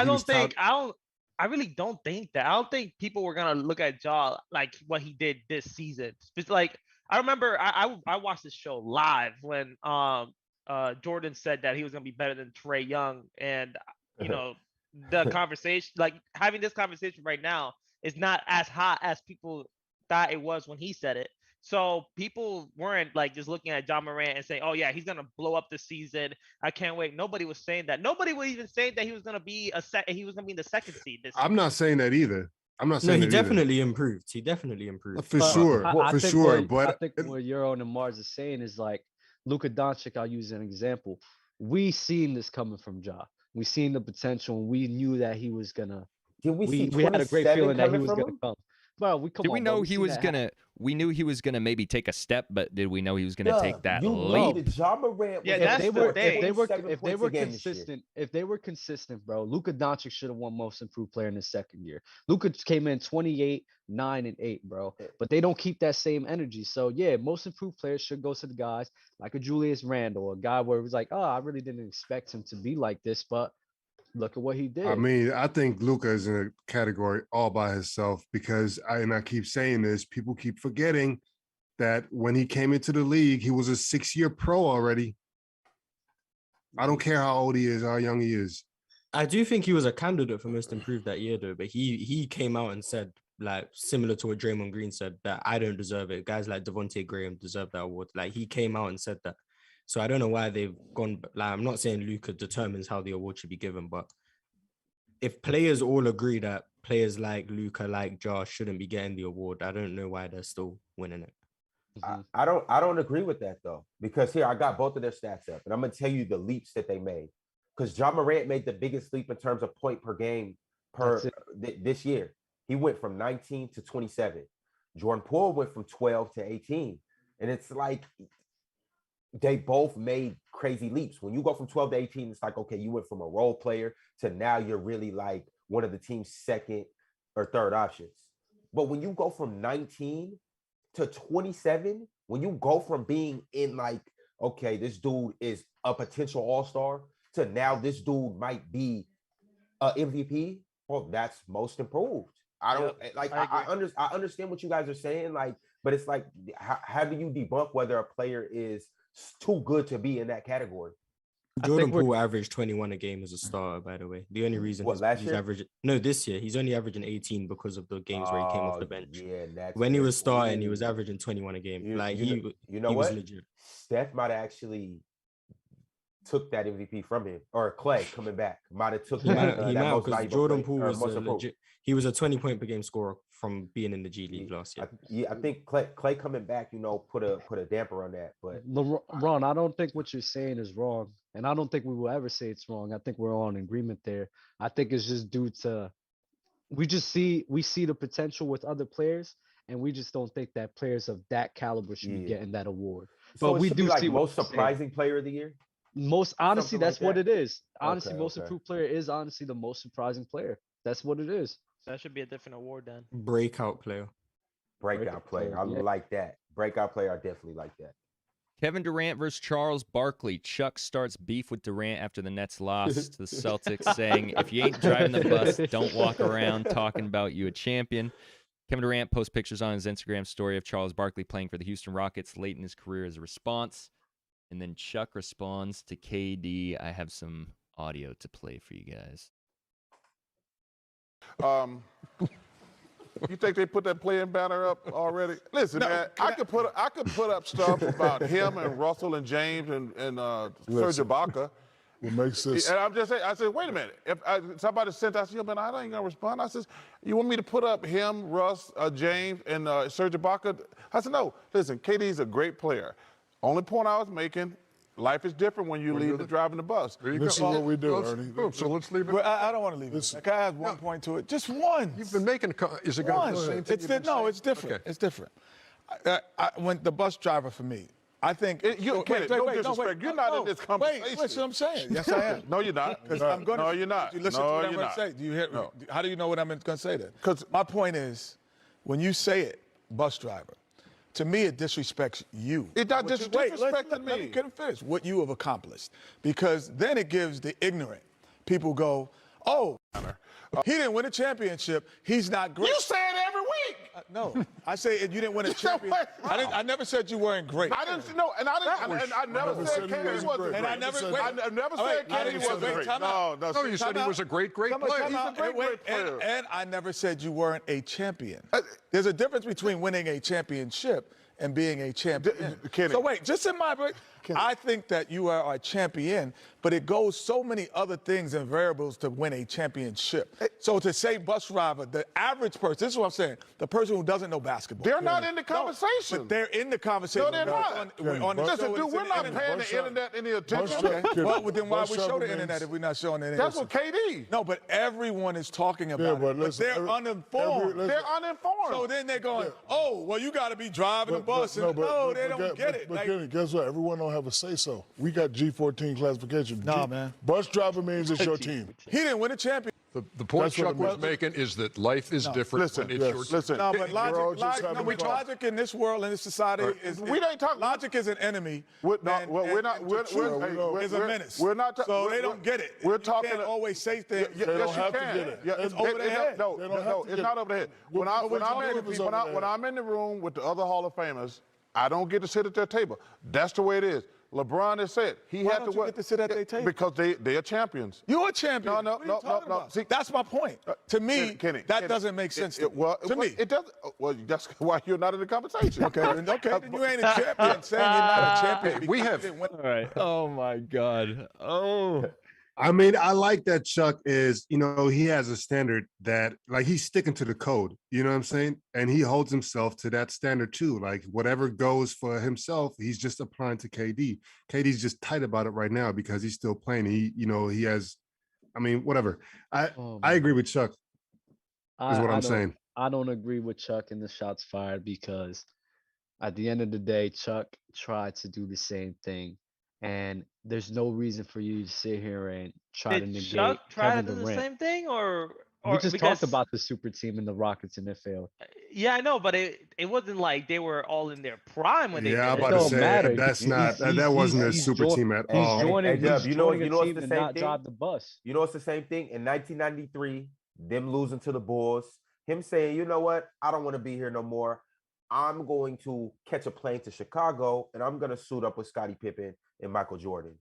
I really don't think that. I don't think people were gonna look at Ja like what he did this season. It's like I remember I watched this show live when Jordan said that he was gonna be better than Trey Young, and the conversation, like having this conversation right now, is not as hot as people thought it was when he said it. So people weren't like just looking at Ja Morant and saying, "Oh yeah, he's gonna blow up this season. I can't wait." Nobody was saying that. Nobody was even saying that he was gonna be he was gonna be in the second seed this I'm season. not saying that either. I'm not No, saying he that either. definitely improved. He definitely improved. For But sure, I for think sure. I But think what Euro and Mars is saying is like Luka Doncic. I'll use an example. We seen this coming from Ja. We seen the potential. And we knew that he was gonna. Did we see We had a great 27 feeling that he coming was from gonna him? come. Bro, Did we know he was gonna? We knew he was gonna maybe take a step, but did we know he was gonna take that leap? Ja Morant Yeah, was that's If the they thing. were 27 if they points were a game this year. consistent, bro, Luka Doncic should have won Most Improved Player in his second year. Luka came in 28, 9, and 8, bro. But they don't keep that same energy. So yeah, Most Improved Players should go to the guys like a Julius Randle, a guy where it was like, oh, I really didn't expect him to be like this, but look at what he did. I mean, I think Luka is in a category all by himself because I keep saying this, people keep forgetting that when he came into the league, he was a 6-year pro already. I don't care how old he is, how young he is. I do think he was a candidate for Most Improved that year, though. But he came out and said, like, similar to what Draymond Green said, that I don't deserve it. Guys like Devontae Graham deserve that award. Like, he came out and said that. So I don't know why they've gone. Like, I'm not saying Luka determines how the award should be given, but if players all agree that players like Luka, like Josh, shouldn't be getting the award, I don't know why they're still winning it. I don't agree with that though, because here I got both of their stats up, and I'm gonna tell you the leaps that they made. Because Ja Morant made the biggest leap in terms of point per game this year. He went from 19 to 27. Jordan Poole went from 12 to 18, and it's like they both made crazy leaps. When you go from 12 to 18, it's like, okay, you went from a role player to now you're really like one of the team's second or third options. But when you go from 19 to 27, when you go from being in like, okay, this dude is a potential all-star to now this dude might be a MVP, well, that's Most Improved. I understand what you guys are saying, like, but it's like, how do you debunk whether a player is too good to be in that category? Jordan Poole averaged 21 a game as a starter, by the way. The only reason he's averaging this year, he's only averaging 18 because of the games where he came off the bench. Yeah, when he was starting, he was averaging 21 a game. He was legit. Steph might have actually took that MVP from him, or Clay coming back might have took that. He might, because Jordan Poole was legit. He was a 20 point per game scorer from being in the G League last year. I think Clay coming back, put a damper on that. But Ron, I don't think what you're saying is wrong, and I don't think we will ever say it's wrong. I think we're all in agreement there. I think it's just due to we see the potential with other players, and we just don't think that players of that caliber should be getting that award. So but we do like see most surprising player of the year. Most honestly, Something that's like what that? it is. Honestly, Okay, Most Improved Player is honestly the most surprising player. That's what it is. That should be a different award then. Breakout player. Breakout player. I like that. Breakout player. I definitely like that. Kevin Durant versus Charles Barkley. Chuck starts beef with Durant after the Nets lost to the Celtics, saying, if you ain't driving the bus, don't walk around talking about you a champion. Kevin Durant posts pictures on his Instagram story of Charles Barkley playing for the Houston Rockets late in his career as a response. And then Chuck responds to KD. I have some audio to play for you guys. You think they put that playing banner up already? Listen, man, I could put up stuff about him and Russell and James and Serge Ibaka. What makes this? And I'm just saying, I said, wait a minute. If somebody sent us, man, I ain't gonna respond. I says, you want me to put up him, Russ, James, and Serge Ibaka? I said, no. Listen, KD's a great player. Only point I was making, life is different when you leave the driving the bus. This is what we do, Ernie. Boom, so let's leave it. Well, I don't want to leave it. Can I add one point to it? Just one. You've been making. Is it going to the same thing? No, it's different. Okay. It's different. When the bus driver for me, I think no disrespect. You're not in this conversation. Wait, listen, I'm saying. Yes, I am. No, you're not. I'm going to. No, you're not. You listen to what I'm going to say. Do you hear? No. How do you know what I'm going to say then? Because my point is, when you say it, bus driver, to me, it disrespects you. It not disrespecting me. Let me finish what you have accomplished. Because then it gives the ignorant people go, oh, he didn't win a championship. He's not great. You say it every week. No, I say you didn't win a championship. I never said you weren't great. I didn't know, and I never said KD wasn't great. And I never said KD wasn't great. No, you said he was a great player. He's a great player. And I never said you weren't a champion. There's a difference between winning a championship and being a champion. Kenny. So wait, just in my break, I think that you are a champion, but it goes so many other things and variables to win a championship. So to say bus driver, the average person, this is what I'm saying, the person who doesn't know basketball. They're not in the conversation. But they're in the conversation. No, they're not. Listen, dude, we're not paying the internet any attention. Okay. Well, then why we show the internet if we're not showing the internet? That's what KD. No, but everyone is talking about it. But they're uninformed. They're uninformed. So then they're going, oh, well, you got to be driving a bus. They don't get it. But Kenny, guess what? Everyone don't have a say-so. We got G14 classification. Nah, man. Bus driver means it's your team. He didn't win a champion. That's The point what Chuck the was message- making is that life is different Listen, when it's your listen. No, but We're all just having fun. logic in this world, in this society, is We ain't talking. logic is an enemy. We're and not. is a menace. We're not. So they don't get it. We're talking. You can't always say things. Yes, don't you have to can. get it. Yeah, It's over their head. No, They don't have no, to it's get not it. over the head. What we talking about is over their When head. I'm in the room with the other Hall of Famers, I don't get to sit at their table. That's the way it is. LeBron has said he Why had don't to you get to sit at their table? because they are champions. You're a champion. No, no, What are you no, talking no. about? See, that's my point. To me, Kenny, that doesn't make sense to me. It doesn't. Well, that's why you're not in the conversation. Okay, then you ain't a champion. Saying you're not a champion. We because have- you didn't win. All right. Oh my God. Oh. I mean, I like that Chuck is, he has a standard that, like, he's sticking to the code, you know what I'm saying? And he holds himself to that standard too. Like, whatever goes for himself, he's just applying to KD. KD's just tight about it right now because he's still playing. He has, whatever. I agree with Chuck, is what I'm saying. I don't agree with Chuck in the shots fired because at the end of the day, Chuck tried to do the same thing. And there's no reason for you to sit here and try to Did negate Chuck try to Kevin do the Durant. same thing, or We just because, talked about the super team and the Rockets and their failed. Yeah, I know, but it wasn't like they were all in their prime when they Yeah, I'm did about it. to don't say matter. that's He's- not he's- that wasn't a he's super join- team at He's all. joining, Hey, Dub, he's you know joining what's a team the to same not thing? drive the bus. You know it's the same thing? In 1993, them losing to the Bulls, him saying, you know what? I don't want to be here no more. I'm going to catch a plane to Chicago, and I'm going to suit up with Scottie Pippen and Michael Jordan.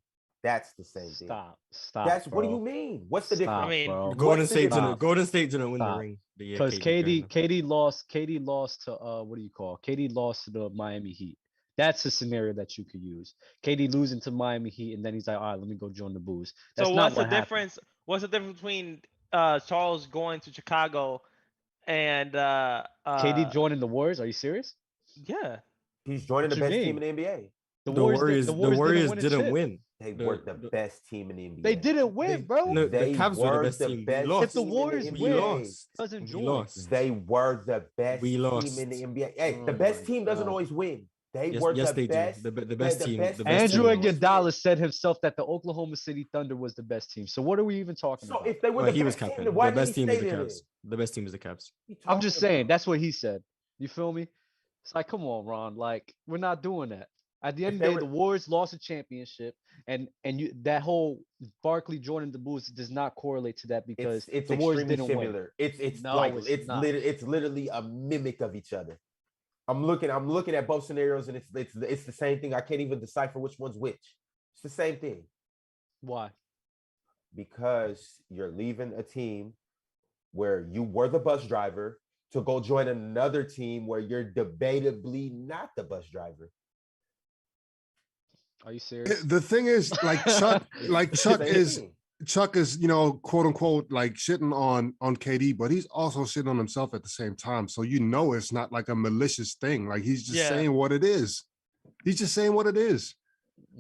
That's the same thing. Stop. That's what do bro. you mean? What's the Stop, difference? I mean, bro. Golden What's the State difference? didn't. Golden State didn't win the Stop. ring. the year Because joined them. KD lost to what do you call? KD lost to the Miami Heat. That's a scenario that you could use. KD losing to Miami Heat, and then he's like, all right, let me go join the Bulls. That's so not what's the what happened. difference? What's the difference between Charles going to Chicago and KD joining the Warriors? Are you serious? Yeah. He's joining What the you best mean? team in the NBA. The The Warriors a didn't chip. win. They The- were the the- best team in the NBA. They didn't win, bro. No, the They Cavs were were the best the team. best We lost. If the team in Warriors the win, NBA. doesn't We join. lost. They were the best We team lost. in the NBA. Hey, Oh the best my team doesn't God. always win. They Yes, were yes, the they do. best. The they're best team. The best Andrew team. Iguodala said himself that the Oklahoma City Thunder was the best team. So what are we even talking So about? if they were Well, the he was best team, captain. then why The did best he team stay is the there? Cavs. The best team is the Cavs. I'm just saying, that's what he said. You feel me? It's like, come on, Ron. Like, we're not doing that. At the end of the they day, were- the Warriors lost a championship, and that whole Barkley Jordan the Bulls does not correlate to that because It's the Warriors extremely didn't win. similar. It's No, like it's it's not. it's literally a mimic of each other. I'm looking at both scenarios, and it's the same thing. I can't even decipher which one's which. It's the same thing Why? because you're leaving a team where you were the bus driver to go join another team where you're debatably not the bus driver. Are you serious? The thing is, like Chuck Same is thing. quote unquote like shitting on KD, but he's also shitting on himself at the same time. So it's not like a malicious thing. Like he's just saying what it is. He's just saying what it is.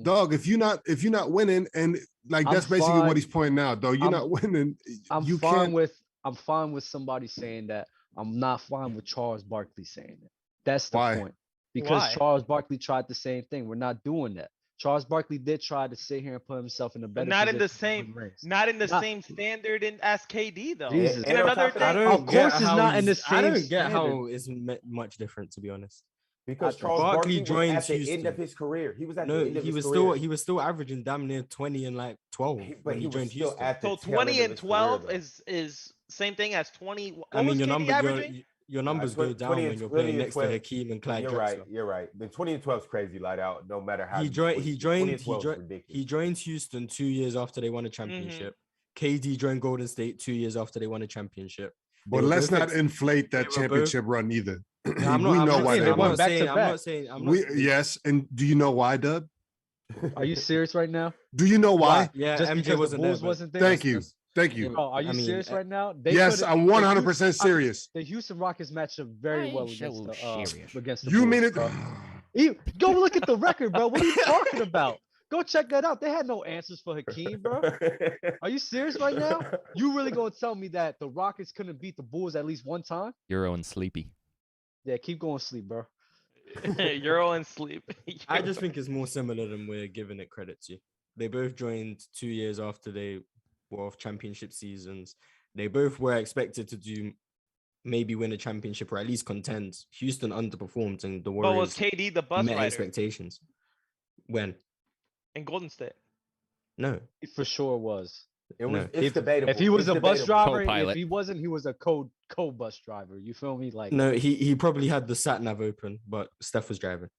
Dog, if you're not winning, and like that's basically what he's pointing out, though. You're not winning. You can't. I'm fine with somebody saying that. I'm not fine with Charles Barkley saying it. That's the Why? point. Because Why? Charles Barkley tried the same thing. We're not doing that. Charles Barkley did try to sit here and put himself in a better Not in the position to win same, rings. not in the Not- same standard as KD though. Jesus. And another I thing, Of course it's not in the I same don't get standard. how it's much different, to be honest. Because I- Charles Barkley Barkley was joined at the end Houston. of his career. He was at the No, end of he his was career. still averaging damn near 20 and like 12 But when he he was joined still Houston. at the so tail 20 end of and his 12 career, though. is same thing as 20. What I mean, was your KD numbers averaging? your numbers go 20 down when and you're 20 playing and next to 12. Hakeem and Clyde You're Drexler. right. You're right. The 20 and 12 is crazy light out. No matter how He you joined 12 is ridiculous. he joined Houston 2 years after they won a championship. KD joined Golden State 2 years after they won a championship. But They were let's both not inflate that they were both- championship run either. I'm we not, know I'm why not, they I'm won. not saying. I'm not saying. I'm not We saying. yes, and do you know why, Dub? Are you serious right now? Do you know why? Yeah, Just MJ because the wasn't there. Bulls But wasn't there? Thank you. Thank yeah, you. Bro, are you I mean, serious right now? They Yes, could've- I'm the 100% Houston- serious. The Houston Rockets matched up very well against the You Bulls, mean it? bro. Go look at the record, bro. What are you talking about? Go check that out. They had no answers for Hakeem, bro. Are you serious right now? You really gonna tell me that the Rockets couldn't beat the Bulls at least one time? Euro and sleepy. Yeah, keep going sleep, bro. Euro and sleep. I just think it's more similar than we're giving it credit to. They both joined 2 years after they were off championship seasons. They both were expected to do maybe win a championship or at least contend. Houston underperformed and the But Warriors was KD the bus met rider expectations. When? in Golden State? No. He for sure was. It was. No. It's debatable. If he was It's a bus debatable. driver, if Co-pilot. he wasn't, he was a co-bus driver. You feel me? Like No, he probably had the sat nav open, but Steph was driving.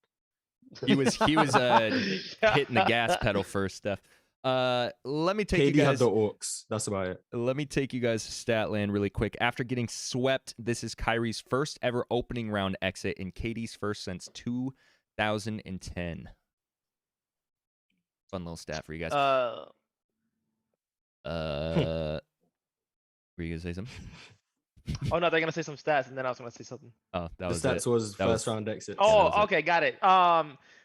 He was hitting the gas pedal first, Steph. Let me take KD you guys. had the orcs. That's about it. Let me take you guys to Statland really quick. After getting swept, this is Kyrie's first ever opening round exit and KD's first since 2010. Fun little stat for you guys. Were you gonna say something? Oh no, they're gonna say some stats, and then I was gonna say something. Oh, that The was stats it. was That first round exit. Oh, okay, got it.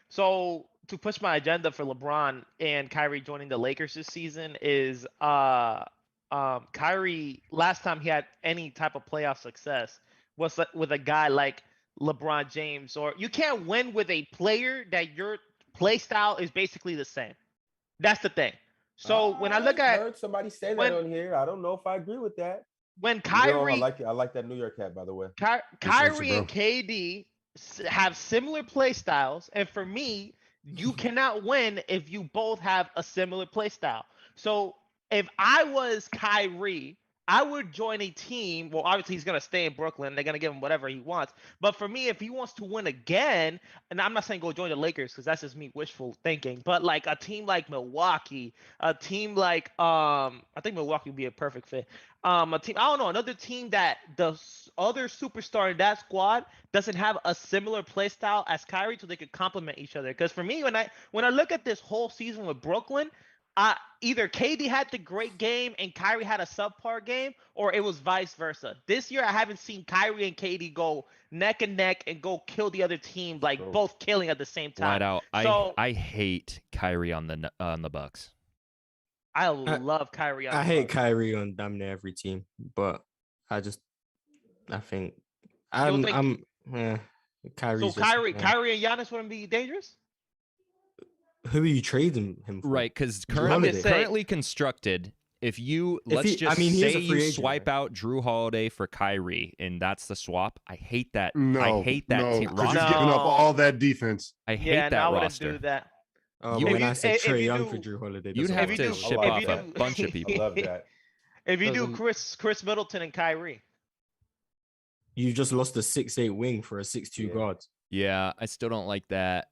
So to push my agenda for LeBron and Kyrie joining the Lakers this season is Kyrie last time he had any type of playoff success was with a guy like LeBron James, or you can't win with a player that your play style is basically the same. That's the thing. So when I look at heard somebody say that on here, I don't know if I agree with that. when Yo, Kyrie I like that New York hat, by the way. Kyrie and KD have similar play styles, and for me, you cannot win if you both have a similar play style. So if I was Kyrie, I would join a team. Well, obviously he's gonna stay in Brooklyn. They're gonna give him whatever he wants. But for me, if he wants to win again, and I'm not saying go join the Lakers because that's just me wishful thinking. But like a team like Milwaukee, a team like I think Milwaukee would be a perfect fit. A team, I don't know, another team that the other superstar in that squad doesn't have a similar play style as Kyrie, so they could complement each other. Because for me, when I look at this whole season with Brooklyn, either KD had the great game and Kyrie had a subpar game, or it was vice versa. This year, I haven't seen Kyrie and KD go neck and neck and go kill the other team, like both killing at the same time. Flat out. So I hate Kyrie on the Bucks. I love Kyrie. I hate Kyrie on damn near every team, but I think Kyrie's so Kyrie and Giannis wouldn't be dangerous. Who are you trading him for? Right, because Drew Holiday. currently constructed, if you say you swipe out Drew Holiday for Kyrie and that's the swap, I hate that. I hate that team because roster. you're giving up all that defense. I hate that I wouldn't roster. do that. When I said Trey Young for Drew Holiday, You'd have to ship off a bunch of people. I love that. If you do Chris Middleton and Kyrie, you just lost a 6'8" wing for a 6'2" guard. Yeah, I still don't like that.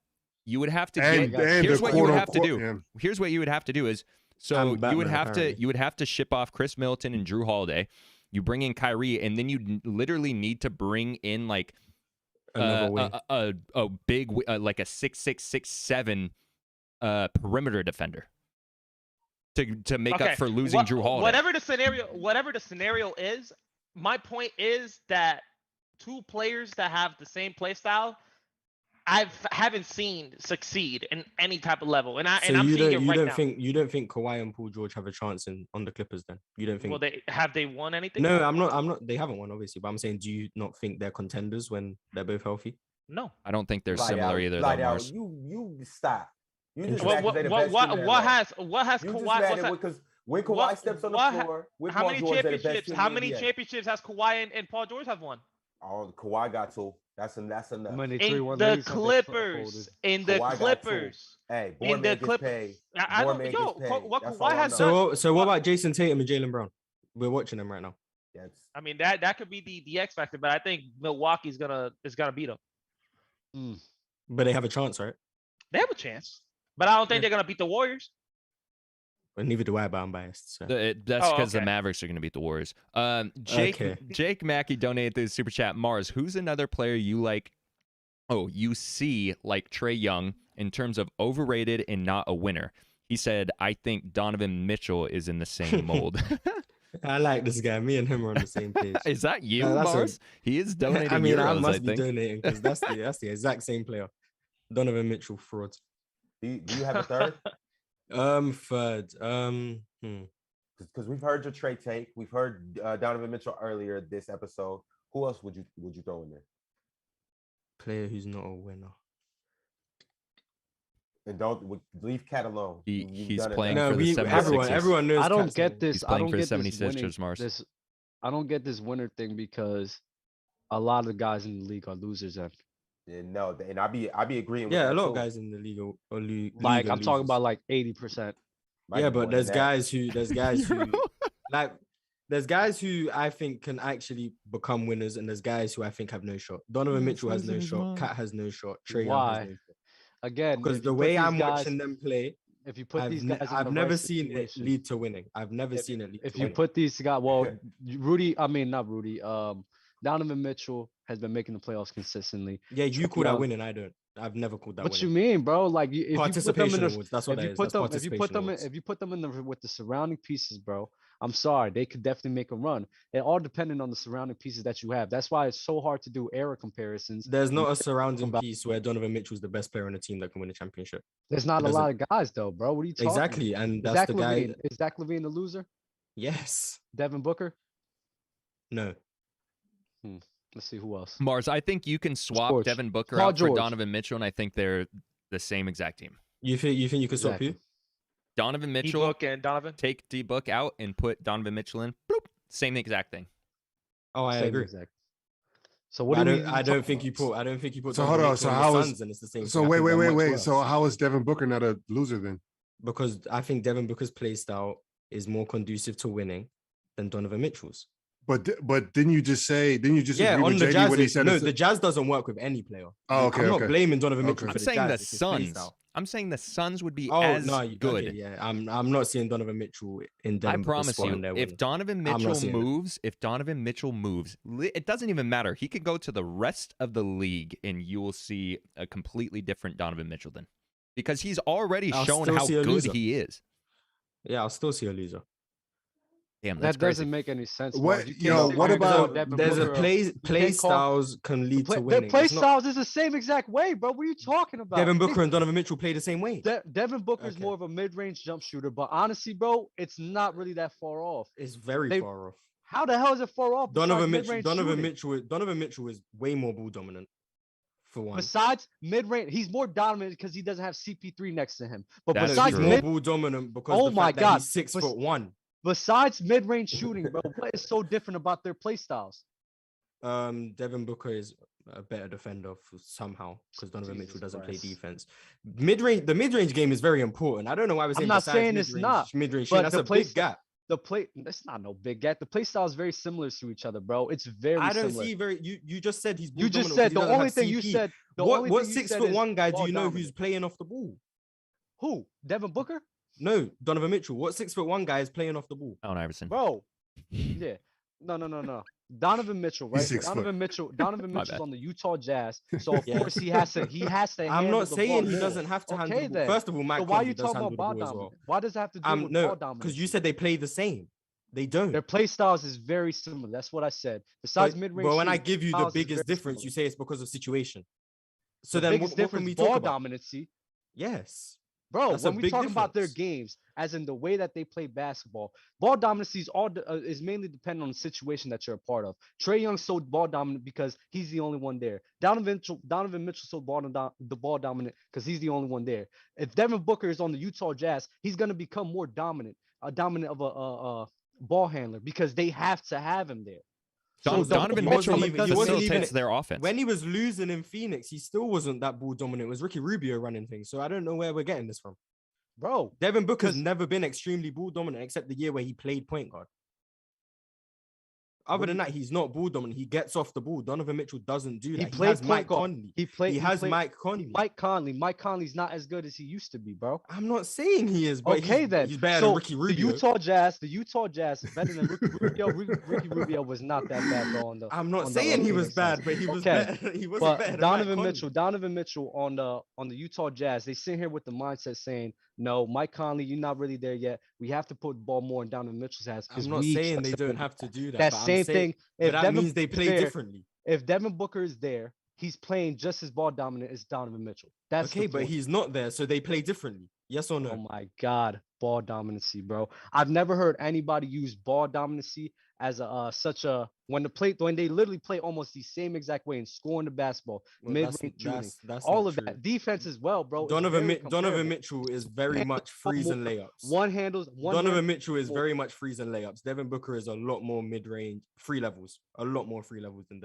You would have to here's what you would have to do. Here's what you would have to do is you would have to ship off Chris Middleton and Drew Holiday. You bring in Kyrie, and then you literally need to bring in like a big like a 6'6", 6'7" perimeter defender to make up for losing Drew Holiday. Whatever the scenario is, my point is that two players that have the same play style, I haven't seen succeed in any type of level, and I'm seeing it right now. You don't think Kawhi and Paul George have a chance on the Clippers? Then you don't think? Well, they won anything? No, I'm not. They haven't won, obviously, but I'm saying, do you not think they're contenders when they're both healthy? No, I don't think they're similar either. You stop. You just what has Kawhi? Because when Kawhi steps on the floor, with Paul George, they're the best team how in many the NBA. championships has Kawhi and Paul George have won? Oh, Kawhi got two. That's enough. In the Clippers. Hey, boy, man gets paid. What Kawhi has done. So what about Jason Tatum and Jaylen Brown? We're watching them right now. Yes. I mean that could be the X factor, but I think Milwaukee's gonna beat them. But they have a chance, right? They have a chance, but I don't think they're gonna beat the Warriors. Well, neither do I, but I'm biased. So. That's because the Mavericks are going to beat the Warriors. Jake Mackey donated the super chat. Mars, who's another player you like? Oh, you see like Trey Young in terms of overrated and not a winner. He said, I think Donovan Mitchell is in the same mold. I like this guy. Me and him are on the same page. Is that you, Mars? He is donating euros, I must be think. donating because that's the exact same player. Donovan Mitchell fraud. Do you have a third? Third. Because we've heard your Trey take. We've heard Donovan Mitchell earlier this episode. Who else would you throw in there? Player who's not a winner. And don't leave Cat alone. He's playing for the 76ers. Everyone knows. I don't get this. He's playing I don't for get the this 76ers, winning, Mars. I don't get this winner thing because a lot of the guys in the league are losers. And no, and I be agreeing with a that lot too. of guys in the league are like I'm talking about like 80%. Yeah, but there's guys who like there's guys who I think can actually become winners, and there's guys who I think have no shot. Donovan Mitchell has no shot. Cat has no shot. Trey Young has no shot. Again, because the way I'm watching them play, if you put these guys, I've never seen it lead to winning. I've never seen it. If you put these guys, well, not Rudy. Donovan Mitchell has been making the playoffs consistently. Yeah, you call that winning. I don't. I've never called that. What you mean, bro? Like if participation awards. That's what if you put them in with the surrounding pieces, bro. I'm sorry, they could definitely make a run. It all depending on the surrounding pieces that you have. That's why it's so hard to do era comparisons. There's not a surrounding piece where Donovan Mitchell's the best player on the team that can win a championship. There's not a lot of guys though, bro. What are you talking? Exactly, and that's the guy. Is Zach LaVine the loser? Yes. Devin Booker? No. Let's see who else. Mars, I think you can swap Devin Booker out for Donovan Mitchell, and I think they're the same exact team. You think you can swap who? Donovan Mitchell. D-Book and Donovan. Take D-Book out and put Donovan Mitchell in. Bloop, same exact thing. Oh, I agree. Exact. So what do I don't think you put. So hold on. So how is? And it's the same. So wait. So how is Devin Booker not a loser then? Because I think Devin Booker's play style is more conducive to winning than Donovan Mitchell's. But didn't you just agree with JD Jazz, when he said the Jazz doesn't work with any player. Oh, okay. I'm not blaming Donovan Mitchell. I'm saying the Suns. I'm saying the Suns would be as good. Okay, yeah, I'm not seeing Donovan Mitchell in Denver. I promise you, if Donovan Mitchell moves, it doesn't even matter. He could go to the rest of the league, and you will see a completely different Donovan Mitchell then, because he's already shown how good he is. Yeah, I'll still see a loser. Damn, that doesn't make any sense. What about there's a play styles can lead to winning. Their play styles is the same exact way, bro. What are you talking about? Devin Booker and Donovan Mitchell play the same way. Devin Booker is more of a mid-range jump shooter, but honestly, bro, it's not really that far off. It's very far off. How the hell is it far off? Donovan Mitchell is way more ball dominant. For one. Besides mid-range, he's more dominant because he doesn't have CP3 next to him. But That's besides more ball dominant because he's 6'1". Besides mid-range shooting, bro, what is so different about their play styles? Devin Booker is a better defender somehow because Donovan Mitchell doesn't play defense. The mid-range game is very important. I don't know why we're saying. I'm not saying it's not mid-range. That's a big gap. That's not no big gap. The play style is very similar to each other, bro. It's very. I don't similar. see very. You just said he's. You just said the only thing you said. What 6'1" guy do you know who's playing off the ball? Who? Devin Booker? No, Donovan Mitchell. What 6'1" guy is playing off the ball? Allen Iverson. Bro. Yeah. No. Donovan Mitchell, right? Donovan Mitchell's on the Utah Jazz. So of course he has to I'm not saying he doesn't have to handle the ball. First of all, Mike, why are you talking about ball dominance? Why does it have to do with ball dominance? Because you said they play the same. They don't. Their play styles is very similar. That's what I said. Besides mid-range. But when I give you the biggest difference, you say it's because of situation. So then what can we talk ball about? Dominancy. Yes. Bro, when we talk about their games, as in the way that they play basketball, ball dominance is mainly dependent on the situation that you're a part of. Trey Young so ball dominant because he's the only one there. Donovan Mitchell so the ball dominant because he's the only one there. If Devin Booker is on the Utah Jazz, he's gonna become more dominant of a ball handler because they have to have him there. Donovan Mitchell facilitates their offense. When he was losing in Phoenix, he still wasn't that ball dominant. It was Ricky Rubio running things. So I don't know where we're getting this from. Bro, Devin Booker's never been extremely ball dominant except the year where he played point guard. Other than that, he's not ball dominant. He gets off the ball. Donovan Mitchell doesn't do that. He played has point Mike guard. Conley. He has Mike Conley. Mike Conley. Mike Conley's not as good as he used to be, bro. I'm not saying he is, but Okay, then. he's better than Ricky Rubio. The Utah Jazz is better than Ricky Rubio. Ricky Rubio was not that bad, bro. I'm not saying he was bad, but he was better. He wasn't better than Donovan Mitchell on the Utah Jazz. They sit here with the mindset saying, no, Mike Conley, you're not really there yet. We have to put the ball more in Donovan Mitchell's hands. I'm not saying they don't have to do that. That same thing. If that means they play differently. If Devin Booker is there, he's playing just as ball dominant as Donovan Mitchell. That's okay, but he's not there, so they play differently. Yes or no? Oh my God, ball dominancy, bro. I've never heard anybody use ball dominancy as when they literally play almost the same exact way and scoring the basketball, mid-range shooting, that's all of that defense as well, bro. Donovan Mitchell is very much freezing layups. Donovan Mitchell is very much freezing layups. Devin Booker is a lot more mid-range, a lot more free levels than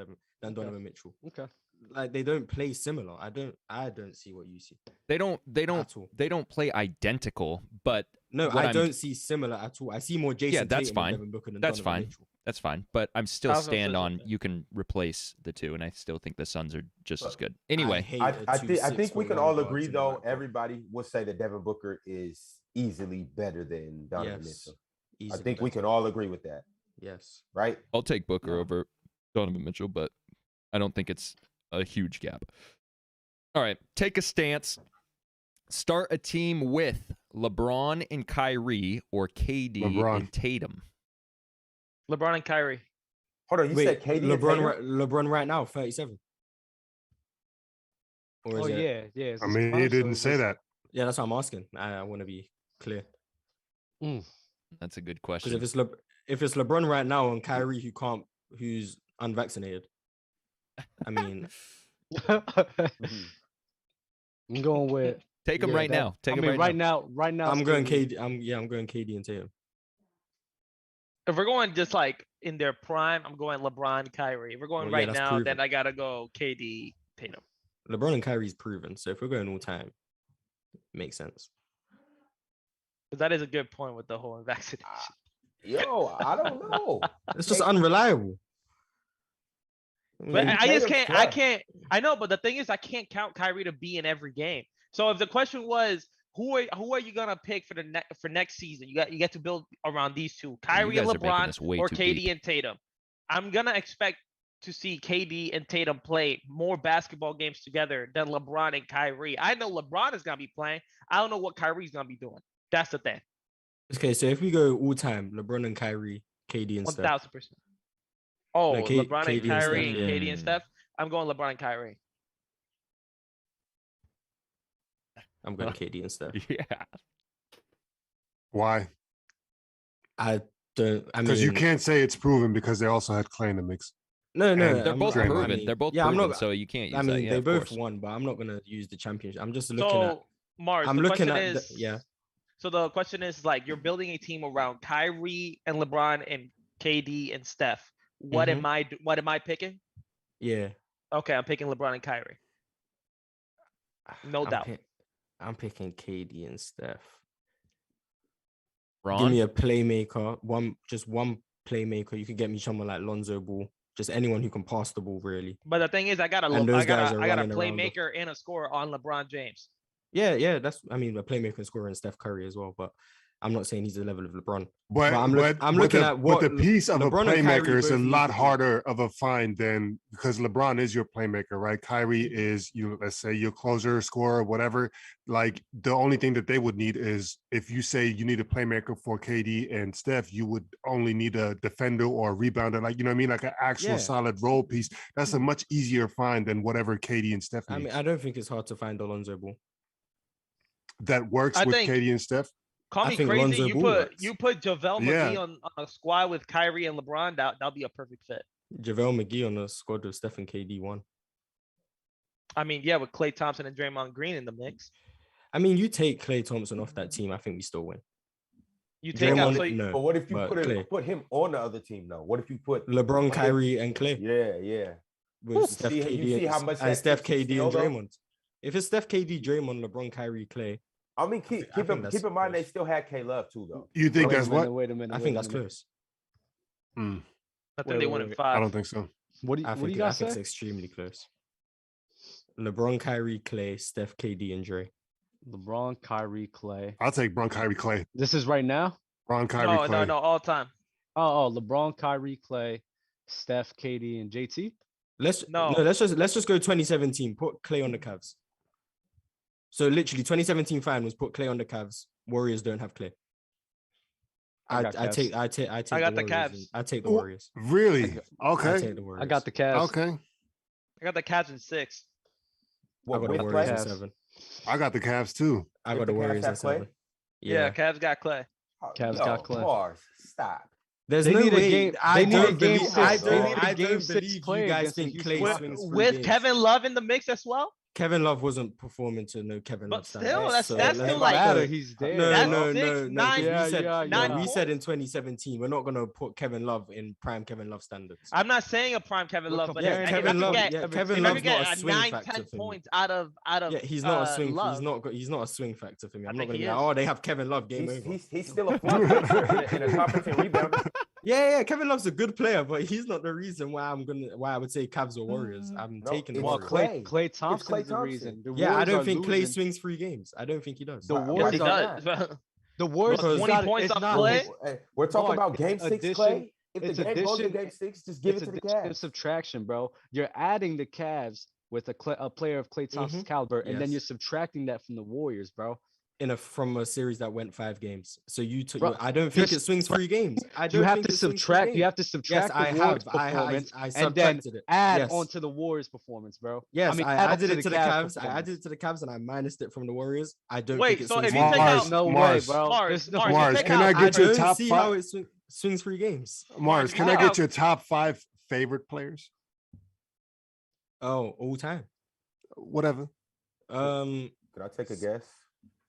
Donovan Mitchell. Okay. Like they don't play similar. I don't see what you see. They don't play identical, but no, I don't see similar at all. I see more Jason that's Tatum fine. and Devin Booker than That's Donovan fine. Mitchell. That's fine. But I'm still stand on you can replace the two, and I still think the Suns are just as good. Anyway, I think we can all agree though. Everybody would say that Devin Booker is easily better than Donovan Mitchell. I think we can all agree with that. Yes. Right? I'll take Booker over Donovan Mitchell, but I don't think it's a huge gap. All right, take a stance. Start a team with LeBron and Kyrie or KD and Tatum. LeBron and Kyrie. Hold on, you said KD LeBron right now, 37. Or is yeah. I mean, he didn't say that. Yeah, that's what I'm asking. I want to be clear. That's a good question. Because if it's LeBron right now and Kyrie who's unvaccinated, I mean, I'm going with take him right now. Take him right now. Right now. I'm going KD. I'm going KD and Tatum. If we're going just like in their prime, I'm going LeBron, Kyrie. If we're going right now, proven. Then I gotta go KD, Tatum. LeBron and Kyrie's proven. So if we're going all time, it makes sense. But that is a good point with the whole vaccination. Yo, I don't know. It's just unreliable. But I just can't. I know, but the thing is, I can't count Kyrie to be in every game. So if the question was, who are you gonna pick for next season? You get to build around these two, Kyrie and LeBron, or KD and Tatum. I'm gonna expect to see KD and Tatum play more basketball games together than LeBron and Kyrie. I know LeBron is gonna be playing. I don't know what Kyrie's gonna be doing. That's the thing. Okay, so if we go all time, LeBron and Kyrie, KD and Steph. 1,000%. Oh, Like LeBron KD and Kyrie, and Steph, KD and Steph. I'm going LeBron and Kyrie. I'm going KD and Steph. Yeah. Why? I mean, because you can't say it's proven because they also had Clay in the mix. No, they're both proven. They're both proven, so you can't use that. They both won, but I'm not gonna use the championship. I'm just looking at. Mars, I'm looking at. So the question is like you're building a team around Kyrie and LeBron and KD and Steph. What am I picking? Yeah. Okay, I'm picking LeBron and Kyrie. No doubt. I'm picking KD and Steph. Ron? Give me a playmaker, just one playmaker. You could get me someone like Lonzo Ball, just anyone who can pass the ball, really. But the thing is, I got a playmaker and a scorer on LeBron James. Yeah, that's. I mean, a playmaker and scorer and Steph Curry as well, but I'm not saying he's the level of LeBron. But I'm looking at what the piece of LeBron a playmaker is a lot harder of a find than because LeBron is your playmaker, right? Kyrie is let's say your closer, scorer, whatever. Like the only thing that they would need is if you say you need a playmaker for KD and Steph, you would only need a defender or a rebounder, like you know what I mean, like an actual solid role piece. That's a much easier find than whatever KD and Steph need. I mean, I don't think it's hard to find Alonzo Ball that works with KD and Steph. Call me crazy. You put JaVale McGee on a squad with Kyrie and LeBron. That'll be a perfect fit. JaVale McGee on a squad with Steph and KD won. I mean, yeah, with Klay Thompson and Draymond Green in the mix. I mean, you take Klay Thompson off that team, I think we still win. You take out Klay. No, but what if you put him on the other team though? What if you put LeBron, Kyrie, and Klay? Yeah. With Steph, KD, and Steph, KD, and Draymond. If it's Steph, KD, Draymond, LeBron, Kyrie, Klay. I mean, keep in mind they still had K Love too, though. You think that's what? Wait a minute. I think that's close. I think they won in I 5. don't think so. What do I you think guys it's say? extremely close. LeBron, Kyrie, Clay, Steph, KD, and Dre. LeBron, Kyrie, Clay. I'll take Bron, Kyrie, Clay. This is right now. Bron, Kyrie, Clay. No, all time. Oh, LeBron, Kyrie, Clay, Steph, KD, and JT. Let's just go 2017. Put Clay on the Cavs. So literally 2017 finals. Put Clay on the Cavs. Warriors don't have Clay. I take I got the the Warriors. Cavs. I take the Warriors. Really? Okay. I take the Warriors. I got the Cavs. Okay. I got the Cavs in 6. I got the with Warriors Clay? at 7. I got the Cavs too. I If got the the Cavs Warriors have at Clay? 7. Yeah, Cavs got Clay. Cavs got Clay. Mars, stop. There's They no need a way. game- I they need a don't game believe. six. I They need don't. a I game don't six believe play you guys against the think Houston Clay Rockets. swings through With games. Kevin Love in the mix as well. Kevin Love wasn't performing to no Kevin But Love still, standards. that's- So that's let's still not like- go- He's there. No, That's no, 6, no, no. 9 'cause we said, yeah, nine we points. said in 2017, we're not gonna put Kevin Love in prime Kevin Love standards. I'm not saying a prime Kevin We're Love, but comparing if Kevin I Love. could get, Yeah, Kevin if I Love's could get not a swing 9, factor 10 for me. points out of Yeah, he's not a swing. Love. He's not a swing factor for me. I I'm not think gonna he be like, is. oh, they have Kevin Love. Game over. He's still a floor finisher and a competent rebounder. Yeah, Kevin Love's a good player, but he's not the reason why I would say Cavs or Warriors. I'm No, taking the it's Well, Warriors. Clay It's Thompson's Klay the Thompson. reason. The Yeah, I Warriors don't are think Clay losing. swings 3 games. I don't think he does. The Why- Warriors He are. does. The Warriors. Because- 20 it's not- points it's off not- Clay? it's- Hey, we're talking Mark, about game it's 6, addition- Clay. If the it's game goes to addition- game 6, just give it It's to the addition and Cavs. subtraction, bro. You're adding the Cavs with a player of Klay Thompson's caliber, and then Yes. you're subtracting that from the Warriors, bro. From a series that went 5 games. So you took. Bro, I don't think just- it swings 3 games. I don't You have think to it swings 3 subtract. You games. have to subtract I the Warriors have. I performance I and then subtracted it. add Yes. onto the Warriors performance, bro. Yes, I mean, I add added onto it to the Cavs Cavs. I performance. added it to the Cavs, and I minused it from the Warriors. I don't Wait, think it so swings if you 3 take games. out- There's no Mars. way, bro. Mars, There's no Mars, way. Mars, take can I out- get I your don't top see how 5? it swings 3 games. Mars, can I take get out- your top 5 favorite players? Oh, all time. Whatever. Um, Can I take a guess?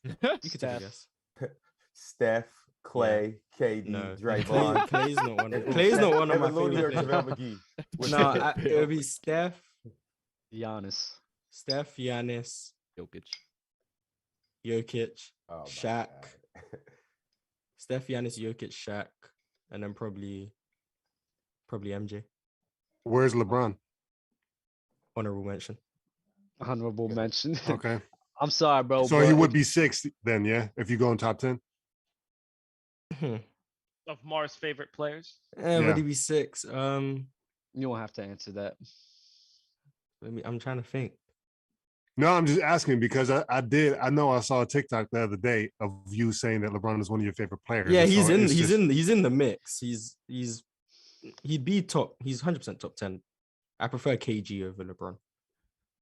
you could take a Steph. guess. Steph, Clay, KD, No, Draymond. Clay's not one. Clay's not one of my Evan Looney or favorite. JaVale McGee. Which No, one? it would be Steph, Giannis. Giannis, Jokic. Jokic, Oh, my Shaq. God. Steph, Giannis, Jokic, Shaq, and then probably MJ. Where's LeBron? Honorable mention. Honorable mention. Okay. I'm sorry, bro. So but he would be 6th then, yeah? If you go in top 10? Of Mars' favorite players. Yeah. Would he be 6? You don't have to answer that. I'm trying to think. No, I'm just asking because I know I saw a TikTok the other day of you saying that LeBron is one of your favorite players. Yeah, So he's it's just- in the mix. He'd be top. He's 100% top 10. I prefer KG over LeBron.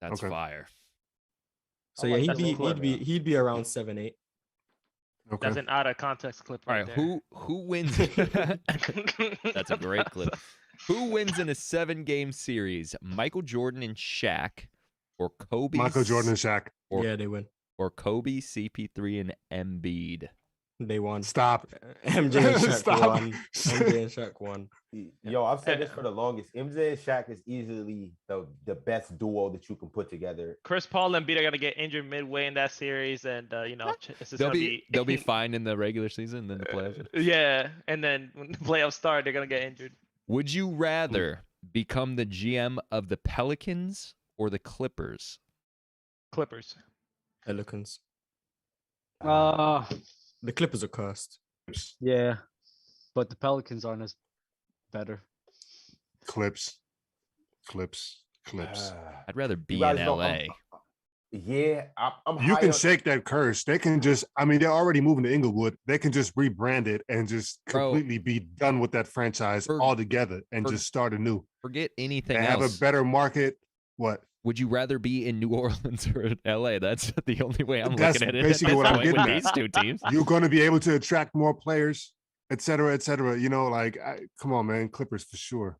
That's Okay. fire. So I yeah, like that clip, man. he'd be around 7, 8. Okay. That's an out of context clip. All Right right, there. who wins? That's a great clip. Who wins in a 7-game series? Michael Jordan and Shaq, or Kobe? Michael Jordan and Shaq. Or, Yeah, they win. or Kobe, CP3, and Embiid. They won. Stop. MJ and Shaq Stop. won. MJ and Shaq won. Yo, I've said this for the longest. MJ and Shaq is easily the best duo that you can put together. Chris Paul and Embiid are gonna get injured midway in that series, and it's just They'll gonna be they'll be fine in the regular season, and then the playoffs. yeah, and then when the playoffs start, they're gonna get injured. Would you rather become the GM of the Pelicans or the Clippers? Clippers. Pelicans. The Clippers are cursed. Yeah, but the Pelicans aren't as better. Clips. I'd rather be guys in know LA. Yeah, I'm You high can on- shake that curse. They can just, I mean, they're already moving to Inglewood. They can just rebrand it and just Bro. completely be done with that franchise altogether and for- just start anew. Forget anything They else. have a better market. What? Would you rather be in New Orleans or in LA? That's the only way I'm That's looking at it. basically at what this I'm point getting with at. these two teams. You're going to be able to attract more players, et cetera, et cetera. You know, like, come on, man. Clippers for sure.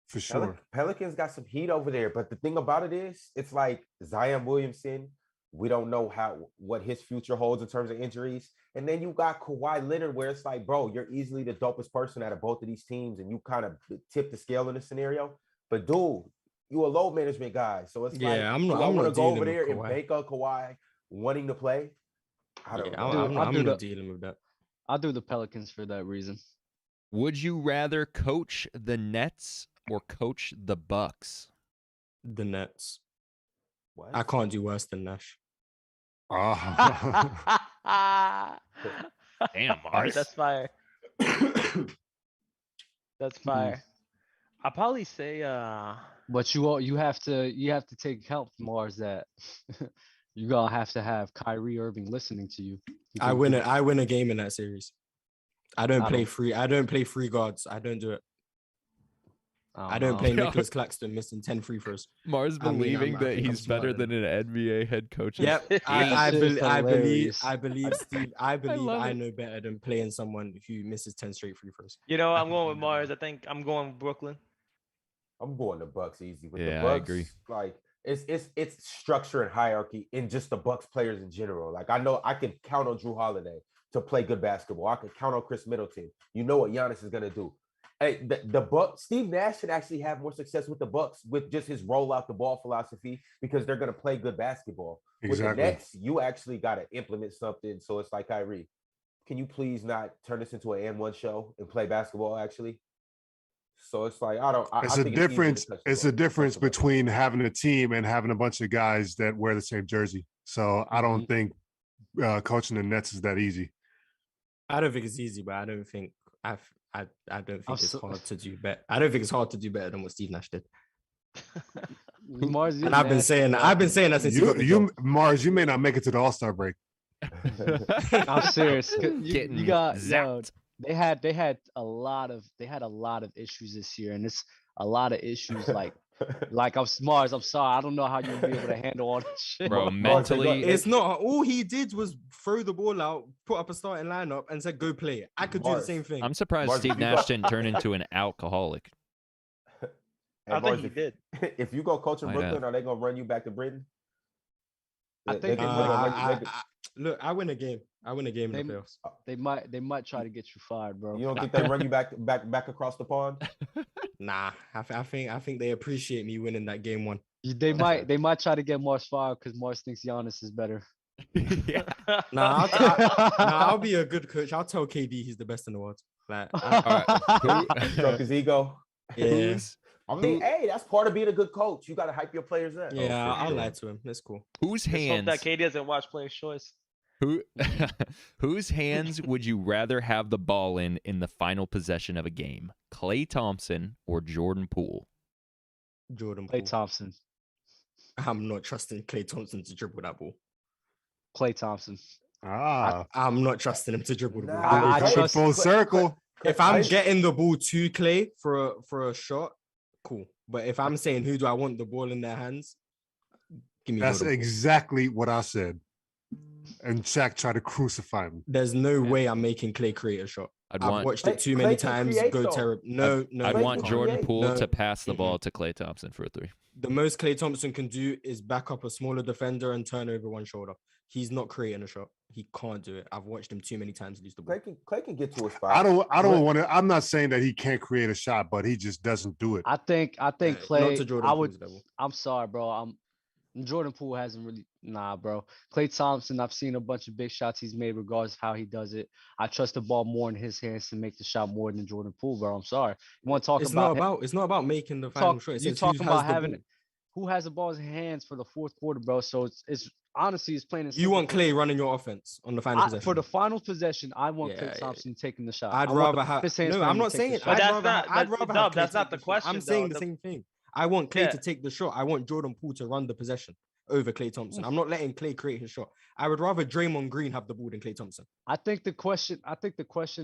For sure. Pelicans got some heat over there, but the thing about it is, it's like Zion Williamson. We don't know what his future holds in terms of injuries, and then you got Kawhi Leonard, where it's like, bro, you're easily the dopest person out of both of these teams, and you kind of tip the scale in this scenario. But dude, you a load management guy, so it's like, I'm not want to go dealing over with there and Kawhi. make a Kawhi wanting to play. I don't know. I'm not dealing with that. I'll do the Pelicans for that reason. Would you rather coach the Nets or coach the Bucks? The Nets. What? I can't do worse than Nash. Damn, Alright, Mars. that's fire. That's fire. I'll probably say But you have to take help, Mars, that you're gonna have to have Kyrie Irving listening to you. I win a game in that series. I don't play free guards. I don't do it. I don't play Nicholas Claxton missing 10 free throws. Mars believing that he's better than an NBA head coach. Yep, I believe Steve. I believe love I it. know better than playing someone who misses 10 straight free throws. I'm going with Mars. I think I'm going with Brooklyn. I'm going the Bucks easy. With Yeah, the I Bucks, agree. like it's structure and hierarchy in just the Bucks players in general. Like I know I can count on Drew Holiday to play good basketball. I can count on Chris Middleton. You know what Giannis is gonna do. Hey, the Bucks, Steve Nash should actually have more success with the Bucks with just his roll out the ball philosophy because they're gonna play good basketball. Exactly. With the Nets, you actually gotta implement something. So it's like, Kyrie, can you please not turn this into an N1 show and play basketball actually? So it's like It's a difference. It's a difference between having a team and having a bunch of guys that wear the same jersey. So I don't think coaching the Nets is that easy. I don't think it's easy, but I don't think it's hard to do better. I don't think it's hard to do better than what Steve Nash did. Mars, and I've been saying that since Mars, you may not make it to the All-Star break. I'm serious. You got zapped. They had a lot of issues this year, and it's a lot of issues like I'm Mars. I'm sorry, I don't know how you'll be able to handle all this shit, Bro. Mentally, it's not. All he did was throw the ball out, put up a starting lineup, and said, "Go play it." I could do the same thing. I'm surprised Steve Nash didn't turn into an alcoholic. I think he did. If you go coach in Brooklyn, are they gonna run you back to Britain? I think look, I win a game. In the playoffs. They might try to get you fired, bro. You don't think they run you back across the pond? Nah, I think they appreciate me winning that game one. They might try to get Mars fired because Mars thinks Giannis is better. Yeah. I'll be a good coach. I'll tell KD he's the best in the world. Like, Stroke his ego. Yeah. I mean, hey, that's part of being a good coach. You got to hype your players up. Yeah, I'll lie to him. That's cool. Whose hands? Hope that KD doesn't watch Player's Choice. Whose hands would you rather have the ball in the final possession of a game? Klay Thompson or Jordan Poole? Jordan Klay Poole. Thompson. I'm not trusting Klay Thompson to dribble that ball. Klay Thompson. I'm not trusting him to dribble the ball. I trust full circle. If I'm getting the ball to Klay for a shot, cool. But if I'm saying who do I want the ball in their hands, give me. That's Jordan exactly what I said. And Shaq tried to crucify me. There's no way I'm making Klay create a shot. I've watched it too many times. Go terrible. No. I'd want Jordan Poole No. to pass the ball to Klay Thompson for a three. The most Klay Thompson can do is back up a smaller defender and turn over one shoulder. He's not creating a shot. He can't do it. I've watched him too many times lose the ball. Klay can get to a spot. I don't want to. I'm not saying that he can't create a shot, but he just doesn't do it. I think Not to Klay. Jordan Poole's level. I'm sorry, bro. Jordan Poole hasn't really. Nah, bro. Klay Thompson. I've seen a bunch of big shots he's made, regardless of how he does it. I trust the ball more in his hands to make the shot more than Jordan Poole, bro. I'm sorry. You want to talk It's about? It's not about making the final shot. You're talking about having who has the ball in his hands for the fourth quarter, bro. So it's honestly it's plain and simple. You want Klay running your offense on the final possession. For the final possession, I want Klay Thompson taking the shot. I'd rather have. No, I'm not saying. I'd rather have. That's not the question. I'm saying the same thing. I want Klay to take the shot. I want Jordan Poole to run the possession over Klay Thompson. I'm not letting Klay create his shot. I would rather Draymond Green have the ball than Klay Thompson. I think the question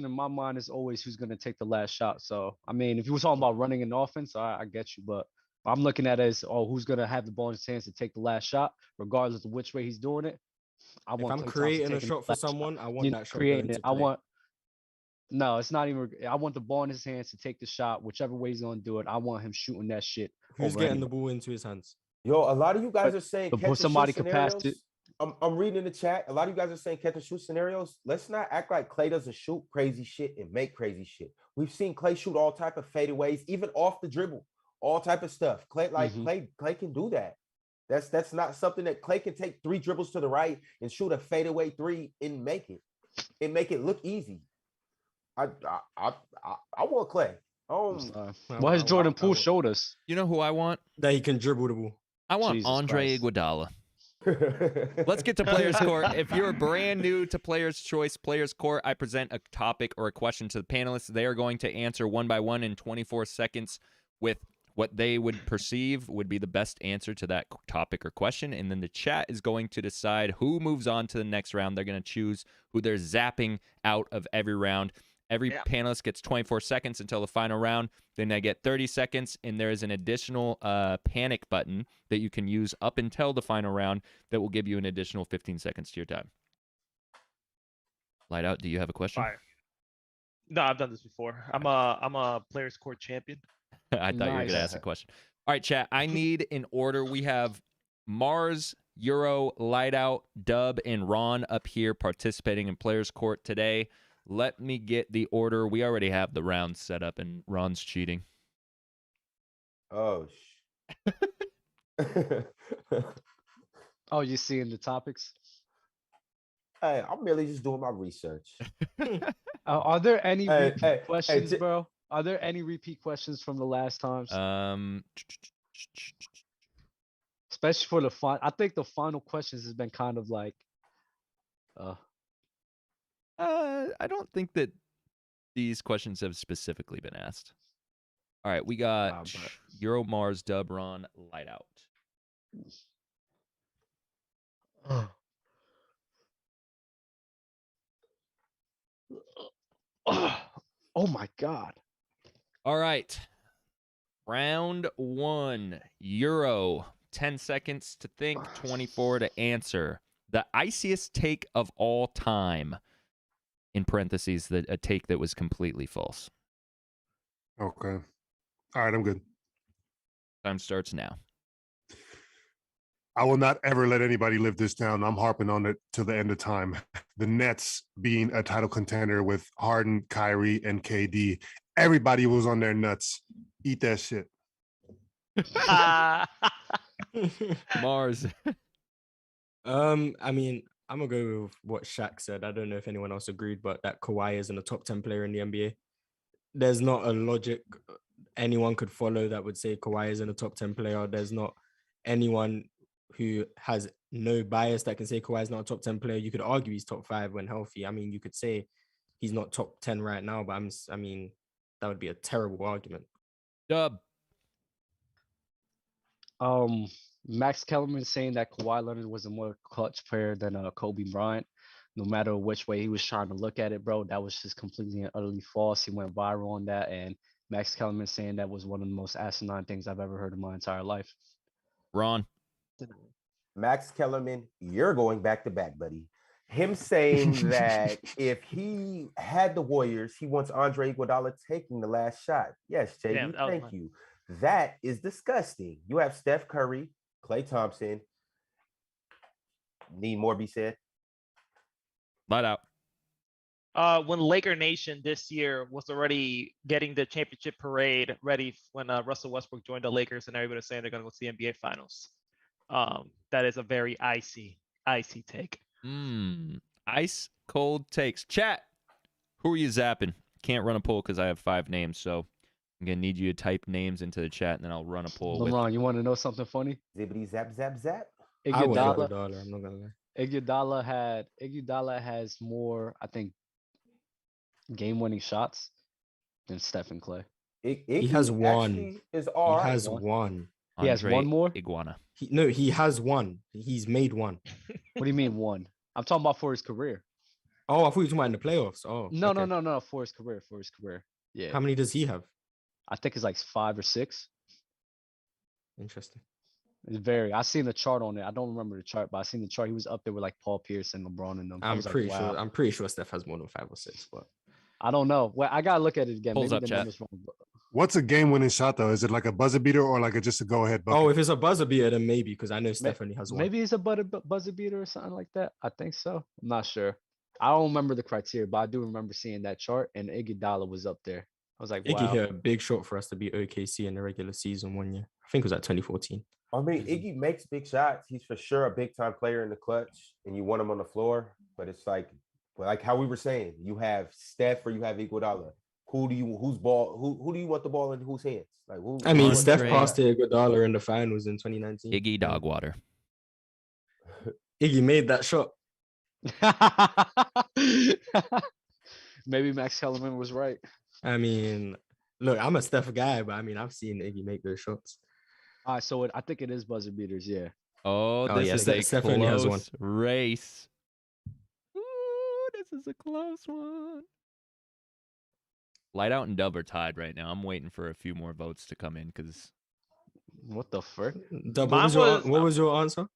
in my mind is always who's going to take the last shot. So I mean, if you were talking about running an offense, I get you, but I'm looking at it as who's going to have the ball in his hands to take the last shot, regardless of which way he's doing it. If I'm creating a shot for someone, I want that shot. Creating it. No, it's not even. I want the ball in his hands to take the shot, whichever way he's going to do it. I want him shooting that shit. Who's getting the ball into his hands? Yo, a lot of you guys are saying somebody could pass it. I'm reading in the chat. A lot of you guys are saying catch and shoot scenarios. Let's not act like Klay doesn't shoot crazy shit and make crazy shit. We've seen Klay shoot all type of fadeaways, even off the dribble, all type of stuff. Klay can do that. That's not something that Klay can take 3 dribbles to the right and shoot a fadeaway 3 and make it look easy. I want Clay. What has Jordan Poole showed us? You know who I want? That he can dribble the ball. I want Jesus Andre Christ. Iguodala. Let's get to Players Court. If you're brand new to Players Choice, Players Court, I present a topic or a question to the panelists. They are going to answer one by one in 24 seconds with what they would perceive would be the best answer to that topic or question. And then the chat is going to decide who moves on to the next round. They're going to choose who they're zapping out of every round. Every panelist gets 24 seconds until the final round. Then they get 30 seconds, and there is an additional panic button that you can use up until the final round that will give you an additional 15 seconds to your time. Light Out, do you have a question? Fire. No, I've done this before. I'm a Players Court champion. I thought you were going to ask a question. All right, chat. I need an order. We have Mars, Euro, Light Out, Dub, and Ron up here participating in Players Court today. Let me get the order. We already have the rounds set up, and Ron's cheating. Oh, Oh, you seeing the topics? Hey, I'm really just doing my research. Are there any repeat questions, bro? Are there any repeat questions from the last times? Especially for the final. I think the final questions has been kind of like, I don't think that these questions have specifically been asked. All right, we got Euro, Mars, Dub, Ron, Light Out. Oh my God. All right. Round one, Euro. 10 seconds to think, 24 to answer. The iciest take of all time. In parentheses, a take that was completely false. Okay. All right, I'm good. Time starts now. I will not ever let anybody live this down. I'm harping on it till the end of time. The Nets being a title contender with Harden, Kyrie, and KD. Everybody was on their nuts. Eat that shit. Mars. I mean, I'm gonna go with what Shaq said. I don't know if anyone else agreed, but that Kawhi isn't a top 10 player in the NBA. There's not a logic anyone could follow that would say Kawhi isn't a top 10 player. There's not anyone who has no bias that can say Kawhi is not a top 10 player. You could argue he's top 5 when healthy. I mean, you could say he's not top 10 right now, but I mean, that would be a terrible argument. Dub. Max Kellerman saying that Kawhi Leonard was a more clutch player than Kobe Bryant. No matter which way he was trying to look at it, bro, that was just completely and utterly false. He went viral on that, and Max Kellerman saying that was one of the most asinine things I've ever heard in my entire life. Ron. Max Kellerman, you're going back to back, buddy. Him saying that if he had the Warriors, he wants Andre Iguodala taking the last shot. Yes, JD, thank you. That is disgusting. You have Steph Curry, Klay Thompson. Need more be said? Light Out. When Laker Nation this year was already getting the championship parade ready when Russell Westbrook joined the Lakers and everybody was saying they're going to go to the NBA Finals. That is a very icy take. Ice cold takes. Chat. Who are you zapping? Can't run a poll because I have 5 names, so I'm going to need you to type names into the chat, and then I'll run a poll. LeBron, you want to know something funny? Zippity zap zap zap. Iguodala, I'm not going to lie. Iguodala has more, I think, game-winning shots than Steph and Clay. He has one. He has one. He has one more? Iguana. He has one. He's made one. What do you mean one? I'm talking about for his career. Oh, I thought you were talking about in the playoffs. Oh, no, okay. no, for his career. Yeah. How many does he have? I think it's like 5 or 6. Interesting. It's very. I seen the chart on it. I don't remember the chart, but I seen the chart. He was up there with like Paul Pierce and LeBron and them. I'm pretty sure Steph has more than 5 or 6, but I don't know. Well, I gotta look at it again. Pulls Maybe up, the chat. number's wrong. What's a game-winning shot though? Is it like a buzzer beater or like just a go-ahead bucket? Oh, if it's a buzzer beater, then maybe because I know Steph only has one. Maybe it's a buzzer beater or something like that. I think so. I'm not sure. I don't remember the criteria, but I do remember seeing that chart, and Iguodala was up there. I was like, wow. Iggy hit a big shot for us to beat OKC in the regular season one year. I think it was at 2014. I mean, Iggy makes big shots. He's for sure a big-time player in the clutch, and you want him on the floor. But it's like Like how we were saying, you have Steph or you have Iguodala. Who do you want the ball in whose hands? Like who? I mean, who Steph Andre. passed to Iguodala in the finals in 2019. Iggy Dogwater. Iggy made that shot. Maybe Max Kellerman was right. I mean, look, I'm a Steph guy, but I mean, I've seen Iggy make those shots. All right, so I think it is buzzer beaters. Yeah. Oh, Oh, this yeah, is a Steph only has one. close race. Ooh, this is a close one. Light Out and Dub are tied right now. I'm waiting for a few more votes to come in because What the frick? Dub, what was your answer?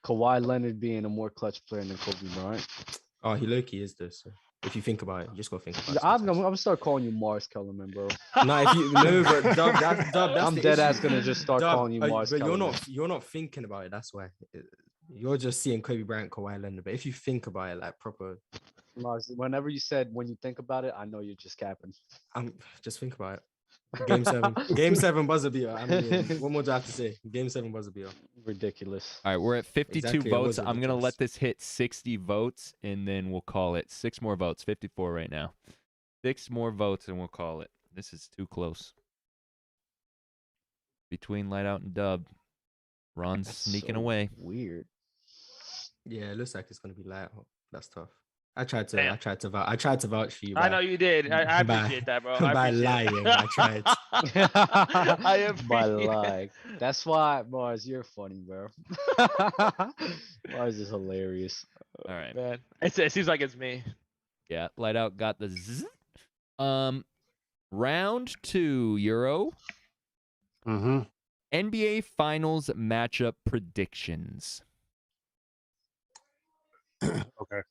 Kawhi Leonard being a more clutch player than Kobe Bryant. Oh, he low-key is this. So if you think about it, you just gotta think about it. I'm gonna start calling you Mars Kellerman, bro. No, if you no, but Dub, that's I'm the dead issue. ass gonna just start Dub, calling you Mars but Kellerman. you're not thinking about it. That's why you're just seeing Kobe Bryant, Kawhi Leonard. But if you think about it, like proper, Mars, whenever you said when you think about it, I know you're just capping. Just think about it. Game 7 buzzer beater. I mean, what more do I have to say? Game 7 buzzer beater. Ridiculous. all right, we're at 52 Exactly, it votes. was I'm gonna ridiculous. let this hit 60 votes and then we'll call it. 6 more votes. 54 right now. 6 more votes and we'll call it. This is too close. Between Light Out and Dub, Ron's That's sneaking so away. Weird. Yeah, it looks like it's gonna be light. That's tough. I tried to Damn. vouch for you. I know you did. I by- appreciate that, bro. I by appreciate lying, it. I tried. I By appreciate it. lying. That's why, Mars, you're funny, bro. Mars is hilarious. All right. Man, it seems like it's me. Yeah, Light Out got the zzz. Round 2, Euro. Mm-hmm. NBA Finals matchup predictions. Okay.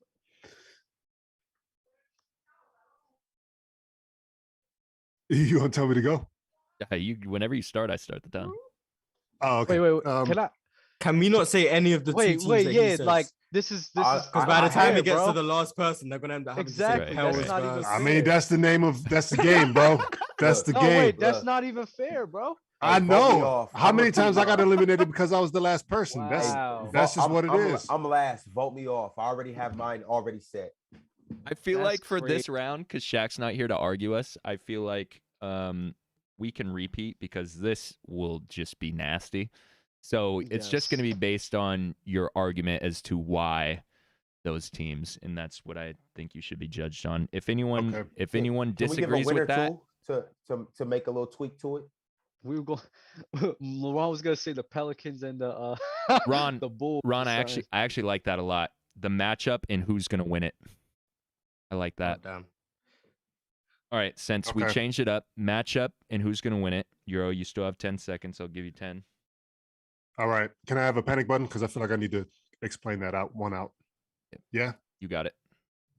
You gonna tell me to go? Whenever you start, I start the time. Oh, okay. Wait. Can we not say any of the two teams that he says? like this is Because by the time it gets bro. to the last person, they're gonna end up having Exactly, to say that's not even I mean, that's the name of that's the game, bro. That's the No, game. wait, that's not even fair, bro. I Vote me know. off. How I'm many gonna times vote I got me off. eliminated because I was the last person? Wow. That's just what it is. I'm last. Vote me off. I already have mine already set. I feel That's like for this crazy. round, because Shaq's not here to argue us, I feel like we can repeat because this will just be nasty. So it's just going to be based on your argument as to why those teams, and that's what I think you should be judged on. If anyone, if anyone Can we give a disagrees winner with that, to make a little tweak to it? We were going. Ron was gonna say the Pelicans and the Ron, the Bulls. Ron, I actually like that a lot. The matchup and who's going to win it. I like that. Oh, damn. All right, since we Okay. changed it up, matchup and who's going to win it. Euro, you still have 10 seconds. I'll give you 10. All right. Can I have a panic button? Because I feel like I need to explain that out. Yeah. You got it.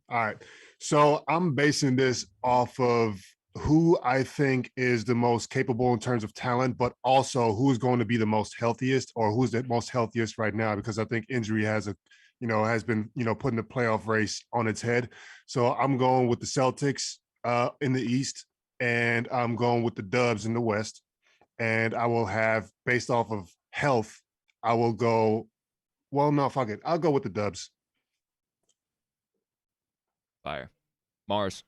All right. So I'm basing this off of who I think is the most capable in terms of talent, but also who's going to be the most healthiest or who's the most healthiest right now, because I think injury has been putting the playoff race on its head. So I'm going with the Celtics in the East, and I'm going with the Dubs in the West. And I will have, based off of health, I will go, well, no, fuck it. I'll go with the Dubs. Fire. Mars.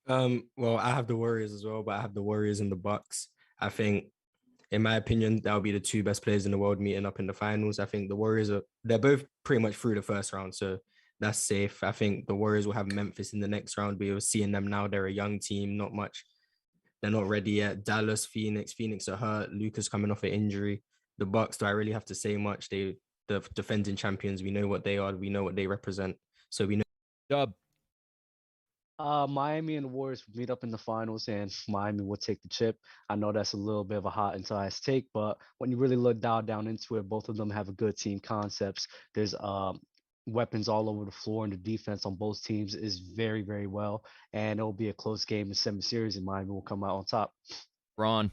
Well, I have the Warriors as well, but I have the Warriors and the Bucks. I think, in my opinion, that'll be the two best players in the world meeting up in the finals. I think the Warriors they're both pretty much through the first round, so that's safe. I think the Warriors will have Memphis in the next round. We're seeing them now. They're a young team, not much. They're not ready yet. Dallas, Phoenix are hurt. Luka's coming off an injury. The Bucks, do I really have to say much? The defending champions. We know what they are. We know what they represent. So we know. Dub. Miami and the Warriors meet up in the finals, and Miami will take the chip. I know that's a little bit of a hot and biased take, but when you really look down into it, both of them have a good team concepts. There's weapons all over the floor, and the defense on both teams is very, very well. And it'll be a close game in 7 series, and Miami will come out on top. Ron.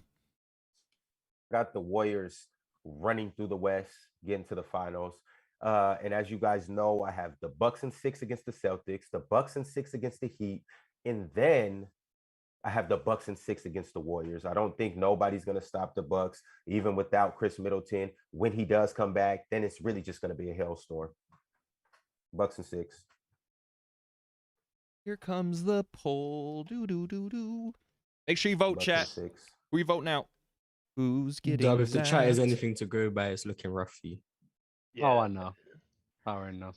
Got the Warriors running through the West, getting to the finals. And as you guys know, I have the Bucks in 6 against the Celtics, the Bucks in 6 against the Heat, and then I have the Bucks in 6 against the Warriors. I don't think nobody's going to stop the Bucks, even without Chris Middleton. When he does come back, then it's really just going to be a hailstorm. Bucks in 6. Here comes the poll. Do do do do. Make sure you vote, Bucks chat. and 6. Who you voting out? Who's getting Dub, if the chat is zapped? anything to go by, it's looking rough for you. Oh, I know. I already know.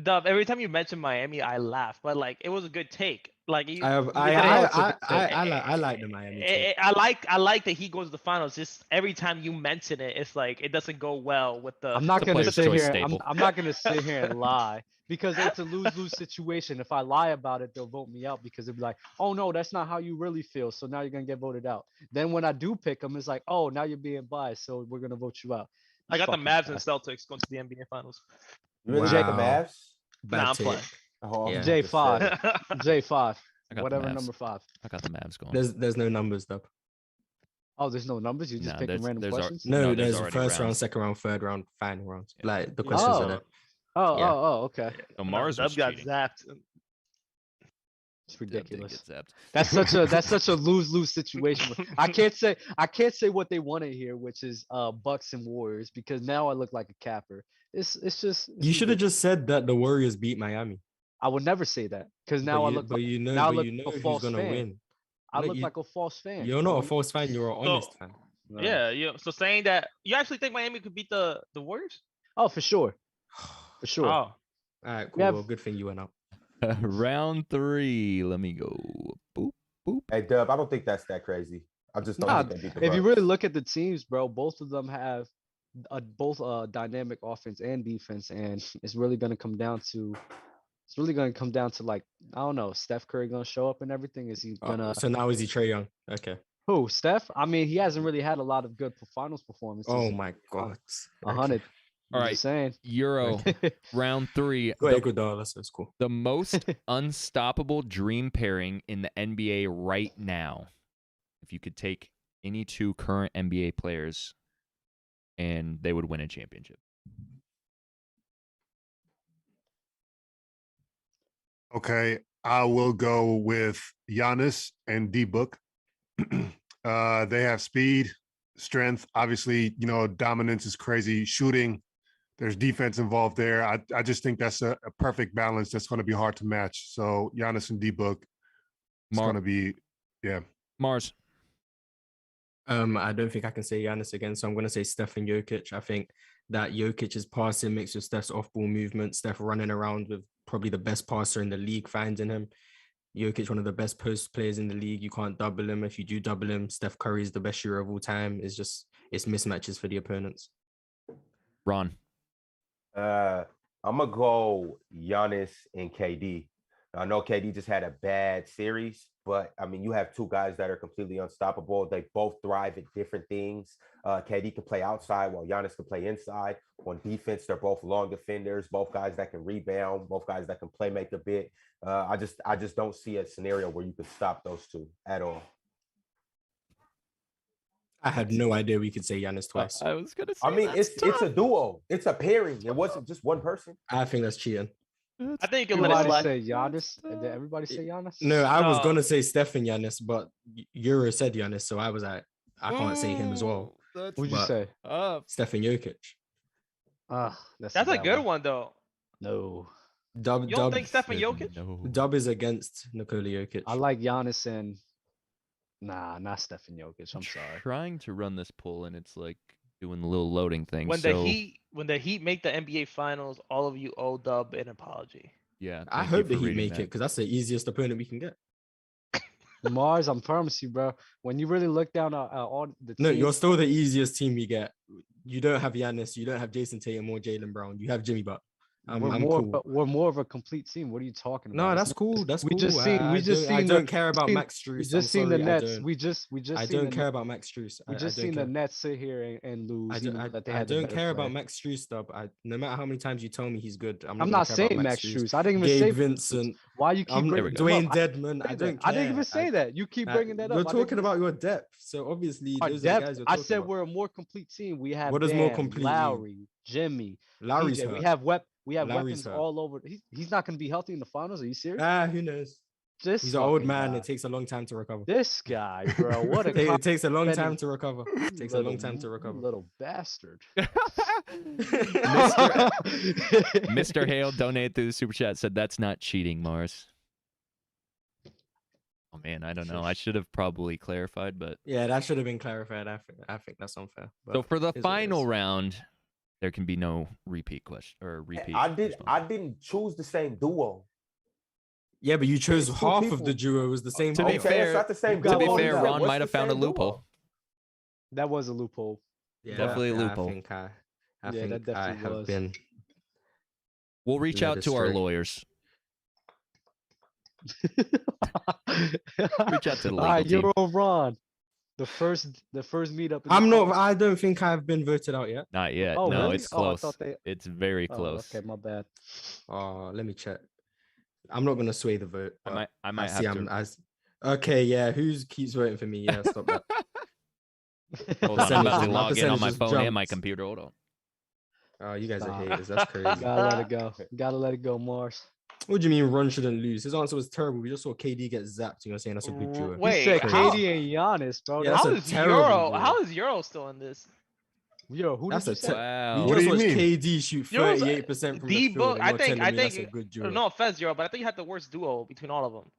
Dub, every time you mention Miami, I laugh, but like it was a good take. Like you, I like the Miami take. I like that he goes to the finals. Just every time you mention it, it's like it doesn't go well with the. I'm not the gonna player's sit choice here. stable. I'm not gonna sit here and lie because it's a lose-lose situation. If I lie about it, they'll vote me out because they'll be like, "Oh no, that's not how you really feel." So now you're gonna get voted out. Then when I do pick them, it's like, "Oh, now you're being biased, so we're gonna vote you out." I got the Fucking Mavs and bastard. Celtics going to the NBA Finals. You really got the Wow. Mavs? Bad Nah, I'm take. playing. Oh, Yeah. J5, J5, I got the whatever Mavs. number 5. I got the Mavs going. There's no numbers, Dub. Oh, there's no numbers. You just No, picking random there's questions. No, there's there's already first round, rounds. second round, third round, final rounds. Yeah. Like the questions are there. Yeah. Oh, okay. So Mars Dub was got cheating. zapped. It's Dub did ridiculous. get zapped. That's such a lose-lose situation. I can't say what they wanted here, which is Bucks and Warriors, because now I look like a capper. It's just You should have just said that the Warriors beat Miami. I would never say that because now I look but like you know, now I but look you know like a who's false gonna fan. win. I No, look you- like a false fan. You're not a false fan. You're an honest fan. Yeah, yeah. So saying that you actually think Miami could beat the Warriors? Oh, for sure, for sure. Oh, All right, We cool. have- Well, good thing you went out. Round 3. Let me go. Boop, boop. Hey, Dub, I don't think that's that crazy. I just don't Nah, think they beat the if you Bucks. really look at the teams, bro, both of them have both dynamic offense and defense, and it's really gonna come down to. It's really gonna come down to like I don't know. Steph Curry gonna show up and everything. Is he gonna So now is he Trey Young? Okay. who? Steph? I mean, he hasn't really had a lot of good finals performances. Oh my God. 100. All I'm right. just saying. Euro round 3. Go Ecuador. That's cool. The most unstoppable dream pairing in the NBA right now. If you could take any 2 current NBA players and they would win a championship. Okay, I will go with Giannis and D-Book. They have speed, strength. Obviously, dominance is crazy. Shooting, there's defense involved there. I just think that's a perfect balance that's going to be hard to match. So Giannis and D-Book, it's going to be, yeah. Mars. I don't think I can say Giannis again, so I'm going to say Steph and Jokic. I think that Jokic's passing mixed with Steph's off-ball movement, Steph running around with probably the best passer in the league, finding him. Jokic, one of the best post players in the league. You can't double him. If you do double him, Steph Curry is the best shooter of all time. It's mismatches for the opponents. Ron. I'm gonna go Giannis and KD. I know KD just had a bad series, but I mean, you have 2 guys that are completely unstoppable. They both thrive at different things. KD can play outside while Giannis can play inside. On defense, they're both long defenders, both guys that can rebound, both guys that can play make a bit. I just don't see a scenario where you could stop those 2 at all. I had no idea we could say Giannis twice. I was gonna say. I mean, it's a duo. It's a pairing. It wasn't just one person. I think that's cheating. I think you can let it Everybody slide. say Giannis. Did everybody say Giannis? No, I was No. gonna say Steph and Giannis, but Euro said Giannis, so I was like, I can't say him as well. What'd you But say? Steph and Jokic. That's a bad good one though. No, Dub, You don't think Steph and Jokic? No. Dub is against Nikola Jokic. I like Giannis and not Stephen Jokic. I'm sorry. Trying to run this poll and it's like doing the little loading thing. When so, the Heat make the NBA Finals, all of you owe Dub an apology. yeah. I thank you hope for that he reading make that. it because that's the easiest opponent we can get. Mars, I promise you, bro. When you really look down at all the No, teams, you're still the easiest team we get. You don't have Giannis, you don't have Jason Tatum or Jaylen Brown. You have Jimmy Butler. I'm cool. we're more of a complete team. What are you talking about? No, It's that's not- cool. That's we cool. just seen. I We just don't- I seen. don't care about seen- Max We Strus. just I'm seen the sorry, I Nets. don't. We just. I seen don't the care Nets- about Max Strus. We just I don't seen care. the Nets sit here and lose. I even that they don't, had the don't better care player. about Max Strus, Dub. No matter how many times you tell me he's good, I'm I'm not not gonna care saying about Max Strus. Strus. I didn't even Gabe say Vincent. Why you keep bringing go. him Dwayne up? Dedman. I don't care. I didn't even say that. You keep bringing that up. You're I didn't talking even- about your depth, so obviously Our those are depth. the guys you're I talking said about. we're a more complete team. We have What does more Bam, complete mean? Lowry, Jimmy, Lowry's PJ. hurt. We have Lowry's weapons hurt. all over. He's not going to be healthy in the finals. Are you serious? Who knows? This He's an old fucking man. guy. It takes a long time to recover. This guy, bro. What a It takes a long time complimenting to recover. It takes a long time to recover. Little bastard. Mr. Hale donated through the super chat, said that's not cheating, Mars. Oh man, I don't know. I should have probably clarified, but Yeah, that should have been clarified. I think that's unfair. so but for the it is what it final is. round, there can be no repeat question or repeat. I response. didn't choose the same duo. Yeah, but you chose It's two half of the people. duo was the same. To be duo. fair, it's not the same to be duo. fair, Yeah, Ron what's might the have found a same duo? loophole. That was a loophole. Yeah, Definitely a loophole. I think I Yeah, that think I definitely have was. been. We'll reach led out to our astray. lawyers. Reach out to the All right, legal team. Euro Ron. The first meetup. In I'm the not. I don't think I've been voted out yet. Not yet. Oh, No, really? it's Oh, I close. thought they- It's very Oh, close. okay, my bad. Let me check. I'm not gonna sway the vote. I might see. have to. Okay, yeah. Who keeps voting for me? Yeah, stop that. Hold on, I'm about to My log in on percentage my just phone and my jumped. computer. Hold on. Oh, you guys are Nah. haters. That's crazy. Gotta let it go. Gotta let it go, Mars. What do you mean Ron shouldn't lose? His answer was terrible. We just saw KD get zapped. You're saying that's a good duo. He Wait, said how- KD and Giannis, bro. Yeah, That's How that's is a terrible Euro? duo. How is Euro still in this? Yo, who That's did a you say? Wow. What You do just you watched mean? KD shoot Euro's 38% from the the field. book. And I you're think. telling me that's a good duo. No offense, Euro, but I think he had the worst duo between all of them.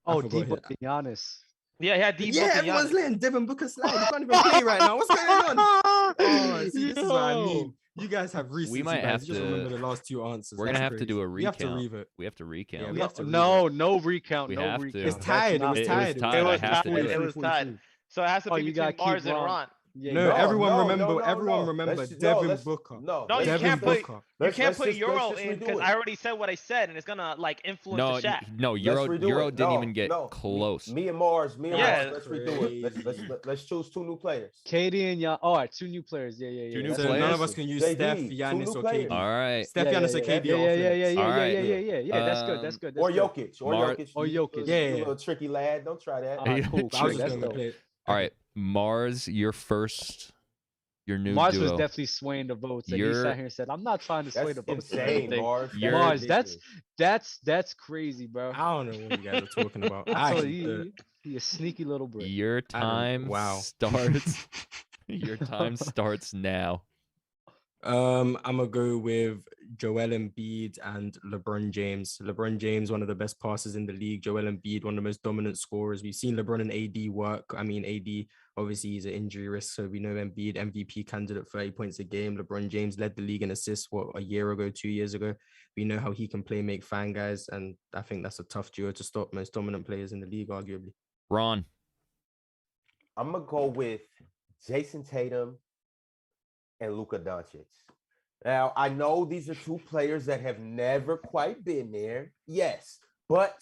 Oh, forgot D-Book his- and Giannis. Yeah, he had D. Yeah, everyone's letting Devin Booker slide. He can't even play right now. What's going on? Oh, see, this is what I mean. You guys have recency might bias. have You just to- remember the last two answers. We're gonna That's have to do a crazy. We have to recount. revote. We have to recount. Yeah, we have to No recount. We No have to. recount. It's That's tied. It not was It fair. was tied. tied. I have to do It it. was tied. So it has to Oh, be you between gotta keep Mars and Ron. Ron. Yeah, No, yeah. everyone remember. no, everyone no. remember Let's- no, Devin let's- Booker. No, No, you Devin can't put. Booker. You can't put let's Euro just in redo because it. I already said what I said, and it's gonna like influence No, the chat. no, Let's Euro redo it. didn't No, even get no. close. Me and Mars. Yeah. Let's redo it. Let's choose two new players. KD and Giannis. All right, two new players. Yeah. Two new That's So none players? of us can use JD, Steph, two Giannis, new or players. KD. All right. Steph, Giannis, or KD. Yeah. All right. Yeah. That's good. That's good. Or That's good. Jokic. Or Mar- Jokic. Or You Jokic. little- Yeah, you yeah. little tricky lad. Don't try that. All right, cool. I was cool. just That's gonna dope. play it. All right, Mars, your first, your new Mars duo. was definitely swaying the votes, and he You're- sat here and said, "I'm not trying to sway That's the votes." or insane, anything." Mars. You're- Mars, ridiculous. that's crazy, bro. I don't know what you guys are talking about. I I told actually you, he a sneaky little brick. Your time wow. starts. Your time starts now. I'm gonna go with Joel Embiid and LeBron James. LeBron James, one of the best passers in the league. Joel Embiid, one of the most dominant scorers. We've seen LeBron and AD work. I mean, AD obviously he's an injury risk, so we know Embiid MVP candidate, 30 points a game. LeBron James led the league in assists a year ago, 2 years ago. We know how he can play, make fan guys, and I think that's a tough duo to stop most dominant players in the league, arguably. Ron. I'm gonna go with Jason Tatum and Luka Doncic. Now, I know these are two players that have never quite been there. Yes, but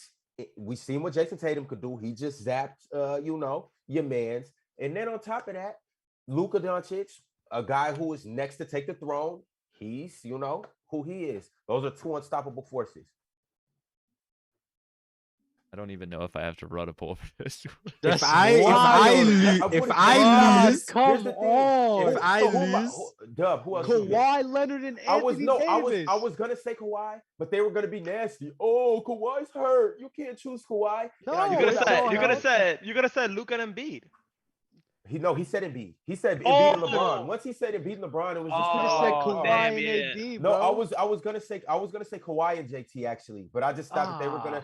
we seen what Jason Tatum could do. He just zapped, your mans. And then on top of that, Luka Doncic, a guy who is next to take the throne. He's, who he is. Those are two unstoppable forces. I don't even know if I have to run a poll for this. That's If I lose, come on. if I lose, Dub, who else? Kawhi Leonard and Anthony Davis. I was gonna say Kawhi, but they were gonna be nasty. Oh, Kawhi's hurt. You can't choose Kawhi. No, You could have said Luka and Embiid. He said Embiid. He said Embiid Oh. and LeBron. Once he said Embiid and LeBron, it was just You Oh, just said oh, Kawhi damn, and yeah. AD, no. bro. I was gonna say Kawhi and JT actually, but I just thought that they were gonna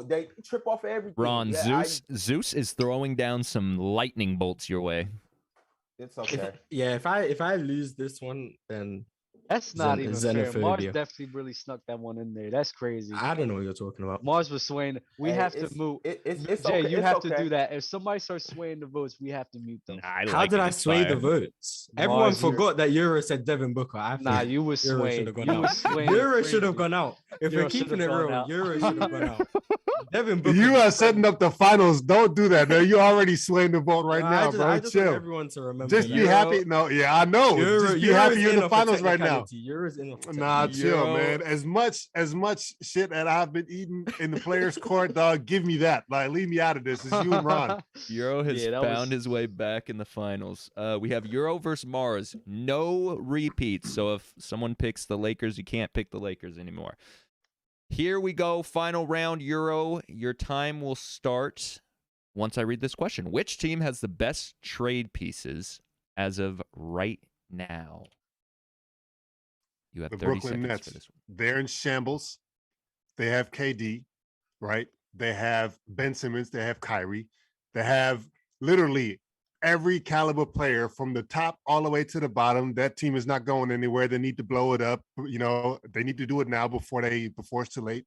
they trip off of everything. Ron, Yeah, Zeus is throwing down some lightning bolts your way. it's okay. if I lose this one, then That's not even fair. Mars xenophobia. definitely really snuck that one in there. That's crazy. I don't know what you're talking about. Mars was swaying. We Hey, have to it's- move. It's Jay, okay. you it's have okay. to do that. If somebody starts swaying the votes, we have to mute them. How did I sway the votes? Everyone Mars, you- forgot that Euro said Devin Booker. Nah, you was Euro swaying. should have gone You out. was swaying Euro should have crazy. gone out. If Euro we're keeping should've it gone real, out. Euro should have gone out. Devin Booker. You are setting up the finals. Don't do that. No, you're already swaying the vote right now, bro. I just want Chill. everyone to remember. Just be Euro- happy. No, yeah, I know. Just be Euro happy is you're in the for finals right now. technicality. Euro's in for Nah, technicality. chill, Yo. man. As much shit that I've been eating in the players' court, dog. Give me that. Like, leave me out of this. It's you and Ron. Euro has Yeah, that found was- his way back in the finals. We have Euro versus Mars. No repeats. So if someone picks the Lakers, you can't pick the Lakers anymore. Here we go. Final round, Euro. Your time will start once I read this question. Which team has the best trade pieces as of right now? You have The 30 Brooklyn seconds Nets. for this one. They're in shambles. They have KD, right? They have Ben Simmons. They have Kyrie. They have literally every caliber player from the top all the way to the bottom. That team is not going anywhere. They need to blow it up. You know, they need to do it now before it's too late.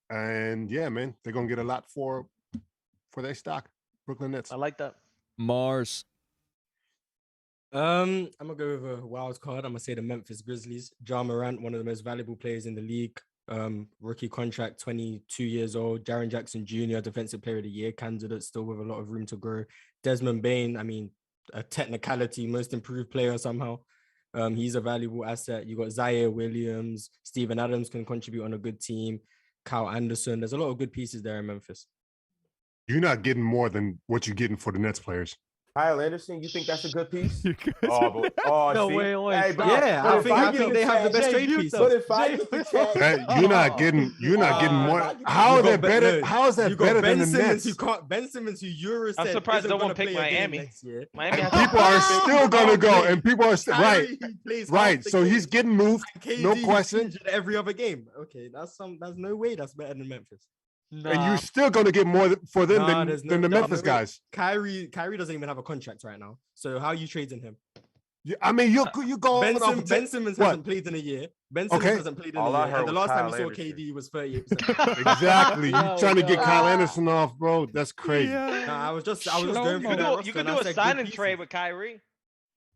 And yeah, man, they're gonna get a lot for their stock. Brooklyn Nets. I like that. Mars. I'm gonna go with a wild card. I'm gonna say the Memphis Grizzlies. Ja Morant, one of the most valuable players in the league. Rookie contract, 22 years old. Jaren Jackson Jr., Defensive Player of the Year candidate, still with a lot of room to grow. Desmond Bane, I mean, a technicality, most improved player somehow. He's a valuable asset. You got Zaire Williams, Steven Adams can contribute on a good team. Kyle Anderson. There's a lot of good pieces there in Memphis. You're not getting more than what you're getting for the Nets players. Kyle Anderson, you think that's a good piece? No, See? wait. Hey, but, Yeah, but I think they have the best trade piece. But if I get the chance, You're not getting more. How is that better? How is that better than the Nets? Ben Simmons, who Euro said I'm surprised no one isn't gonna picked play again Miami. next year. Miami has People are still gonna go, and people are still right. Plays Right. half the So game. he's getting moved. No KD question. injured every other game. Okay, that's no way that's better than Memphis. And you're still gonna get more for them there's than the Memphis way. guys. Kyrie doesn't even have a contract right now. So how are you trading him? I mean, you go Ben Simmons hasn't played in a year. Ben Simmons hasn't played in a year. And the last time we saw KD was 38%. Exactly. You trying to get Kyle Anderson off, bro? That's crazy. I was just going through that roster. You could do a sign and trade with Kyrie.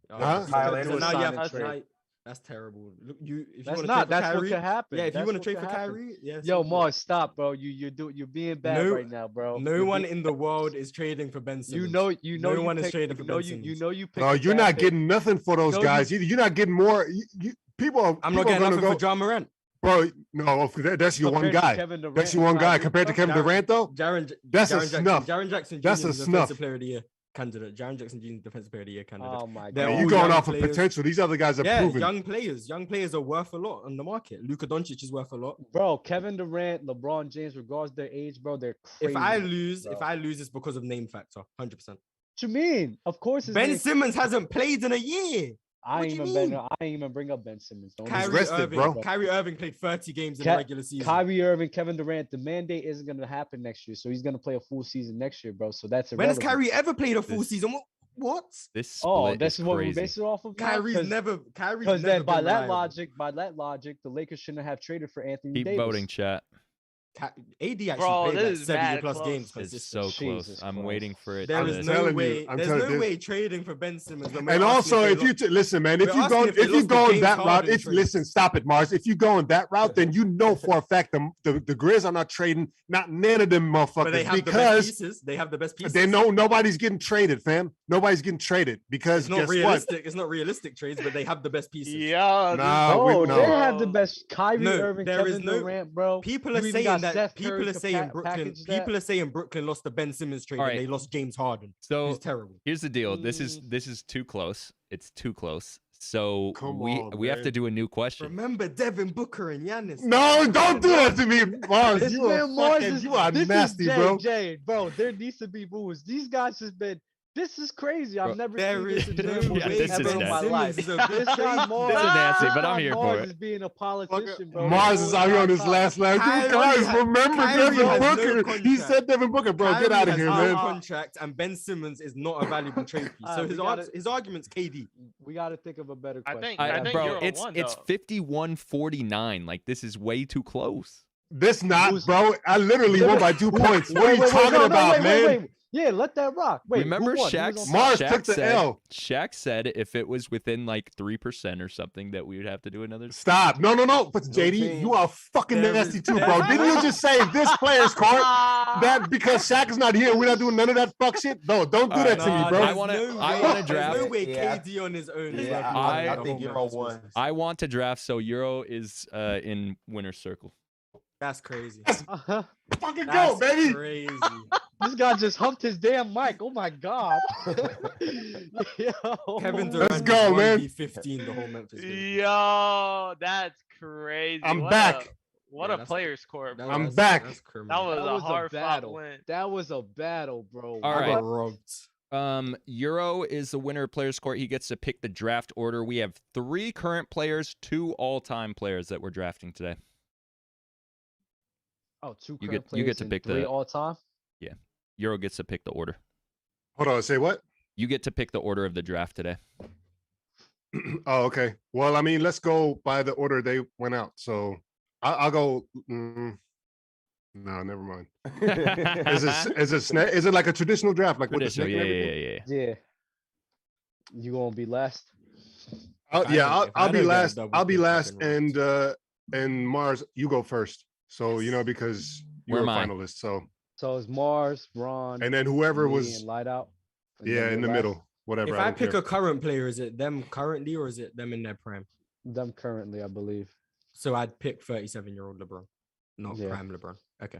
Kyle Anderson. That's terrible. Look, if you That's want not. to trade for That's what Kyrie, could happen. yeah. If you That's want to what trade could for happen. Kyrie, yes. Yo, Mars, stop, bro. You're being bad right now, bro. No one in the world is trading for Ben Simmons. No one is trading for Ben Simmons. You picked. No, you're not getting nothing for those guys either. You're not getting more. People. I'm not getting nothing for Ja Morant. Bro, no, that's your one guy. That's your one guy compared to Kevin Durant, though. That's a snuff. Jaren Jackson Jr. That's a is snuff. Defensive Player of the Year candidate. Jaren Jackson Jr. Defensive Player of the Year candidate. Oh my Yeah, god. you going off of potential. These other guys are proven. Young players are worth a lot on the market. Luka Doncic is worth a lot. Bro, Kevin Durant, LeBron James, regardless of their age, bro, they're crazy. If I lose, it's because of name factor, 100%. What you mean? Of course. Ben Simmons hasn't played in a year. I ain't even bring up Ben Simmons. Kyrie Irving played 30 games in the regular season. Kyrie Irving, Kevin Durant, the mandate isn't going to happen next year. So he's going to play a full season next year, bro. So that's when has Kyrie ever played a full season? What? This split this is what we crazy. base it off of. Kyrie's never. Because then by that logic, the Lakers shouldn't have traded for Anthony Davis. Keep voting, chat. AD actually Bro, played like this is 70 plus close. games. It's so close. I'm waiting for it. There is no way. There's no way trading for Ben Simmons. And also, if you listen, man, if you go that route, listen, stop it, Mars. If you go in that route, then you know for a fact the Grizz are not trading, not none of them motherfuckers, because they have the best pieces. They know nobody's getting traded, fam. Nobody's getting traded because it's not realistic. It's not realistic trades, but they have the best pieces. Yeah, they have the best. Kyrie Irving, Kevin Durant, bro. People are saying that. People are saying Brooklyn. People are saying Brooklyn lost the Ben Simmons trade and they lost James Harden. So he's terrible. Here's the deal. This is too close. It's too close. So we have to do a new question. Remember Devin Booker and Giannis. No, don't do that to me, Mars. You are nasty, bro. Bro, there needs to be moves. These guys has been. This is crazy. I've never seen this in my life. This is nasty, but I'm here for it. Is being a politician, bro. Mars is out here on his last line. Guys, remember Devin Booker? He said Devin Booker, bro. Get out of here, man. Contract and Ben Simmons is not a valuable trade piece. So his argument's KD. We got to think of a better question. I think bro, it's 51-49. Like this is way too close. This not, bro. I literally won by 2 points. What are you talking about, man? Yeah, let that rock. Wait, remember Mars took the L. Shaq said if it was within like 3% or something that we would have to do another. Stop. No. But JD, you are fucking nasty too, bro. Didn't you just say this player's court that because Shaq is not here, we're not doing none of that fuck shit? No, don't do that to me, bro. I want to draft. There's no way KD on his own. I think Euro won. I want to draft so Euro is in winner's circle. That's crazy. Fucking go, baby. Crazy. This guy just humped his damn mic. Oh my god. Kevin Durant. Let's go, man. 15 the whole Memphis game. Yo, that's crazy. I'm back. What a player's court, bro. I'm back. That was a hard battle. win. That was a battle, bro. All I got robbed. Euro is the winner of players court. He gets to pick the draft order. We have 3 current players, 2 all-time players that we're drafting today. Oh, two You current get players to and pick 3 the all time. yeah. Euro gets to pick the order. Hold on, say what? You get to pick the order of the draft today. Oh, okay. Well, I mean, let's go by the order they went out. So I'll go. No, never mind. Is it like a traditional draft, like with the Traditional, snake and everything? yeah. Yeah. You gonna be last? I'll be last. I'll be last, round. and Mars, you go first. So because Where you're a am I? finalist. So it's Mars, Ron, And then whoever me, was and Light Out. and then in you're the last? middle, whatever. If I I don't pick care. a current player, is it them currently or is it them in their prime? Them currently, I believe. So I'd pick 37-year-old LeBron, not Yeah. prime LeBron. Okay.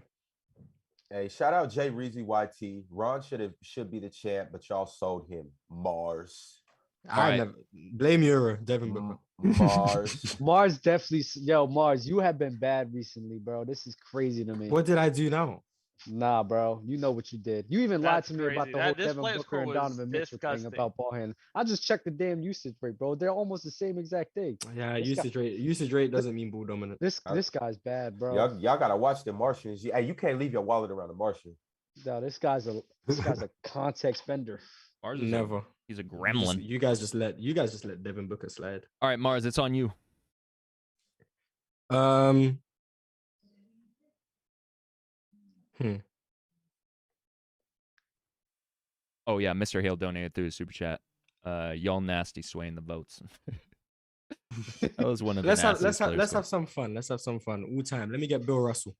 Hey, shout out Jay Reezy YT. Ron should be the champ, but y'all sold him. Mars. I never blame Euro, Devin Booker. Mars. Mars definitely. Yo, Mars, you have been bad recently, bro. This is crazy to me. What did I do now? Nah, bro. You know what you did. You even lied That's to me about crazy. the whole This Devin player's Booker score and was Donovan Mitchell thing disgusting. about ball handling. I just checked the damn usage rate, bro. They're almost the same exact thing. Yeah, This usage rate. Usage rate doesn't mean ball dominant. This guy's bad, bro. Y'all gotta watch the Martians. Hey, you can't leave your wallet around the Martian. No, this guy's a context bender. Mars is Never. He's a gremlin. You guys just let Devin Booker slide. All right, Mars, it's on you. Oh yeah, Mr. Hale donated through his super chat. Y'all nasty swaying the votes. That was one of the let's nastiest have players. some fun. Let's have some fun. All time. Let me get Bill Russell.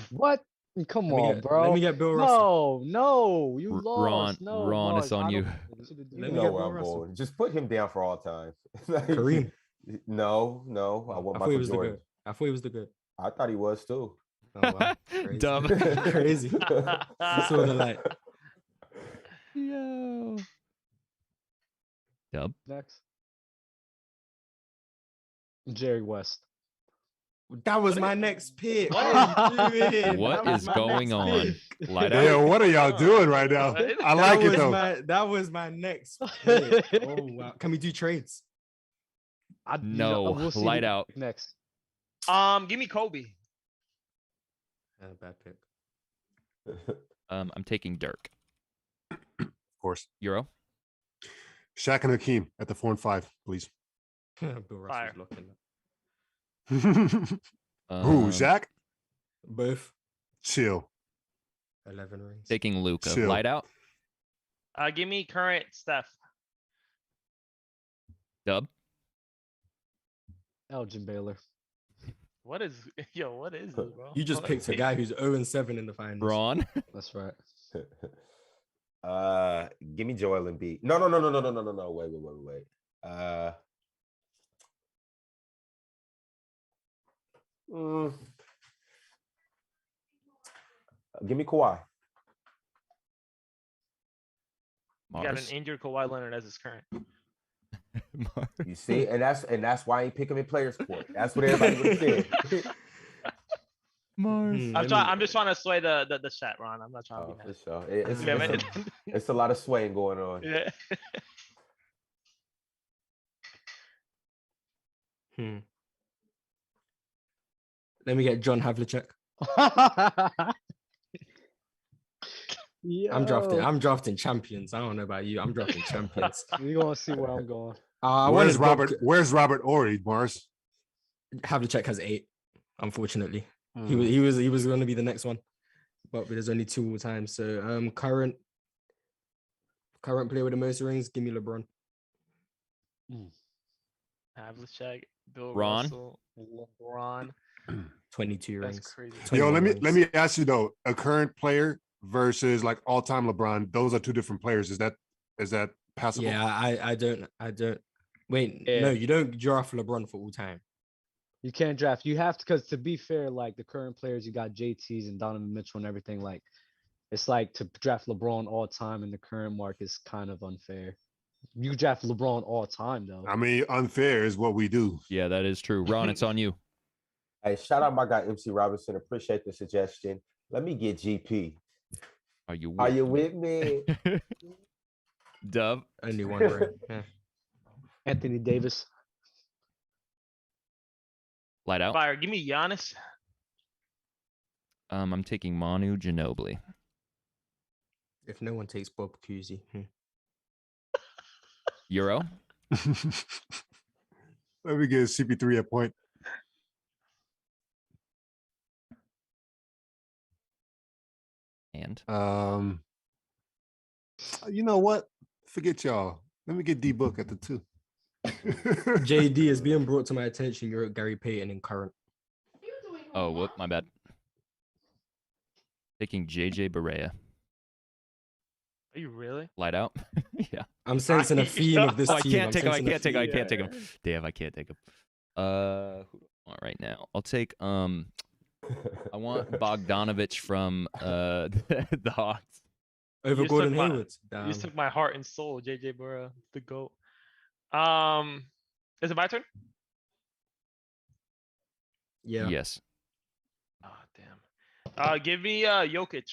What? Come Let me on, get- bro. let me get Bill Russell. No, you lost. No, Ron, Mars, it's on I you. don't- You Let me know get where Bill I'm Russell. going. Just put him down for all time. Like, Kareem. No. I want I thought he Michael was the Jordan. good. I thought he was the good. I thought he was too. Oh wow. Crazy. Dumb. Crazy. You saw the light. Yo. Dub. Next. Jerry West. That was my next pick. What What is going on? Light out. Yeah, what are y'all doing right now? I like it though. That was my next pick. Oh wow. Can we do trades? No, we'll see light who out. pick next. Give me Kobe. Bad pick. I'm taking Dirk. Of course. Euro. Shaq and Hakeem at the 4 and 5, please. Bill Fire. Russell's looking. Who, Shaq? Both. Chill. 11 rings. Taking Luka. Chill. Light out. Give me current Steph. Dub. Elgin Baylor. What is this, bro? You just picked a guy who's 0-7 in the finals. Ron. That's right. Give me Joel Embiid. No. Wait. Give me Kawhi. You got an injured Kawhi Leonard as his current. You see, and that's why I ain't picking him in players court. That's what everybody would have said. Mars. I'm just trying to sway the chat, Ron. I'm not trying to be For nice. sure. It's a lot of swaying going on. Yeah. Let me get John Havlicek. I'm drafting champions. I don't know about you. I'm drafting champions. We're gonna see where I'm going. Where's Robert Ory, Mars? Havlicek has 8, unfortunately. Hmm. He was going to be the next one, but there's only 2 all time. So current player with the most rings, give me LeBron. Havlicek, Bill Ron? Russell, LeBron. 22 That's rings. crazy. Yo, 21 let rings. me ask you though, a current player versus like all-time LeBron, those are 2 different players. Is that passable? Yeah, I don't. Wait, Yeah. no, you don't draft LeBron for all time. You can't draft. You have to, because to be fair, like the current players, you got JTs and Donovan Mitchell and everything. Like, it's like to draft LeBron all time in the current market is kind of unfair. You draft LeBron all time though. I mean, unfair is what we do. Yeah, that is true. Ron, it's on you. Hey, shout out my guy MC Robinson. Appreciate the suggestion. Let me get GP. Are you with me? Dub. Only one ring. Yeah. Anthony Davis. Light out. Fire. Give me Giannis. I'm taking Manu Ginobili. If no one takes Bob Cousy. Euro. Let me give CP3 a point. And you know what? Forget y'all. Let me get D Book at the 2. JD is being brought to my attention. You're at Gary Payton in current. Oh, whoop, my bad. Taking JJ Barea. Are you really? Light out. Yeah. I'm sensing a theme of this Oh, I team. can't take him. I sensing a can't take him. I theme. can't take him. Damn, I can't take him. Who do I want right now? I'll take I want Bogdanovich from the Hawks. Over You Gordon took my- Hayward. You just took my heart and soul, JJ Barea, the GOAT. Is it my turn? Yeah. Yes. Oh damn. Give me Jokic.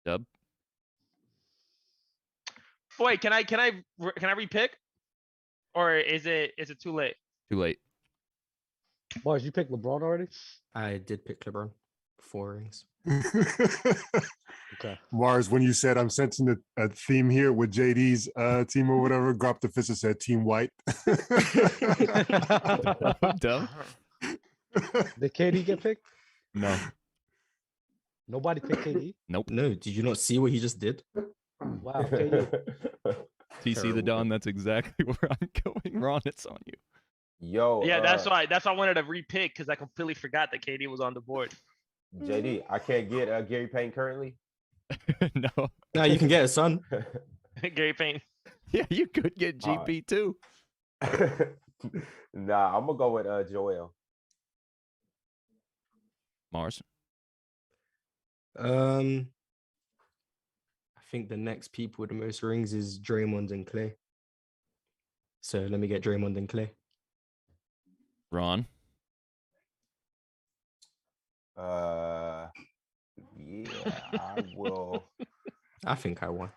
Dub. Wait, can I repick? Or is it too late? Too late. Mars, you picked LeBron already? I did pick LeBron. 4 rings. Okay. Mars, when you said I'm sensing a theme here with JD's team or whatever, Grop the Fisher said Team White. Dumb. Did KD get picked? No. Nobody picked KD? Nope. No, did you not see what he just did? Wow, KD. TC the Don, that's exactly where I'm going. Ron, it's on you. Yo. Yeah, that's why I wanted to repick because I completely forgot that KD was on the board. JD, I can't get Gary Payton currently. No. No, you can get a son. Gary Payne. Yeah, you could get GP too. Nah, I'm gonna go with Joel. Mars. I think the next people with the most rings is Draymond and Clay. So let me get Draymond and Clay. Ron. Yeah, I will. I think I won.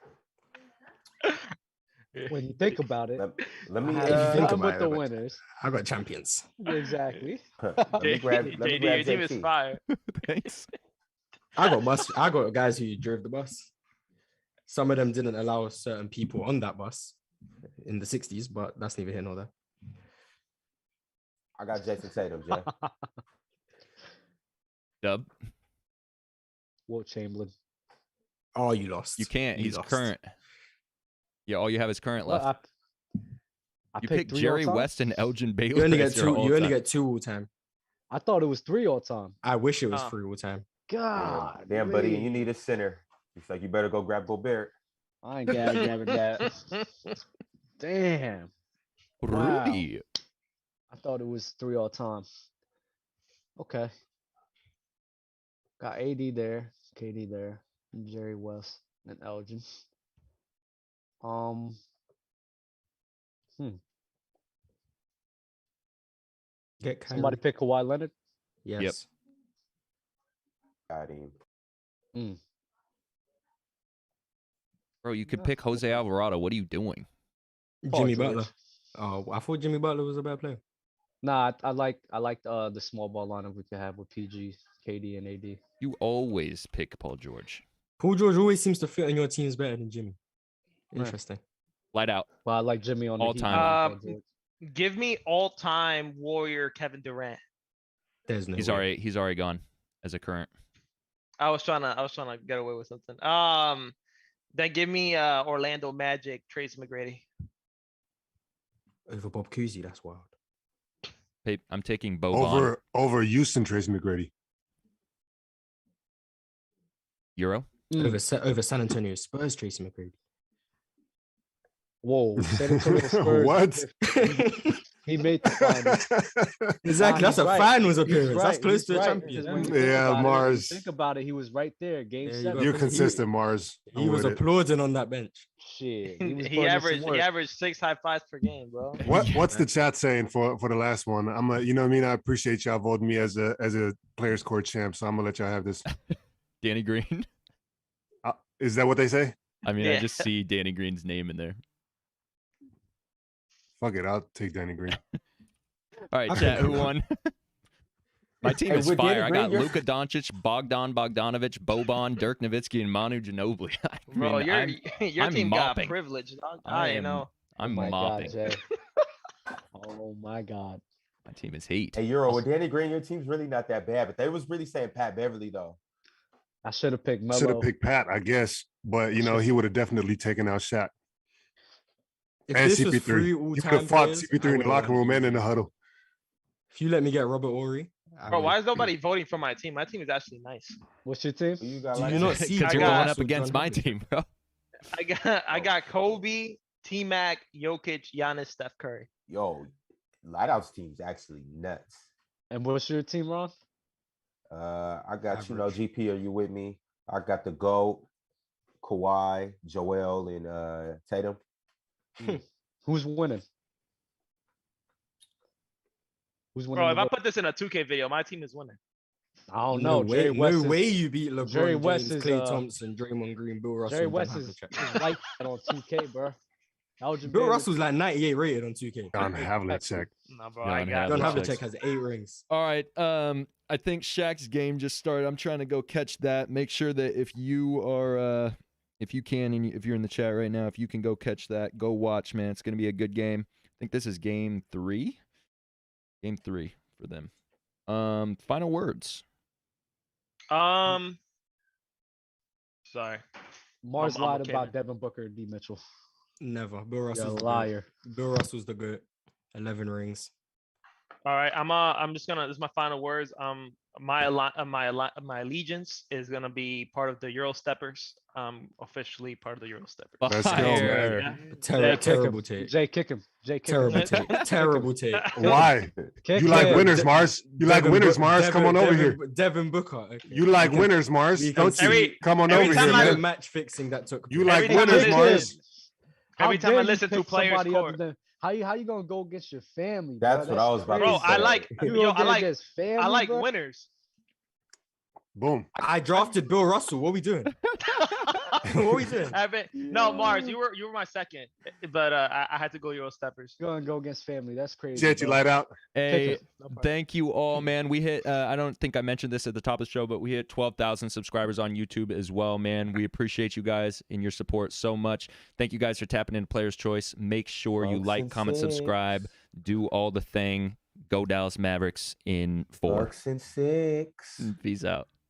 When you think about it, Let me think I'm about with it, the but- winners. I got champions. Exactly. let me grab JD, your team is JT. fire. Thanks. I got guys who drove the bus. Some of them didn't allow certain people on that bus in the 60s, but that's neither here nor there. I got Jason Tatum, Jay. Dub. Wilt Chamberlain. Oh, you lost. You can't. You He's lost. current. Yeah, all you have is current Well, left. I You picked picked 3 Jerry all-time? West and Elgin Baylor. You only get as your two. You only all-time. get 2 all time. I thought it was 3 all time. I wish it was 3 all time. God. Damn, buddy, and you need a center. It's like you better go grab Gobert. I ain't gabbing that. Damn. Wow. Rudy. I thought it was 3 all time. Okay. Got AD there, KD there, and Jerry West and Elgin. Get Kyrie. Somebody pick Kawhi Leonard. Yes. Got him. Bro, you could pick Jose Alvarado. What are you doing? Paul Jimmy George. Butler. Oh, I thought Jimmy Butler was a bad player. Nah, I like the small ball lineup we could have with PG, KD, and AD. You always pick Paul George. Paul George always seems to fit in your teams better than Jimmy. Interesting. Light out. But I like Jimmy on the All Heat time. over Paul George. Give me all-time Warrior Kevin Durant. There's no He's way. already gone as a current. I was trying to get away with something. Then give me Orlando Magic, Trace McGrady. Over Bob Cousy, that's wild. Hey, I'm taking Boban. Over Houston, Tracy McGrady. Euro. Over San Antonio Spurs, Tracy McGrady. Whoa, San Antonio Spurs. What? He made the finals. Exactly. That's he's a right. finals He's appearance. That's right, close he's to a right, champion. 'cause when you think Yeah, about it, when you Mars. think about it, he was right there. Game Yeah, you 7. got- You're He- consistent, Mars. I'm He was with it. applauding on that bench. Shit, he was He putting in some averaged work. 6 high fives per game, bro. What's the chat saying for the last one? You know what I mean? I appreciate y'all voting me as a players court champ, so I'm gonna let y'all have this. Danny Green. Is that what they say? I mean, I Yeah. just see Danny Green's name in there. Fuck it, I'll take Danny Green. All right, I chat. think Who won? My team Hey, is would Danny fire. I got Green, Luka Doncic, Bogdan Bogdanovic, Boban, Dirk Nowitzki, and Manu Ginobili. I Bro, mean, your I'm team mopping. got privilege, dog. I'm Oh my mopping. God, Jay. Oh my God. My team is heat. Hey, Euro, with Danny Green, your team's really not that bad, but they was really saying Pat Beverly though. I should have picked I should have Melo. picked Pat, I guess, but you know he would have definitely taken out Shaq If and this was CP3. three You could all-time have fought players, CP3 in the locker room and in the huddle. If you let me get Robert Ory, Bro, why is nobody voting for my team? My team is actually nice. What's your team? You got Do like you not see Because I you're got- going up against my team, bro. I got Kobe, T-Mac, Jokic, Giannis, Steph Curry. Yo, Lighthouse team's actually nuts. And what's your team, Ron? I got, you know, GP, are you with me? I got the GOAT, Kawhi, Joel, and Tatum. Who's winning? Who's winning? Bro, the if I vote? put this in a 2K video, my team is winning. I don't No know. way, Jerry West no is, way you beat LeBron Jerry James, West is, Klay Thompson, Draymond Green, Bill Russell. Jerry and West Don is Havlicek. like that on 2K, bro. How would you Bill be able to- Russell's like 98 rated on 2K. Don Havlicek. Nah, bro, Don I got Don Havlicek. Havlicek has 8 rings. All right. I think Shaq's game just started. I'm trying to go catch that. Make sure that if you are, if you can, and if you're in the chat right now, if you can go catch that, go watch, man. It's gonna be a good game. I think this is game 3. Game 3 for them. Final words. Sorry. Mars I'm lied okay, about man. Devin Booker and D. Mitchell. Never. Bill You're Russell's a the liar. GOAT. Bill Russell's the GOAT. 11 rings. All right, I'm just gonna. This is my final words. My allegiance is gonna be part of the Euro Steppers. Officially part of the Euro Steppers. Let's go, Fire. man. Terrible take. Jay, kick him. Jay, kick Terrible him. take. Terrible take. Why? Kick You like him. winners, Mars. You like winners, Mars. Come on over here. Devin Booker. Okay. You like winners, Mars. we can Don't see- you? Come on every over time here, I- man. The match fixing that took You place. like Every time I winners, listen- Mars. Every How time I dare you listen to pick players somebody other score. than- How you gonna go against your family? That's bro? what I was about to Bro, say. I like You yo, gonna I like against family, I like bro? winners. Boom. I drafted Bill Russell. What are we doing? What are we doing? No, Mars, you were my second, but I had to go Euro Steppers. You're gonna go against family. That's crazy. Jet, you bro. light out. Hey, Kick thank you all, man. We hit, I don't think I mentioned this at the top of the show, but we hit 12,000 subscribers on YouTube as well, man. We appreciate you guys and your support so much. Thank you guys for tapping into Player's Choice. Make sure you Bucks like, and comment, six. subscribe, do all the thing. Go Dallas Mavericks in 4. Bucks and 6. Peace out.